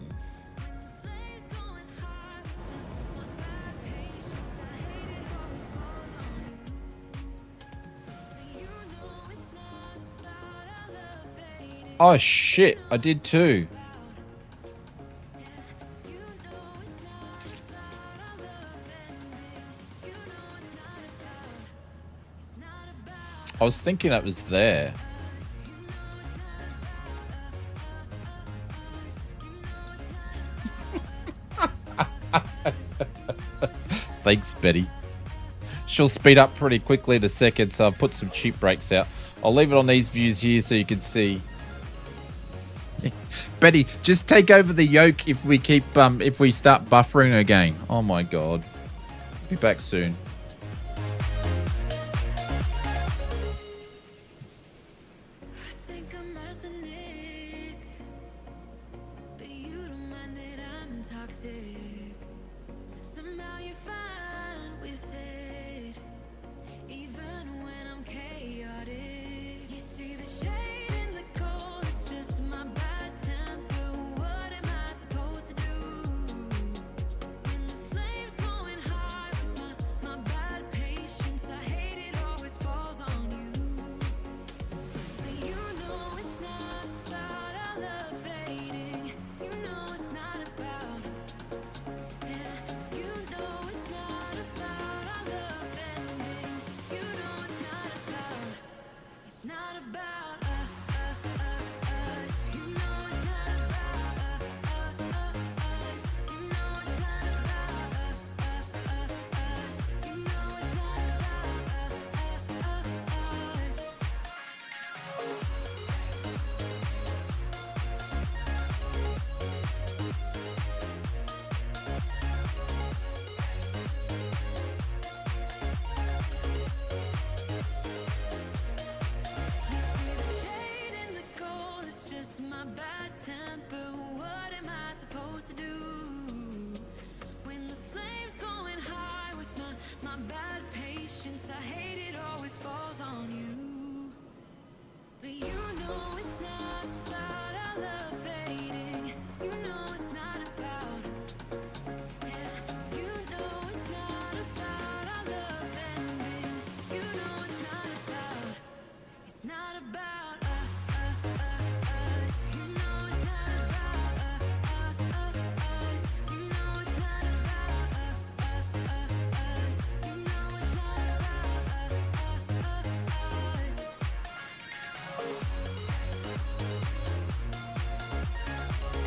Oh shit, I did too. I was thinking that was there. Thanks, Betty. She'll speed up pretty quickly in a second, so I'll put some cheap brakes out. I'll leave it on these views here so you can see. Betty, just take over the yoke if we keep if we start buffering again. Oh my god. Be back soon.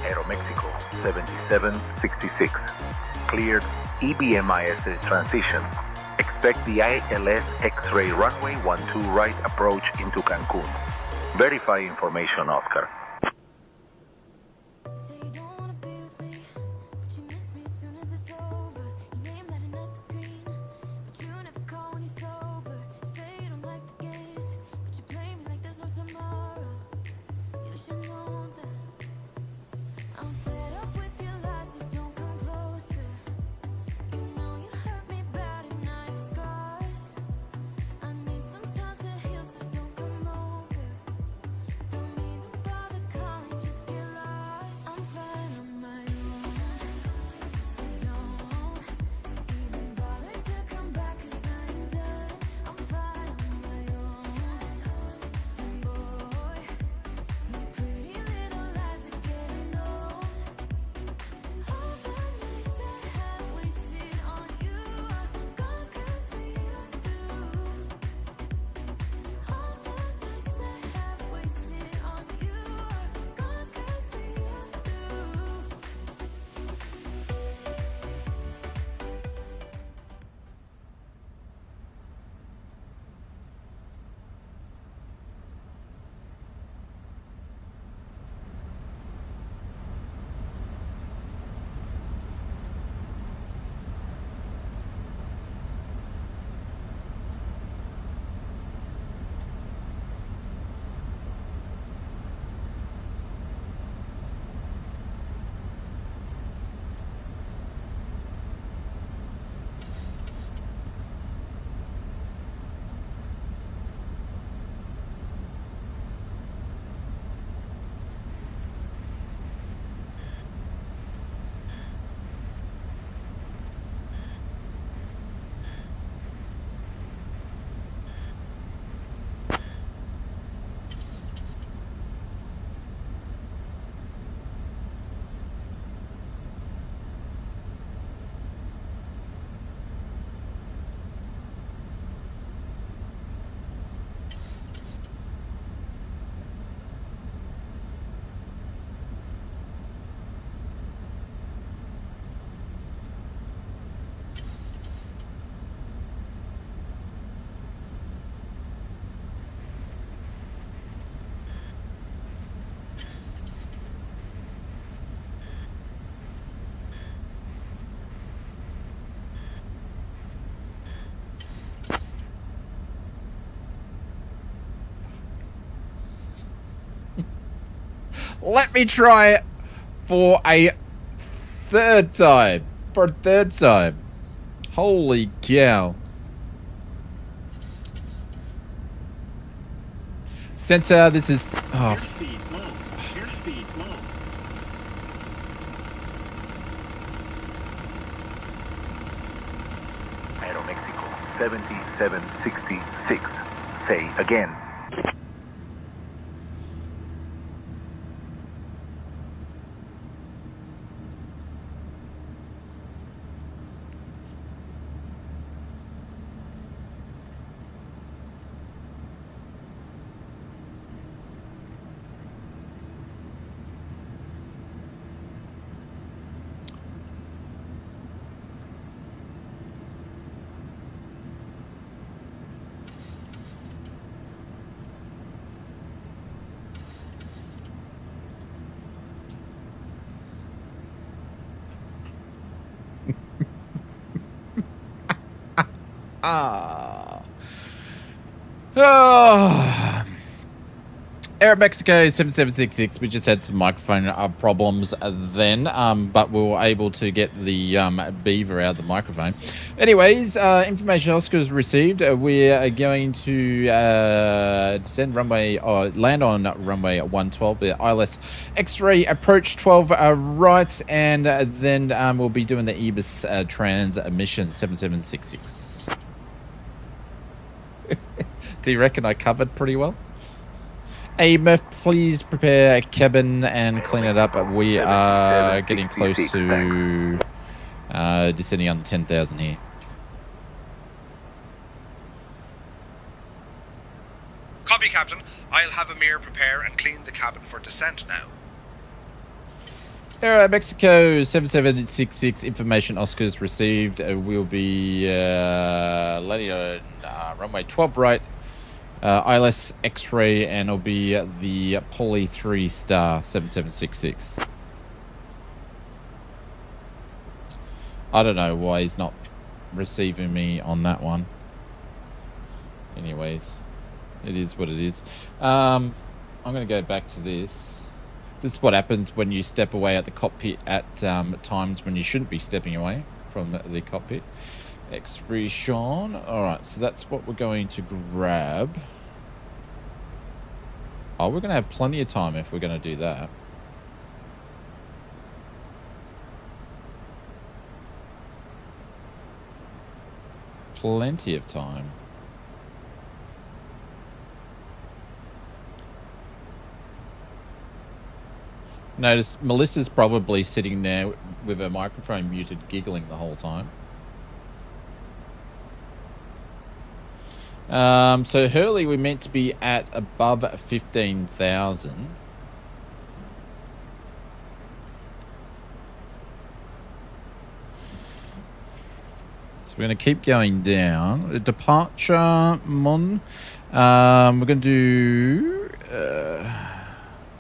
Aeroméxico 7766. Cleared EBMIS transition Expect the ILS X-ray runway 12 right approach into Cancun. Verify information, Oscar. Let me try it for a third time. Holy cow. Center, this is... Oh, Aeroméxico 7766. Say again. Aeroméxico 7766. We just had some microphone problems then, but we were able to get the beaver out of the microphone. Anyways, information Oscar's received. We are going to descend runway or land on runway 112. The ILS X-ray approach 12 right, and then we'll be doing the EBIS transmission 7766. Do you reckon I covered pretty well? Hey, Murph, please prepare a cabin and clean it up. We are getting close to descending on 10,000 here. Copy, Captain. I'll have Amir prepare and clean the cabin for descent now. Aeroméxico 7766 information Oscars received. We'll be landing on runway 12 right, ILS X-ray, and it'll be the Poly 3 star 7766. I don't know why he's not receiving me on that one. Anyways, it is what it is. I'm going to go back to this. This is what happens when you step away at the cockpit at times when you shouldn't be stepping away from the cockpit. Expression. All right, so that's what we're going to grab. Oh, we're going to have plenty of time if we're going to do that. Plenty of time. Notice Melissa's probably sitting there with her microphone muted, giggling the whole time. So Hurley, we're meant to be at above 15,000. So we're going to keep going down. Departure, Mon. We're going to do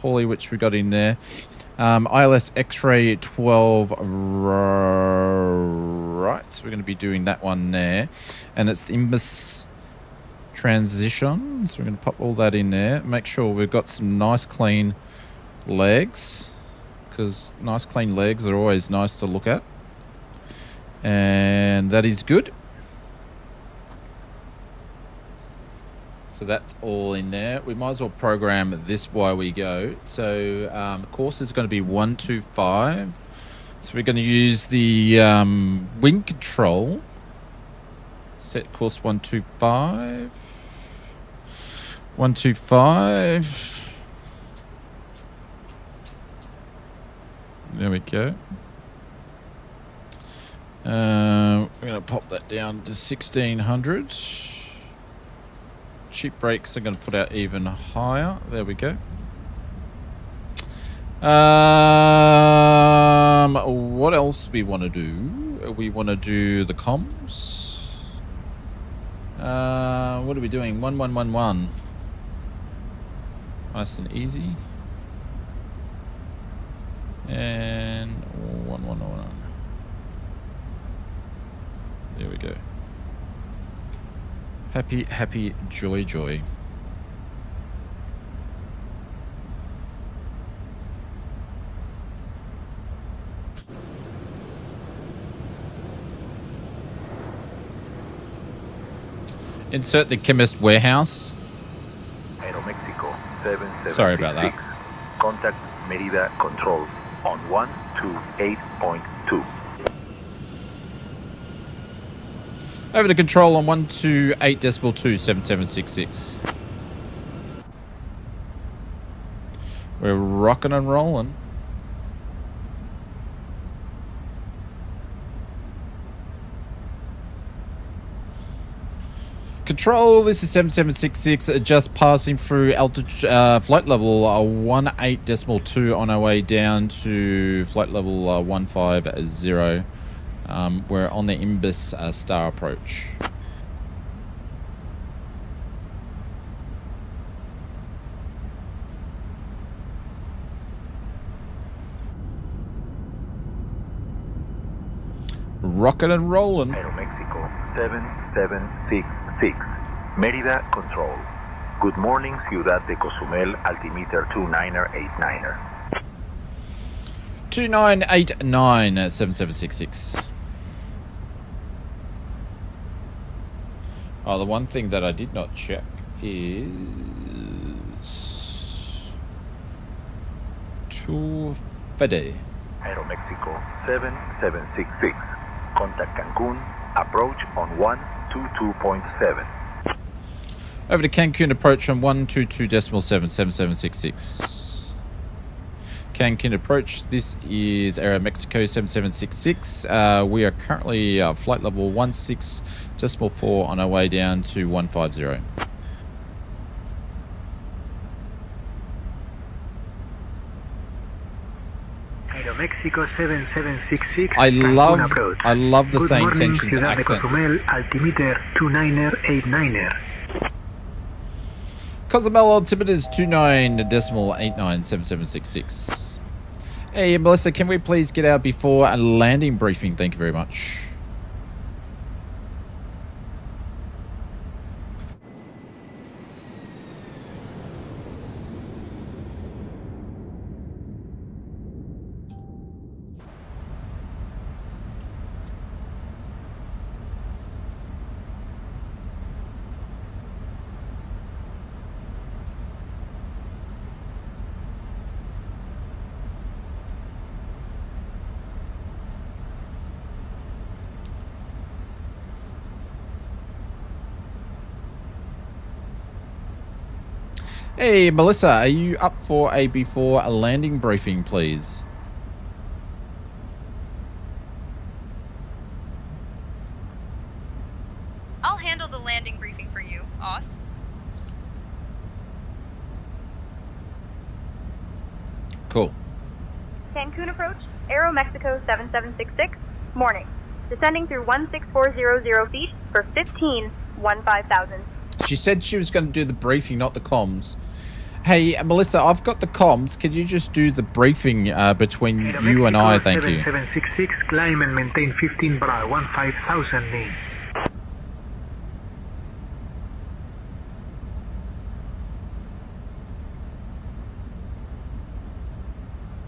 Paulie, which we got in there. ILS X-ray 12 right. So we're going to be doing that one there. And it's the Imbus transition. So we're going to pop all that in there. Make sure we've got some nice clean legs, because nice clean legs are always nice to look at. And that is good. So that's all in there. We might as well program this while we go. So course is going to be 125. So we're going to use the wing control. Set course 125. 125. There we go. We're going to pop that down to 1600. Cheap brakes are going to put out even higher. There we go. What else do we want to do? We want to do the comms. What are we doing? 1111. Nice and easy. And 1111. There we go. Happy, happy, joy, joy. Insert the chemist warehouse. Aeroméxico 776. Sorry about that. Contact Merida Control on 128.2. Over to control on 128.2 7766. We're rocking and rolling. Control, this is 7766, just passing through altitude, flight level 18.2 on our way down to flight level 150. We're on the Imbus star approach. Rocking and rolling. Aeroméxico 7766. Merida Control. Good morning, Ciudad de Cozumel, altimeter 2989er. 2989 7766. Oh, the one thing that I did not check is to Fede. Aeroméxico 7766. Contact Cancun. Approach on 122.7. Over to Cancun, approach on 122.7 7766. Cancun approach. This is Aeroméxico 7766. We are currently flight level 16.4 on our way down to 150. Aeroméxico 7766. I love approach. the Good morning, SayIntentions Ciudad de accents. Cozumel, altimeter 2989er. Cozumel altimeter is 29.897766. Hey, Melissa, can we please get our before a landing briefing? Thank you very much. Hey, Melissa, are you up for a before a landing briefing, please? I'll handle the landing briefing for you, Os. Cool. Cancun approach, Aeroméxico 7766, morning. Descending through 16400 feet for 15,000. She said she was going to do the briefing, not the comms. Hey, Melissa, I've got the comms. Can you just do the briefing between you and I? Thank you. 7766, climb and maintain 15 bar 15,000 knee.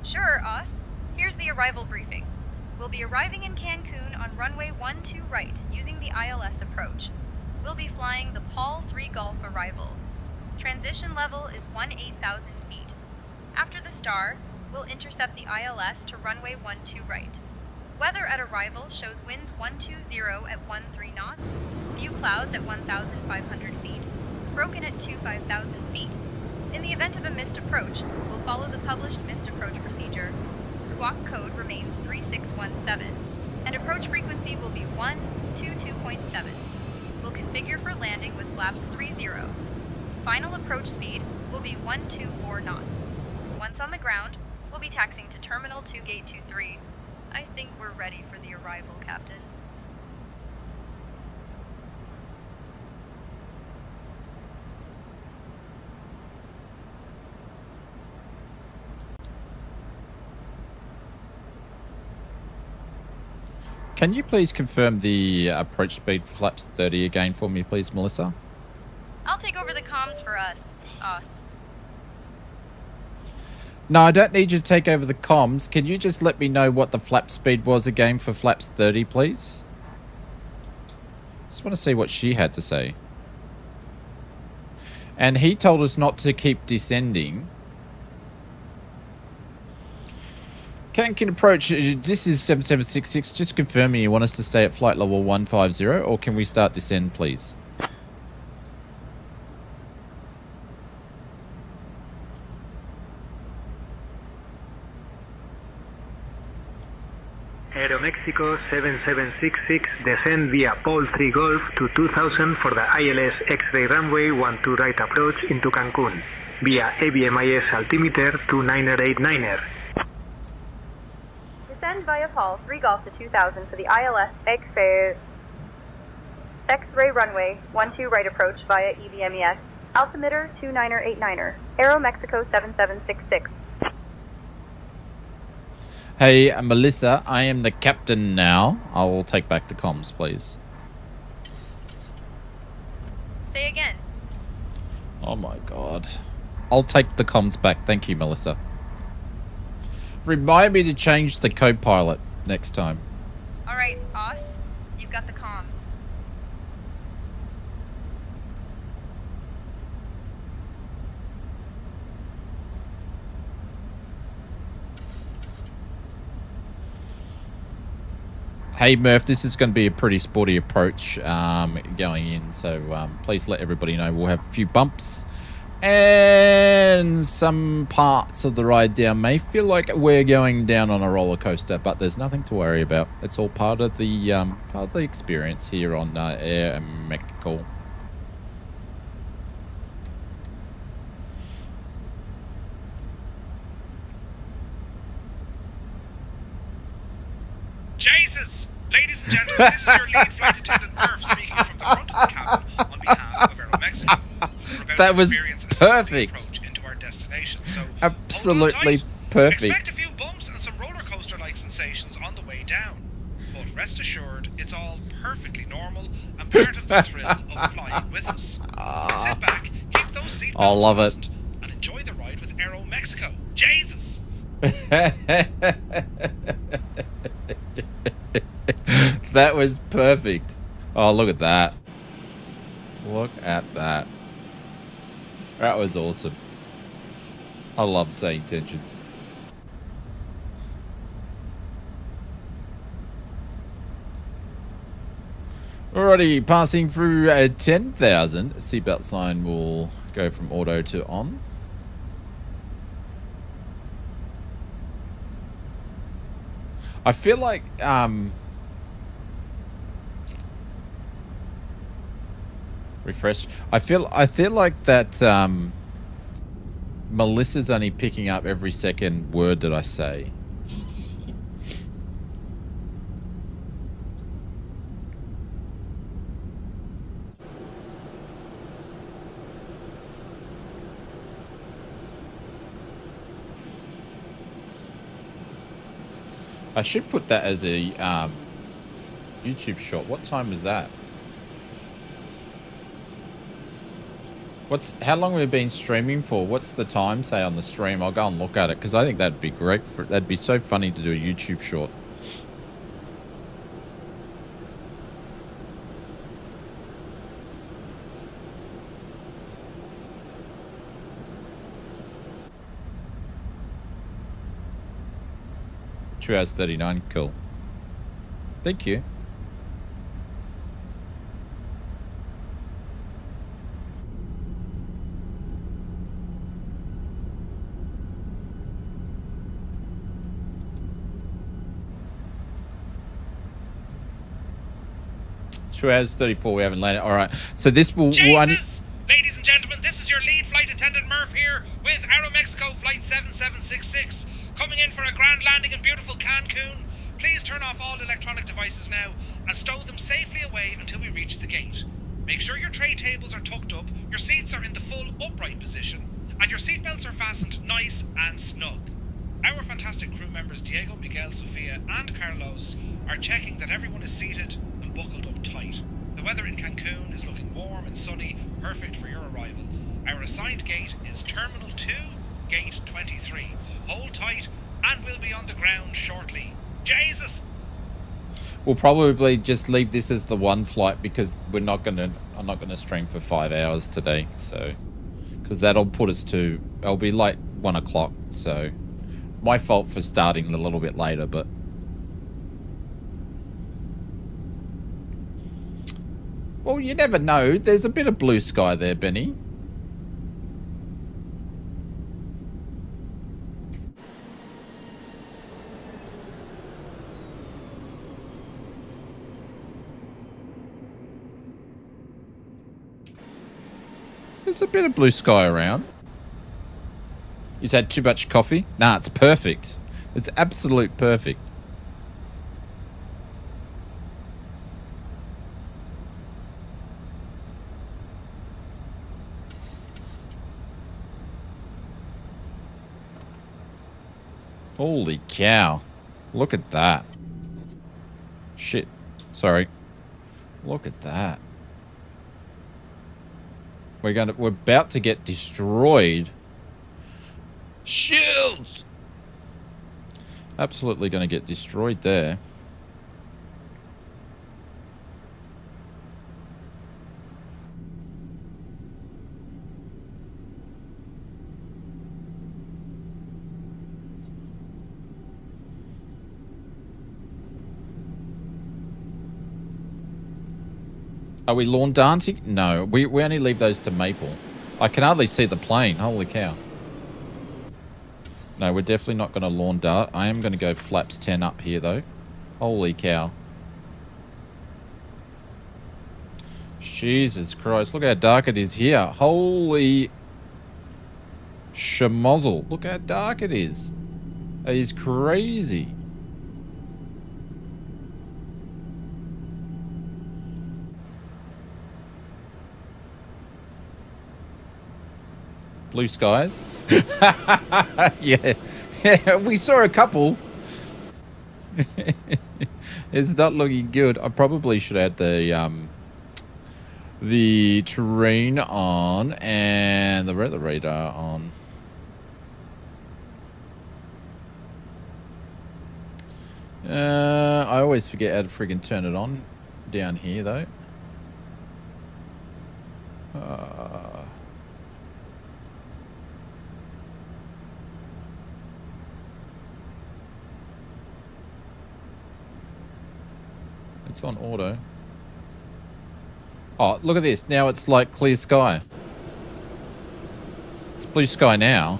Sure, Os. Here's the arrival briefing. We'll be arriving in Cancun on runway 12 right using the ILS approach. We'll be flying the Paul 3 Golf arrival. Transition level is 18,000 feet. After the star, we'll intercept the ILS to runway 12 right. Weather at arrival shows winds 120 at 13 knots, few clouds at 1,500 feet, broken at 25,000 feet. In the event of a missed approach, we'll follow the published missed approach procedure. Squawk code remains 3617, and approach frequency will be 122.7. We'll configure for landing with flaps 30. Final approach speed will be 124 knots. Once on the ground, we'll be taxiing to Terminal 2 Gate 23. I think we're ready for the arrival, Captain. Can you please confirm the approach speed for flaps 30 again for me, please, Melissa? I'll take over the comms for us, Os. No, I don't need you to take over the comms. Can you just let me know what the flap speed was again for flaps 30, please? Just want to see what she had to say. And he told us not to keep descending. Cancun approach, this is 7766. Just confirming you want us to stay at flight level 150, or can we start descend, please? Aeroméxico 7766, descend via Paul 3 Golf to 2000 for the ILS X-ray runway 12 right approach into Cancun, via ABMIS altimeter 2989er. Descend via Paul 3 Golf to 2000 for the ILS X-ray runway 12 right approach via EBMES, altimeter 2989er, Aeroméxico 7766. Hey, Melissa, I am the captain now. I will take back the comms, please. Say again. Oh my god. I'll take the comms back. Thank you, Melissa. Remind me to change the co-pilot next time. Alright, Os, you've got the comms. Hey Murph, this is going to be a pretty sporty approach going in, so please let everybody know we'll have a few bumps and some parts of the ride down may feel like we're going down on a roller coaster, but there's nothing to worry about. It's all part of the experience here on Aeroméxico. Jesus! Ladies and gentlemen, this is your lead flight attendant Murph speaking from the front of the cabin on behalf of Aeromexico. We're about That to was experience a smooth perfect. approach into our destination, so Absolutely hold on tight. perfect. Expect a few bumps and some roller coaster-like sensations on the way down. But rest assured, it's all perfectly normal and part of the thrill of flying with us. Sit back, keep those seatbelts I love it. fastened, and enjoy the ride with Aeromexico. Jesus! That was perfect. Oh, look at that. Look at that. That was awesome. I love SayIntentions. Alrighty, passing through 10,000. Seatbelt sign will go from auto to on. I feel like refresh. I feel like that Melissa's only picking up every second word that I say. I should put that as a YouTube short. What time is that? How long have we been streaming for? What's the time say on the stream? I'll go and look at it because I think that'd be great. That'd be so funny to do a YouTube short. Hours 39. Cool. Thank you. Two hours 34. We haven't landed. All right. So this will. Jesus! Ladies and gentlemen, this is your lead flight attendant Murph here with Aeromexico Flight 7766. Coming in for a grand landing in beautiful Cancun. Please turn off all electronic devices now and stow them safely away until we reach the gate. Make sure your tray tables are tucked up, your seats are in the full upright position, and your seatbelts are fastened nice and snug. Our fantastic crew members Diego, Miguel, Sofia and Carlos are checking that everyone is seated and buckled up tight. The weather in Cancun is looking warm and sunny, perfect for your arrival. Our assigned gate is Terminal 2, Gate 23. Hold tight and we'll be on the ground shortly. Jesus! We'll probably just leave this as the one flight because I'm not gonna stream for 5 hours today. So, because that'll put us to, it'll be like 1 o'clock. So, my fault for starting a little bit later, but. Well, you never know. There's a bit of blue sky there, Benny. There's a bit of blue sky around. You've had too much coffee? Nah, it's perfect. It's absolute perfect. Holy cow. Look at that. Shit. Sorry. Look at that. We're about to get destroyed. Shields! Absolutely going to get destroyed there. Are we lawn dancing? No, we only leave those to Maple. I can hardly see the plane. Holy cow. No, we're definitely not going to lawn dart. I am going to go flaps 10 up here, though. Holy cow. Jesus Christ. Look how dark it is here. Holy schmozzle. Look how dark it is. That is crazy. Blue skies. Yeah. Yeah, we saw a couple. It's not looking good. I probably should add the terrain on and the weather radar on. I always forget how to friggin' turn it on down here, though. It's on auto. Oh, look at this. Now it's like clear sky. It's blue sky now.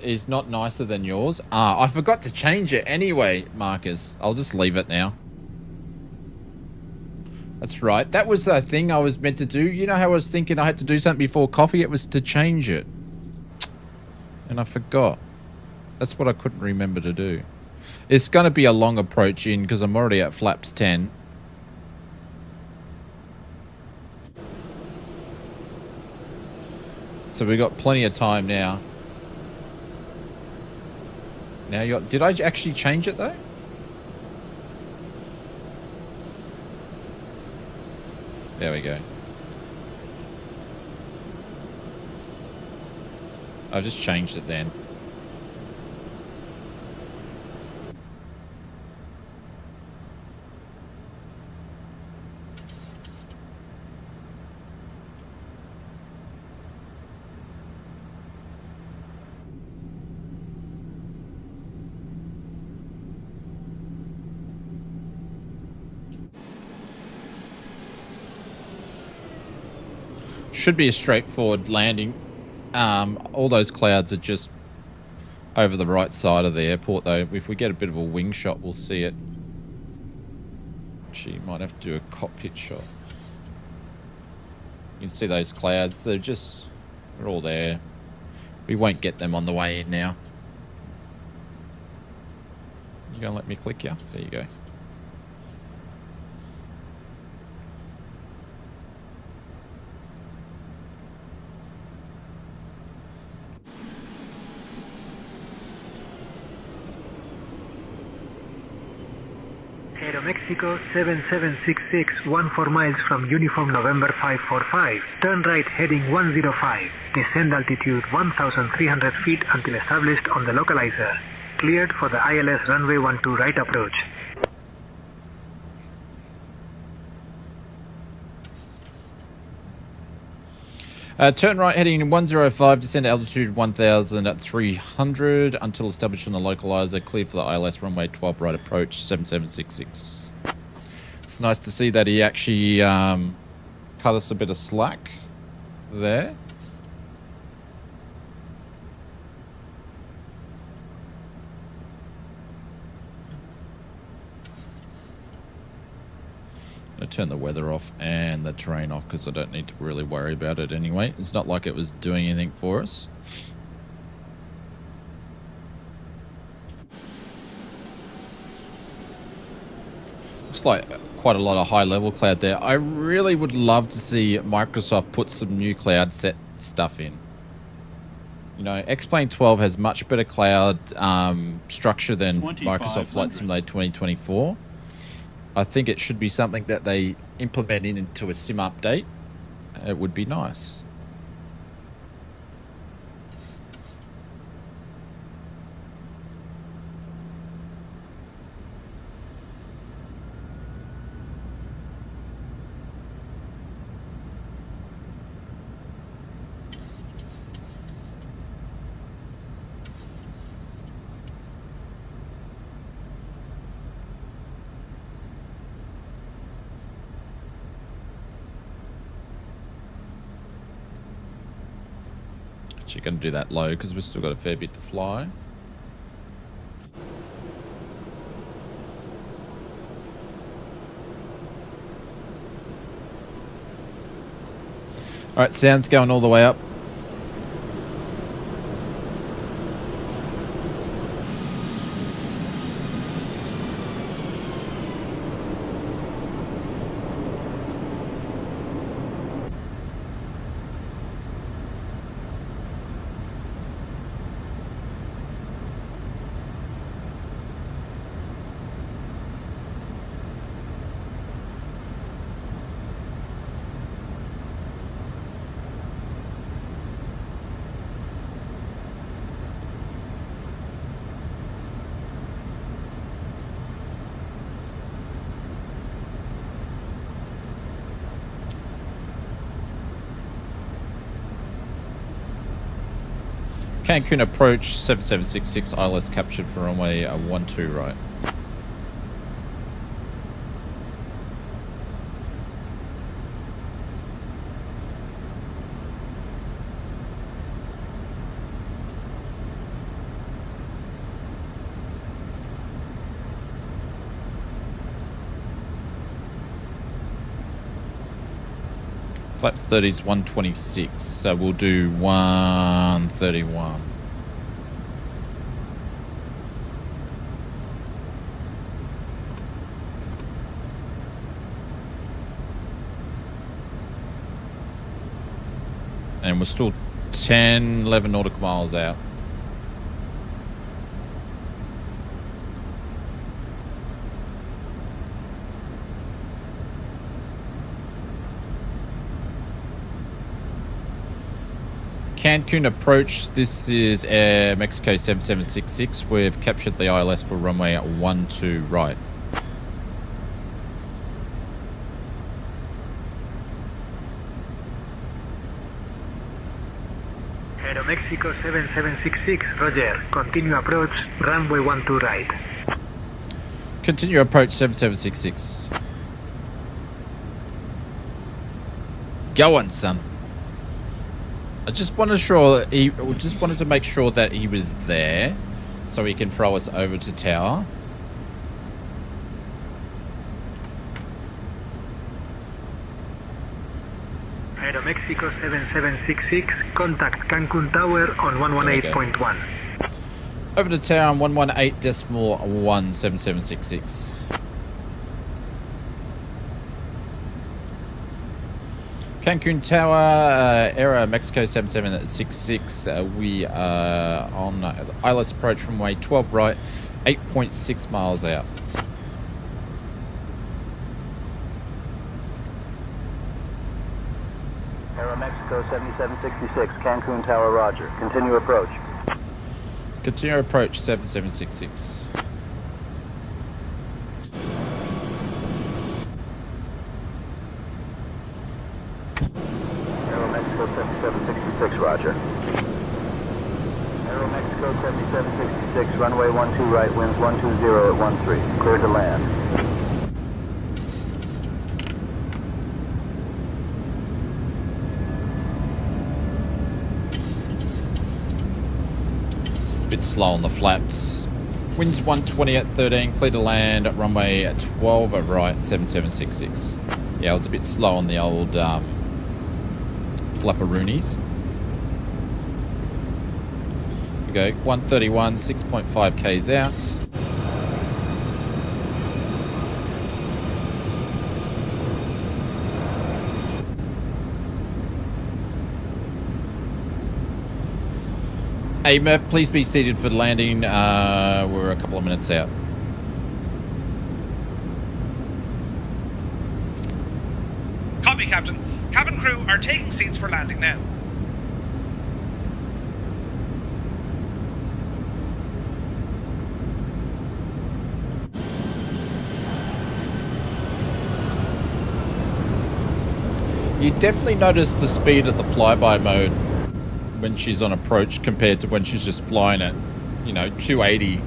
Is not nicer than yours. Ah, I forgot to change it anyway, Marcus. I'll just leave it now. That's right. That was the thing I was meant to do. You know how I was thinking I had to do something before coffee? It was to change it. And I forgot. That's what I couldn't remember to do. It's going to be a long approach in because I'm already at flaps 10. So we got plenty of time now. Now you got, did I actually change it though? There we go. I've just changed it then. Should be a straightforward landing. All those clouds are just over the right side of the airport, though. If we get a bit of a wing shot, we'll see it. Actually, might have to do a cockpit shot. You can see those clouds. They're all there. We won't get them on the way in now. You gonna let me click you? There you go. Aeroméxico 7766, 14 miles from Uniform November 545. Turn right heading 105. Descend altitude 1,300 feet until established on the localizer. Cleared for the ILS runway 12 right approach. Turn right heading 105, descend altitude 1,300 until established on the localizer. Cleared for the ILS runway 12 right approach 7766. It's nice to see that he actually cut us a bit of slack there. I'm going to turn the weather off and the terrain off because I don't need to really worry about it anyway. It's not like it was doing anything for us. Looks like quite a lot of high-level cloud there. I really would love to see Microsoft put some new cloud set stuff in. You know, X-Plane 12 has much better cloud structure than Microsoft Flight Simulator 2024. I think it should be something that they implement into a sim update. It would be nice. Actually going to do that low because we've still got a fair bit to fly. Alright, sound's going all the way up. Cancun approach 7766 ILS captured for runway 12 right. Flaps 30's 126, so we'll do 131. And we're still 10, 11 nautical miles out. Cancun approach, this is Aeroméxico 7766. We've captured the ILS for runway 12 right. Aeroméxico 7766, roger. Continue approach, runway 12 right. Continue approach 7766. Go on, son. I just wanted to make sure that he was there, so he can throw us over to tower. Aeroméxico 7766, contact Cancun Tower on 118.1. Over to tower on 118.1 7766. Cancun Tower, Aeroméxico 7766. We are on ILS approach from way 12 right, 8.6 miles out. Aeroméxico 7766, Cancun Tower, roger. Continue approach. Continue approach 7766. Aeroméxico 7766, roger. Aeroméxico 7766, runway 12 right, winds 120 at 13. Clear to land. Bit slow on the flaps. Winds 120 at 13, clear to land at runway 12 at right, 7766. Yeah, I was a bit slow on the old flapperoonies. We go 131, 6.5 Ks out. Hey Murph, please be seated for the landing. We're a couple of minutes out. Copy, Captain. Cabin crew are taking seats for landing now. You definitely notice the speed at the flyby mode when she's on approach compared to when she's just flying at, 280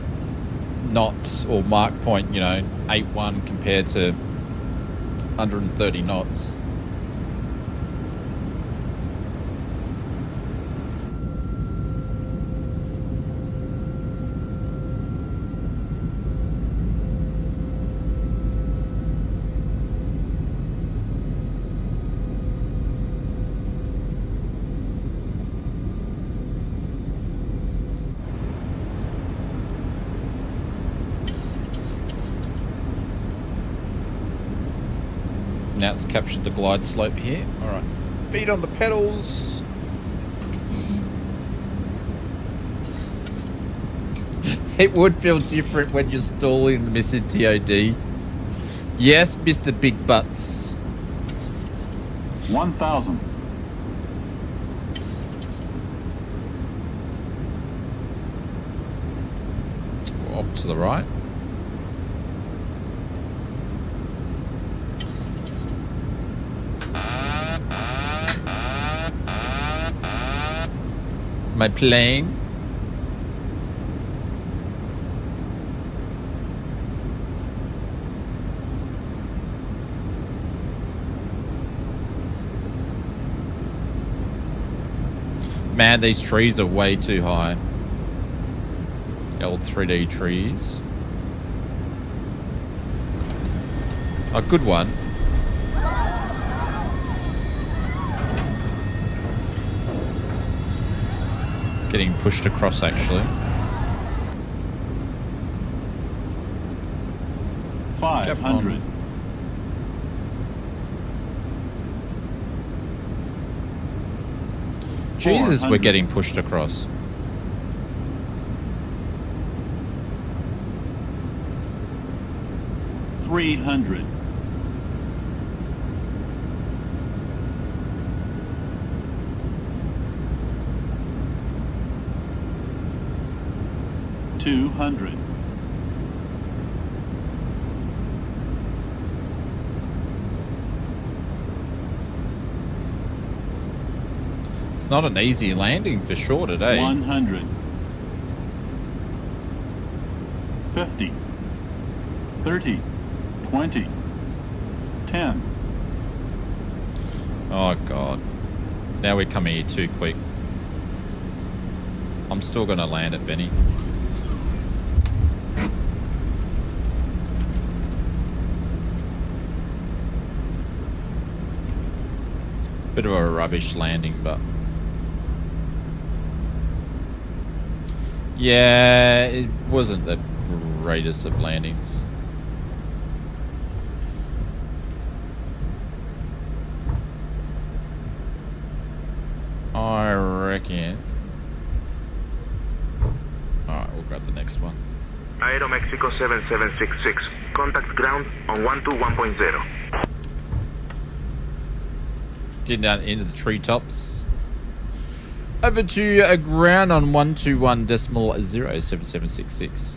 knots or mark point, 81 compared to 130 knots. Now it's captured the glide slope here. All right, feet on the pedals. It would feel different when you're stalling the missing TOD. Yes, Mr. Big Butts. 1,000. Off to the right. My plane. Man, these trees are way too high. The old 3D trees. A good one. Getting pushed across, actually. 500. Jesus, we're getting pushed across. 300. 200. 'It's not an easy landing for sure today. 100. 50. 30. 20. 10. Oh God. Now we're coming here too quick. I'm still gonna land it, Benny. Bit of a rubbish landing, but yeah, it wasn't the greatest of landings. I reckon. Alright, we'll grab the next one. Aeroméxico 7766. Contact ground on 121.0. Did down into the treetops. Over to ground on 121.07766.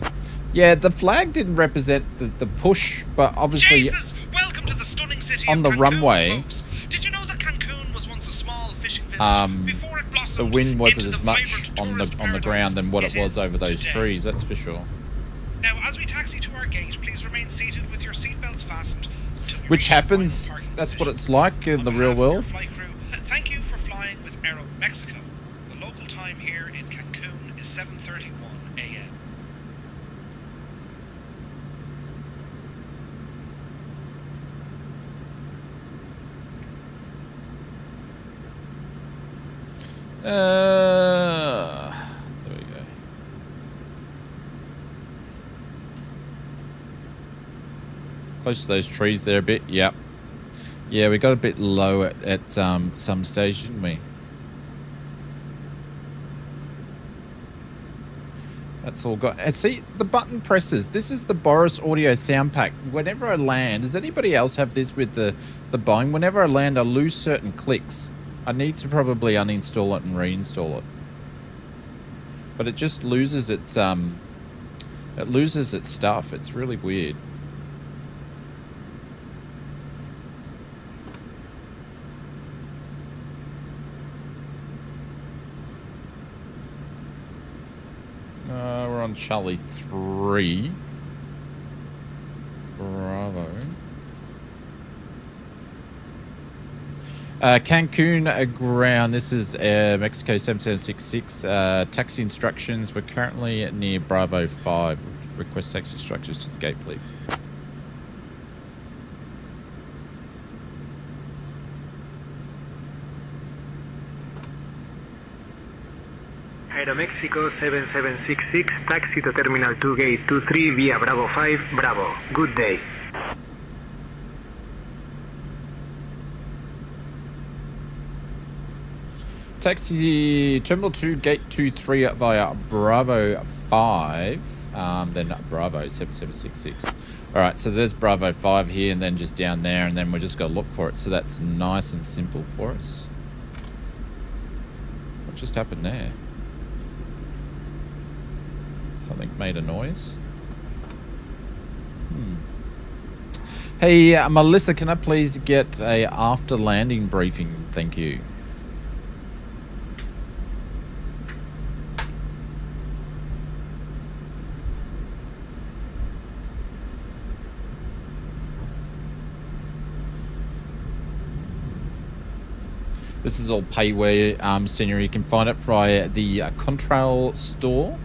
Yeah, the flag didn't represent the push, but obviously Jesus! Welcome to the stunning city on of the Cancun, runway. Folks. Did you know that Cancun was once a small fishing village before it blossomed the wind wasn't into as the much vibrant on tourist the ground paradise than what it was is over those today. trees, that's for sure. Now, as we taxi to our gate, please remain seated with your seatbelts fastened. Which happens, that's what it's like in the real world. Flight crew, thank you for flying with Aeroméxico. The local time here in Cancun is 7:31 a.m. There we go. Close to those trees there a bit. Yep. Yeah, we got a bit low at some stage, didn't we? That's all got. And see, the button presses. This is the Boris Audio sound pack. Whenever I land, does anybody else have this with the Boeing? Whenever I land, I lose certain clicks. I need to probably uninstall it and reinstall it. But it just loses its stuff. It's really weird. We're on Charlie 3. Bravo. Cancun ground. This is Mexico 7766. Taxi instructions. We're currently near Bravo 5. Request taxi instructions to the gate, please. Aeroméxico 7766, taxi to Terminal 2 Gate 23 via Bravo 5, Bravo. Good day. Taxi Terminal 2 Gate 23 via Bravo 5, then Bravo 7766. Alright, so there's Bravo 5 here and then just down there, and then we just got to look for it. So that's nice and simple for us. What just happened there? Something made a noise. Hey, Melissa, can I please get a after landing briefing? Thank you. This is all payware scenery. You can find it via the Contrail store,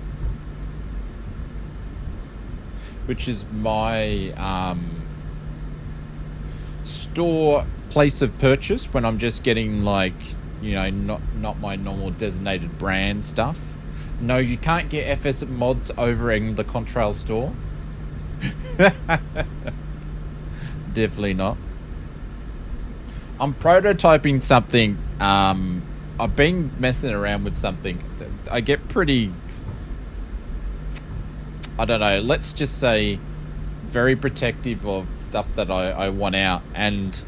which is my store place of purchase when I'm just getting, like, you know, not my normal designated brand stuff. No, you can't get FS mods over in the Contrail store. Definitely not. I'm prototyping something. I've been messing around with something. I get pretty, I don't know, let's just say very protective of stuff that I want out. And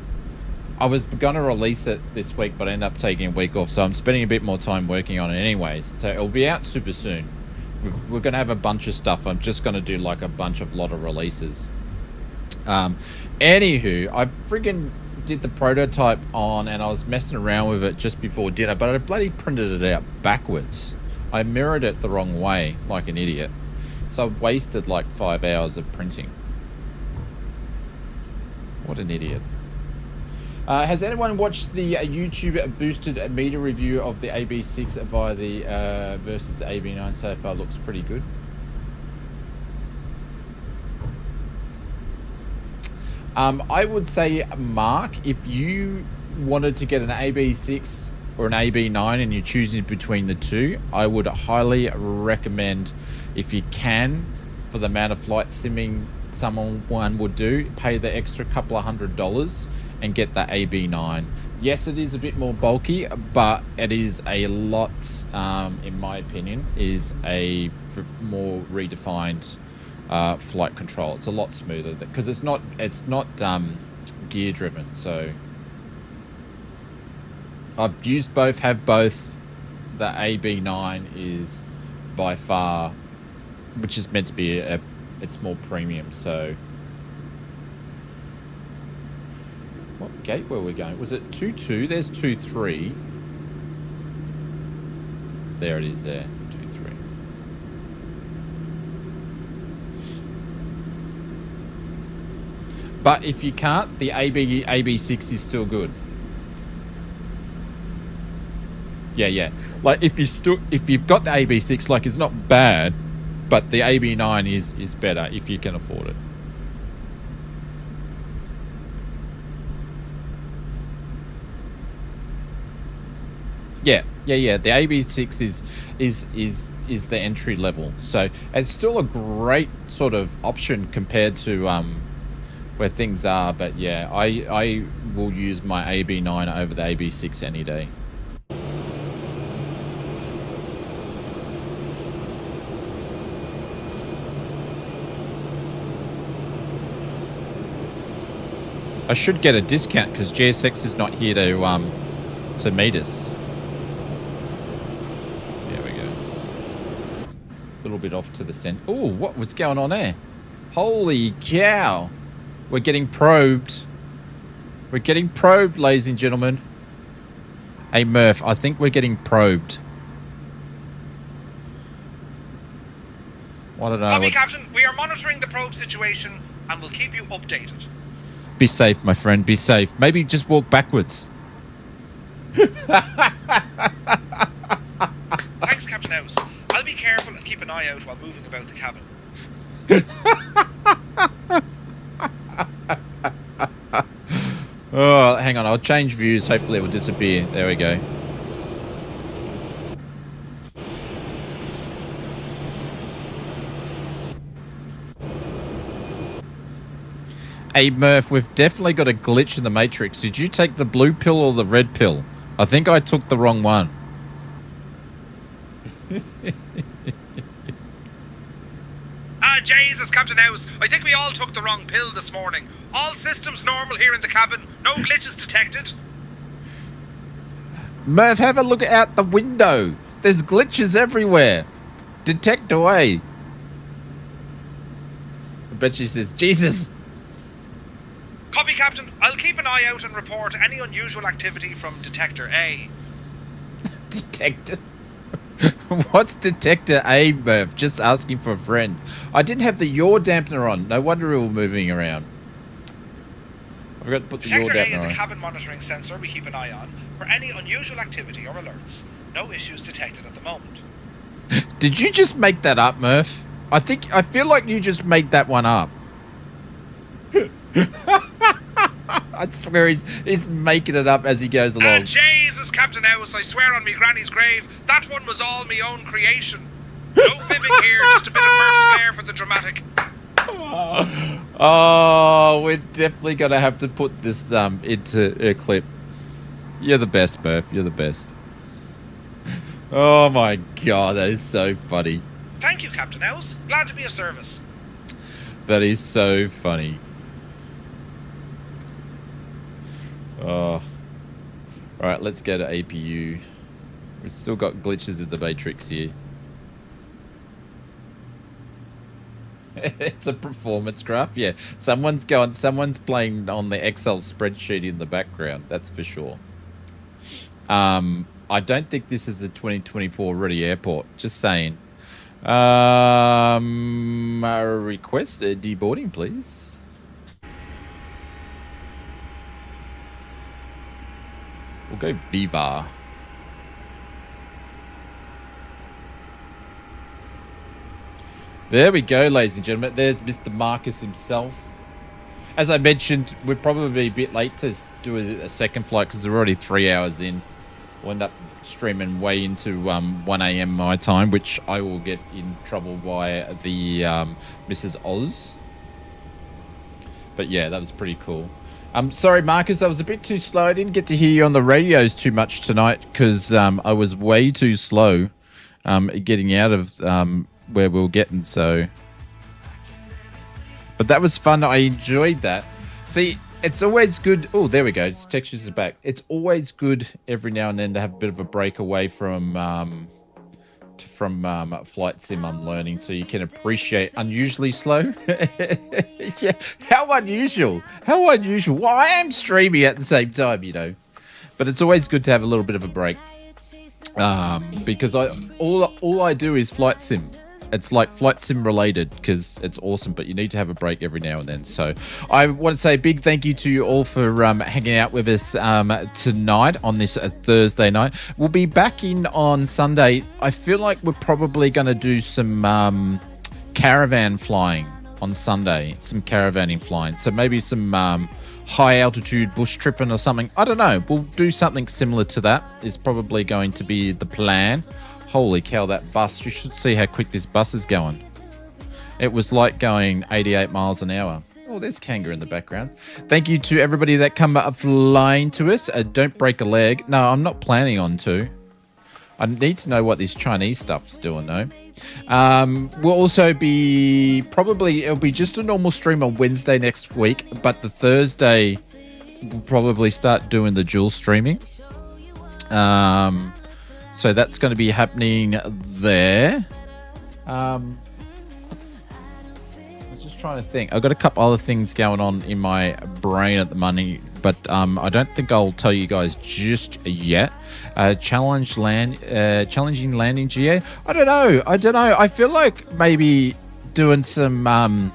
I was going to release it this week, but I ended up taking a week off. So I'm spending a bit more time working on it anyways. So it'll be out super soon. We're going to have a bunch of stuff. I'm just going to do like a lot of releases. Anywho, I friggin' did the prototype on, and I was messing around with it just before dinner, but I bloody printed it out backwards. I mirrored it the wrong way, like an idiot. So I wasted like 5 hours of printing. What an idiot. Has anyone watched the YouTube boosted media review of the AB6 via the versus the AB9 so far? Looks pretty good. I would say, Mark, if you wanted to get an AB6 or an AB9 and you're choosing between the two, I would highly recommend, if you can, for the amount of flight simming someone would do, pay the extra couple of $100 and get the AB9. Yes, it is a bit more bulky, but it is a lot, in my opinion, is a more redefined flight control. It's a lot smoother because it's not gear driven. So I've used both, have both. The AB9 is by far, which is meant to be it's more premium. So what gate were we going? Was it 2-2? There's 2-3. There it is there. 2-3. But if you can't, the AB6 is still good. Yeah. Like if you've got the AB6, like, it's not bad, but the AB9 is better if you can afford it. Yeah. The AB6 is the entry level, so it's still a great sort of option compared to where things are. But yeah, I will use my AB9 over the AB6 any day. I should get a discount because GSX is not here to meet us. There we go. A little bit off to the center. Oh, what was going on there? Holy cow! We're getting probed. We're getting probed, ladies and gentlemen. Hey Murph, I think we're getting probed. I don't know. Copy, Captain. We are monitoring the probe situation and will keep you updated. Be safe, my friend. Be safe. Maybe just walk backwards. Thanks, Captain House. I'll be careful and keep an eye out while moving about the cabin. Oh, hang on. I'll change views. Hopefully it will disappear. There we go. Hey Murph, we've definitely got a glitch in the Matrix. Did you take the blue pill or the red pill? I think I took the wrong one. Jesus, Captain House. I think we all took the wrong pill this morning. All systems normal here in the cabin. No glitches detected. Murph, have a look out the window. There's glitches everywhere. Detect away. I bet she says, Jesus. Copy, Captain. I'll keep an eye out and report any unusual activity from Detector A. Detector? What's Detector A, Murph? Just asking for a friend. I didn't have the yaw dampener on. No wonder we were moving around. I've got to put the Detector yaw A is a down. cabin monitoring sensor we keep an eye on for any unusual activity or alerts. No issues detected at the moment. Did you just make that up, Murph? I feel like you just made that one up. I swear he's making it up as he goes along. Jesus, Captain House, I swear on me granny's grave, that one was all me own creation. No fibbing here, just a bit of Murph's flair for the dramatic. Oh, we're definitely going to have to put this into a clip. You're the best, Murph. You're the best. Oh my God, that is so funny. Thank you, Captain House. Glad to be of service. That is so funny. Oh. Alright, let's go to APU. We've still got glitches in the matrix here. It's a performance graph, yeah. Someone's playing on the Excel spreadsheet in the background, that's for sure. I don't think this is the 2024 ready airport, just saying. A request deboarding, please. We'll go Viva. There we go, ladies and gentlemen. There's Mr. Marcus himself. As I mentioned, we're probably a bit late to do a second flight because we're already 3 hours in. We'll end up streaming way into 1 a.m. my time, which I will get in trouble by the Mrs. Oz. But yeah, that was pretty cool. Sorry, Marcus, I was a bit too slow. I didn't get to hear you on the radios too much tonight because I was way too slow getting out of where we were getting. So, but that was fun. I enjoyed that. See, it's always good. Oh, there we go. It's textures are back. It's always good every now and then to have a bit of a break away from flight sim I'm learning, so you can appreciate unusually slow. Yeah, how unusual. Well, I am streaming at the same time, you know, but it's always good to have a little bit of a break, because all I do is flight sim. It's like flight sim related because it's awesome, but you need to have a break every now and then. So I want to say a big thank you to you all for hanging out with us tonight on this Thursday night. We'll be back in on Sunday. I feel like we're probably going to do some caravan flying on Sunday, some caravanning flying. So maybe some high altitude bush tripping or something. I don't know. We'll do something similar to that is probably going to be the plan. Holy cow, that bus. You should see how quick this bus is going. It was like going 88 miles an hour. Oh, there's Kanga in the background. Thank you to everybody that come up flying to us. Don't break a leg. No, I'm not planning on to. I need to know what this Chinese stuff's doing, though. We'll also be... it'll be just a normal stream on Wednesday next week, but the Thursday we'll probably start doing the dual streaming. So that's going to be happening there. I was just trying to think. I've got a couple other things going on in my brain at the moment, but I don't think I'll tell you guys just yet. Challenging landing GA. I don't know. I feel like maybe doing some...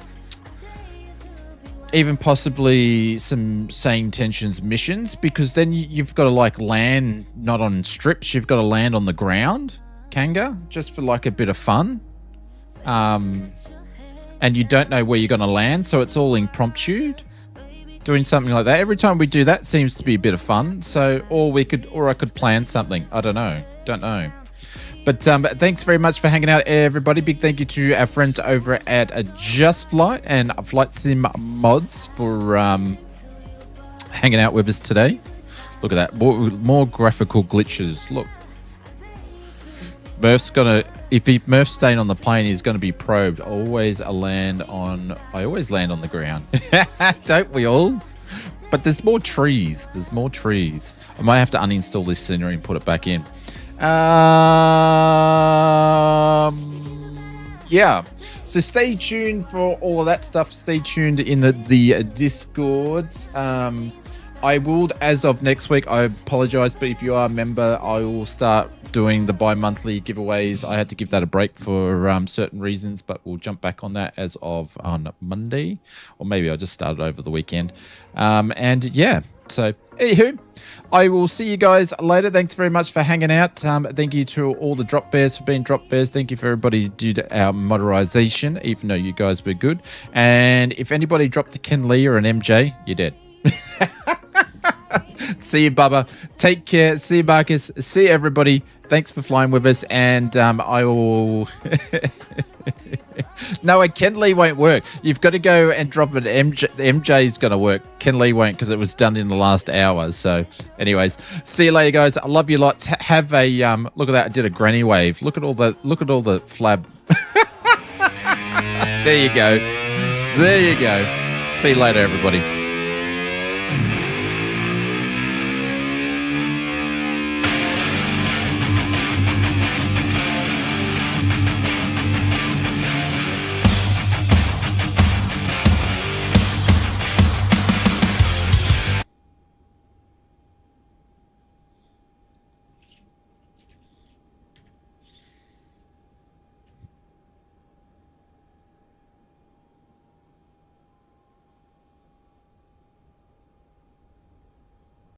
even possibly some SayIntentions missions, because then you've got to like land not on strips, you've got to land on the ground, Kanga, just for like a bit of fun. And you don't know where you're going to land, so it's all impromptu. Doing something like that. Every time we do that seems to be a bit of fun. So, or I could plan something. I don't know. But thanks very much for hanging out, everybody. Big thank you to our friends over at Just Flight and Flight Sim Mods for hanging out with us today. Look at that. More graphical glitches. Look. If Murph's staying on the plane, he's going to be probed. I always land on the ground. Don't we all? But there's more trees. I might have to uninstall this scenery and put it back in. Yeah, so stay tuned for all of that stuff. Stay tuned in the Discords. I will, as of next week, I apologize, but if you are a member, I will start doing the bi-monthly giveaways. I had to give that a break for certain reasons, but we'll jump back on that as of on Monday, or maybe I'll just start it over the weekend. And yeah, so anywho, I will see you guys later. Thanks very much for hanging out. Thank you to all the drop bears for being drop bears. Thank you for everybody due to our moderation, even though you guys were good. And if anybody dropped a Ken Lee or an MJ, you're dead. See you, Bubba. Take care. See you, Marcus. See you, everybody. Thanks for flying with us. And I will... No, a Ken Lee won't work. You've got to go and drop it. MJ's going to work. Ken Lee won't because it was done in the last hour. So anyways, see you later, guys. I love you lots. Have a look at that. I did a granny wave. Look at all the flab. There you go. See you later, everybody.